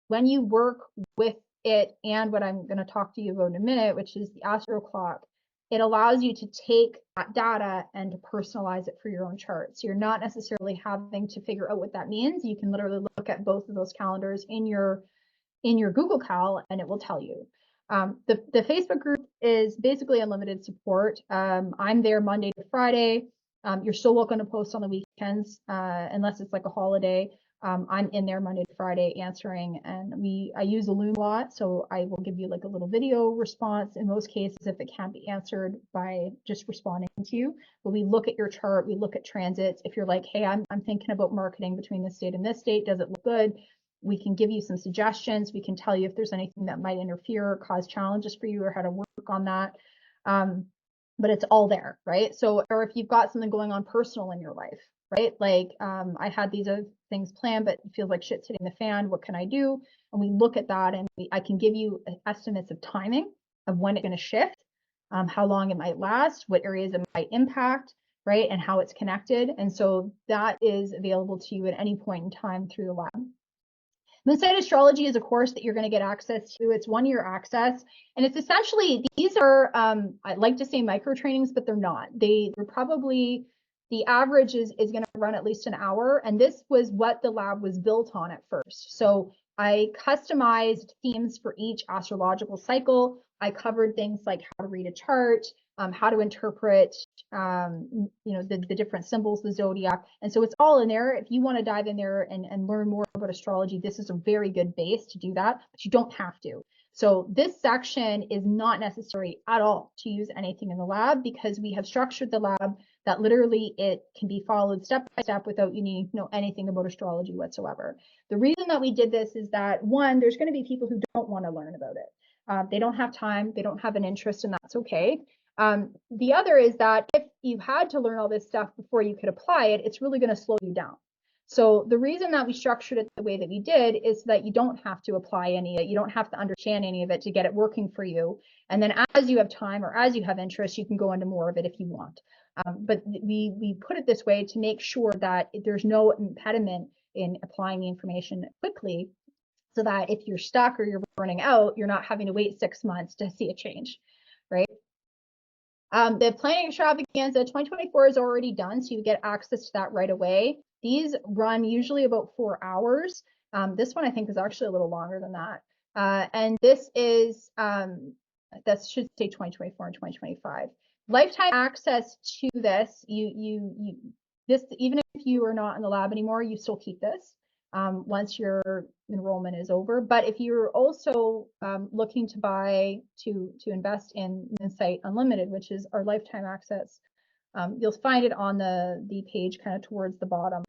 when you work with it and what I'm going to talk to you about in a minute, which is the Astro Clock, it allows you to take that data and to personalize it for your own chart. So you're not necessarily having to figure out what that means. You can literally look at both of those calendars in your Google Cal and it will tell you. The Facebook group is basically unlimited support. I'm there Monday to Friday. You're still welcome to post on the weekends, unless it's like a holiday. I'm in there Monday to Friday answering, and I use a Loom a lot, so I will give you like a little video response in most cases if it can't be answered by just responding to you. But we look at your chart, we look at transits. If you're like, hey, I'm thinking about marketing between this date and this date, does it look good? We can give you some suggestions. We can tell you if there's anything that might interfere or cause challenges for you or how to work on that. But it's all there, right? So, or if you've got something going on personal in your life, right? Like I had these other things planned, but it feels like shit's hitting the fan. What can I do? And we look at that and I can give you estimates of timing of when it's going to shift, how long it might last, what areas it might impact, right? And how it's connected. And so that is available to you at any point in time through the lab. Moonsight Astrology is a course that you're going to get access to. It's 1-year access. And it's essentially, these are, I'd like to say micro trainings, but they're not. They're probably, the average is going to run at least an hour. And this was what the lab was built on at first. So I customized themes for each astrological cycle. I covered things like how to read a chart, how to interpret, the different symbols, the zodiac. And so it's all in there. If you want to dive in there and learn more about astrology, this is a very good base to do that, but you don't have to. So this section is not necessary at all to use anything in the lab because we have structured the lab that literally it can be followed step by step without you needing to know anything about astrology whatsoever. The reason that we did this is that, one, there's going to be people who don't want to learn about it. They don't have time, they don't have an interest, and that's okay. The other is that if you had to learn all this stuff before you could apply it, it's really going to slow you down. So the reason that we structured it the way that we did is that you don't have to apply any of it. You don't have to understand any of it to get it working for you. And then as you have time or as you have interest, you can go into more of it if you want. But we put it this way to make sure that there's no impediment in applying the information quickly. so that if you're stuck or you're burning out, you're not having to wait 6 months to see a change, right? The planning extravaganza 2024 is already done, so you get access to that right away. These run usually about 4 hours. This one I think is actually a little longer than that. And this is, that should say 2024 and 2025. Lifetime access to this, this, even if you are not in the lab anymore, you still keep this once your enrollment is over. But if you're also looking to buy, to invest in Moonsight Unlimited, which is our lifetime access, you'll find it on the page kind of towards the bottom.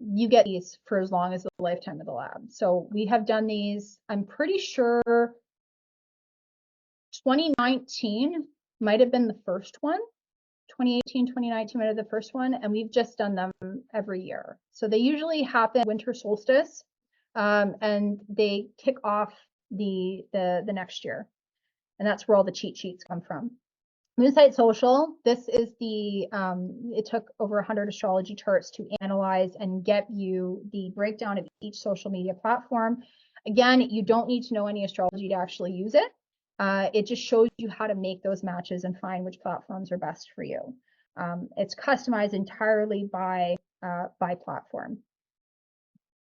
You get these for as long as the lifetime of the lab. So we have done these, I'm pretty sure 2019 might have been the first one. 2018, 2019 might have the first one, and we've just done them every year. So they usually happen winter solstice, and they kick off the next year. And that's where all the cheat sheets come from. Moonsight Social, this is the, it took over 100 astrology charts to analyze and get you the breakdown of each social media platform. Again, you don't need to know any astrology to actually use it. It just shows you how to make those matches and find which platforms are best for you. It's customized entirely by platform.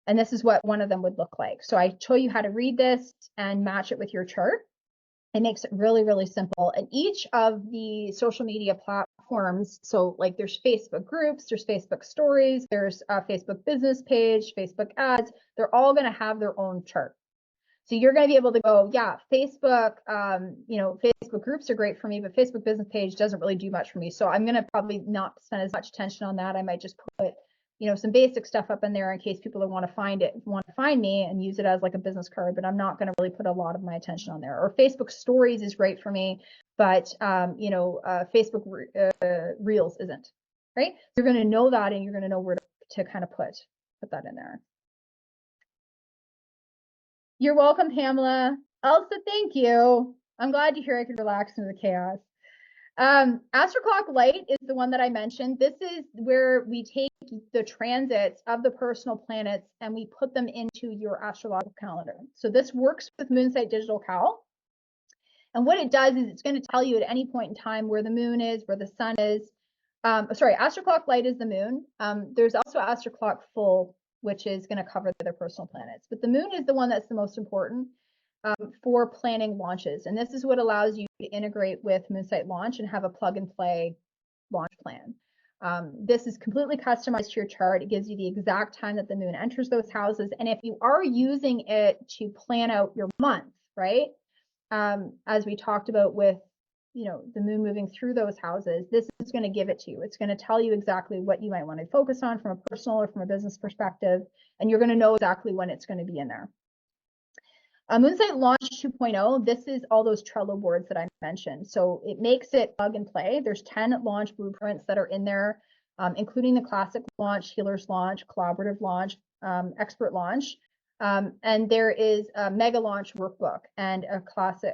And this is what one of them would look like. So I show you how to read this and match it with your chart. It makes it really, really simple. And each of the social media platforms, so like there's Facebook groups, there's Facebook stories, there's a Facebook business page, Facebook ads, they're all going to have their own chart. So you're going to be able to go, yeah, Facebook, Facebook groups are great for me, but Facebook business page doesn't really do much for me. So I'm going to probably not spend as much attention on that. I might just put, some basic stuff up in there in case people want to find me and use it as like a business card, but I'm not going to really put a lot of my attention on there. Or Facebook stories is great for me, but, Facebook Reels isn't, right? You're going to know that, and you're going to know where to kind of put that in there. You're welcome, Pamela. Elsa, thank you. I'm glad to hear I could relax into the chaos. Astroclock Light is the one that I mentioned. This is where we take the transits of the personal planets and we put them into your astrological calendar. So this works with Moonsight Digital Cal. And what it does is it's going to tell you at any point in time where the moon is, where the sun is. Astroclock Light is the moon. There's also Astroclock Full, which is going to cover the other personal planets. But the moon is the one that's the most important for planning launches. And this is what allows you to integrate with Moonsight Launch and have a plug and play launch plan. This is completely customized to your chart. It gives you the exact time that the moon enters those houses. And if you are using it to plan out your month, right? As we talked about with, the moon moving through those houses, this is going to give it to you. It's going to tell you exactly what you might want to focus on from a personal or from a business perspective. And you're going to know exactly when it's going to be in there. Moonsight Launch 2.0, this is all those Trello boards that I mentioned. So it makes it plug and play. There's 10 launch blueprints that are in there, including the classic launch, healer's launch, collaborative launch, expert launch. And there is a mega launch workbook and a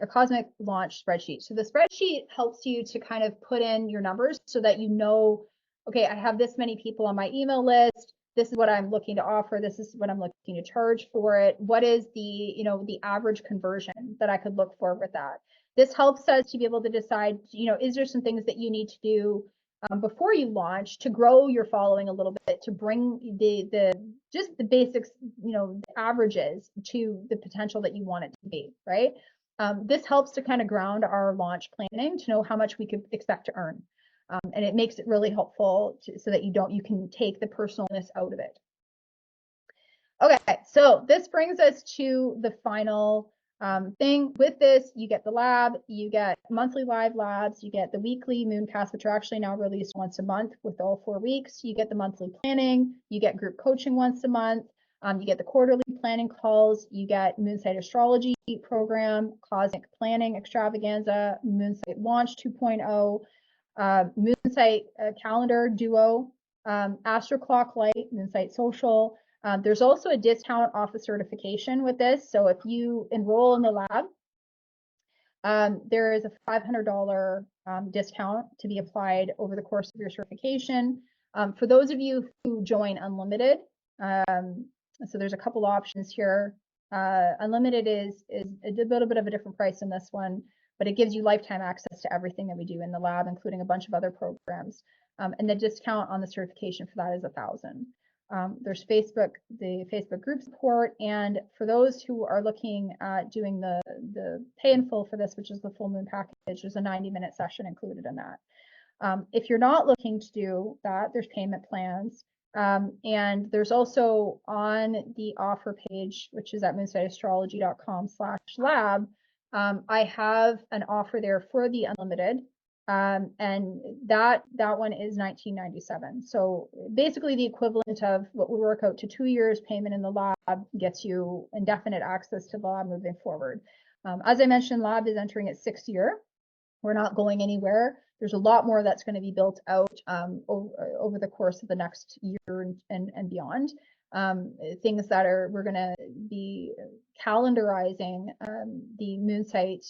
cosmic launch spreadsheet. So the spreadsheet helps you to kind of put in your numbers so that you know, okay, I have this many people on my email list. This is what I'm looking to offer. This is what I'm looking to charge for it. What is the, the average conversion that I could look for with that? This helps us to be able to decide, is there some things that you need to do before you launch to grow your following a little bit, to bring just the basics, the averages to the potential that you want it to be, right? This helps to kind of ground our launch planning to know how much we could expect to earn. And it makes it really helpful so that you can take the personalness out of it. Okay, so this brings us to the final thing. With this, you get the lab, you get monthly live labs, you get the weekly mooncasts, which are actually now released once a month with all 4 weeks. You get the monthly planning, you get group coaching once a month, you get the quarterly planning calls, you get Moonsight Astrology program, Cosmic Planning Extravaganza, Moonsight Launch 2.0, Moonsight Calendar Duo, Astroclock Light, Moonsight Social. There's also a discount off a certification with this. So if you enroll in the lab, there is a $500 discount to be applied over the course of your certification. For those of you who join Unlimited, so there's a couple options here. Unlimited is a little bit of a different price than this one, but it gives you lifetime access to everything that we do in the lab, including a bunch of other programs. And the discount on the certification for that is $1,000. There's the Facebook group support, and for those who are looking at doing the pay in full for this, which is the full moon package, there's a 90-minute session included in that. If you're not looking to do that, there's payment plans. And there's also on the offer page, which is at moonsiteastrology.com/lab, I have an offer there for the unlimited. And that one is $19.97. So basically the equivalent of what would work out to 2 years payment in the lab gets you indefinite access to the lab moving forward. As I mentioned, lab is entering its 6th year. We're not going anywhere. There's a lot more that's going to be built out over the course of the next year and beyond. Things that we're going to be calendarizing the Moonsight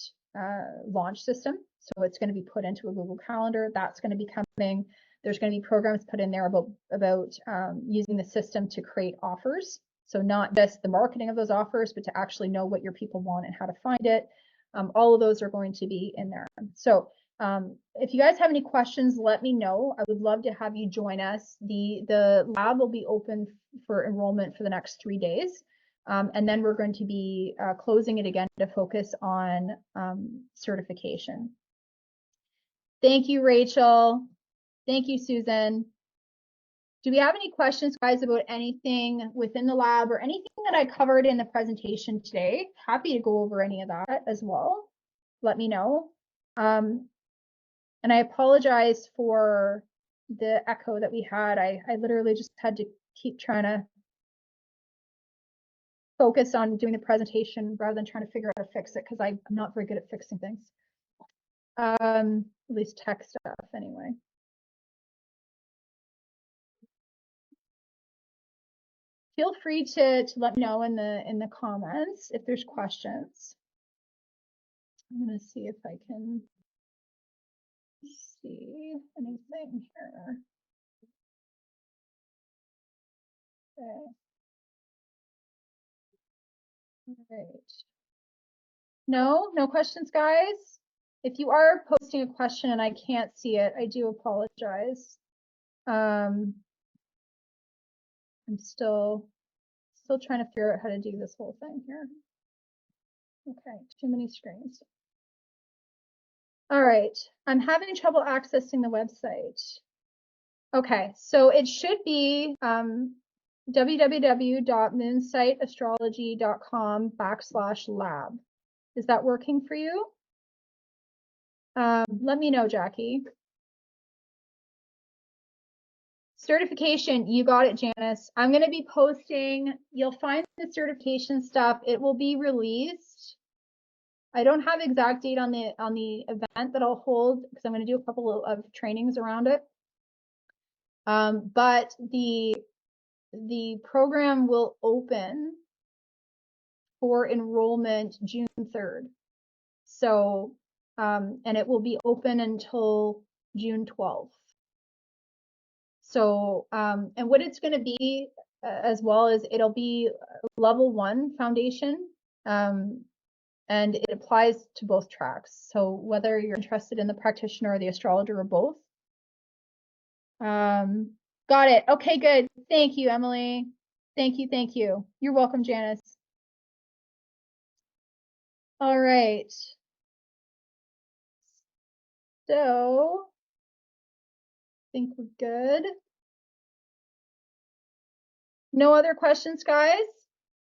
launch system. So it's going to be put into a Google Calendar. That's going to be coming. There's going to be programs put in there about using the system to create offers. So not just the marketing of those offers, but to actually know what your people want and how to find it. All of those are going to be in there. So if you guys have any questions, let me know. I would love to have you join us. The lab will be open for enrollment for the next 3 days. And then we're going to be closing it again to focus on certification. Thank you, Rachel. Thank you, Susan. Do we have any questions, guys, about anything within the lab or anything that I covered in the presentation today? Happy to go over any of that as well. Let me know. And I apologize for the echo that we had. I literally just had to keep trying to focus on doing the presentation rather than trying to figure out how to fix it, because I'm not very good at fixing things. At least tech stuff anyway. Feel free to let me know in the comments if there's questions. I'm going to see if I can see anything here. Okay. All right. No questions, guys? If you are posting a question and I can't see it, I do apologize. I'm still trying to figure out how to do this whole thing here. Okay, too many screens. All right, I'm having trouble accessing the website. Okay, so it should be www.moonsiteastrology.com/lab. Is that working for you? Let me know, Jackie. Certification, you got it, Janice. I'm going to be posting, you'll find the certification stuff. It will be released. I don't have exact date on the event that I'll hold because I'm going to do a couple of trainings around it. But the program will open for enrollment June 3rd. So, and it will be open until June 12th. So, and what it's going to be as well is it'll be level 1 foundation, and it applies to both tracks. So whether you're interested in the practitioner or the astrologer or both. Got it. Okay, good. Thank you, Emily. Thank you. You're welcome, Janice. All right. So I think we're good. No other questions, guys?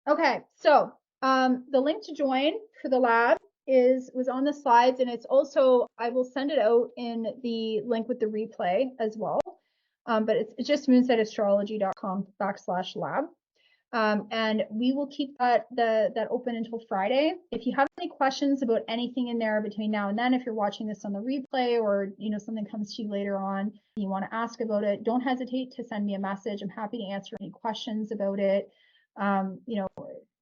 Okay, so the link to join for the lab was on the slides, and it's also, I will send it out in the link with the replay as well. But it's just moonsiteastrology.com/lab. And we will keep that open until Friday. If you have any questions about anything in there between now and then, if you're watching this on the replay or something comes to you later on and you want to ask about it, don't hesitate to send me a message. I'm happy to answer any questions about it.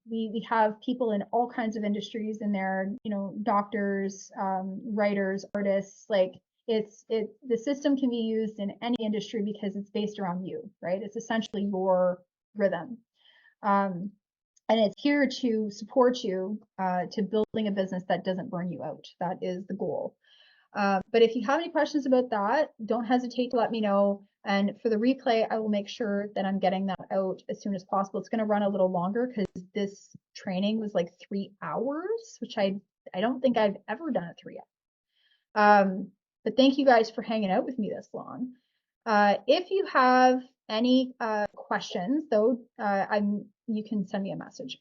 We have people in all kinds of industries in there, doctors, writers, artists. Like the system can be used in any industry because it's based around you, right? It's essentially your rhythm. And it's here to support you to building a business that doesn't burn you out. That is the goal. But if you have any questions about that, don't hesitate to let me know. And for the replay, I will make sure that I'm getting that out as soon as possible. It's going to run a little longer because this training was like 3 hours, which I don't think I've ever done it 3 hours. But thank you guys for hanging out with me this long. If you have any questions, though, you can send me a message.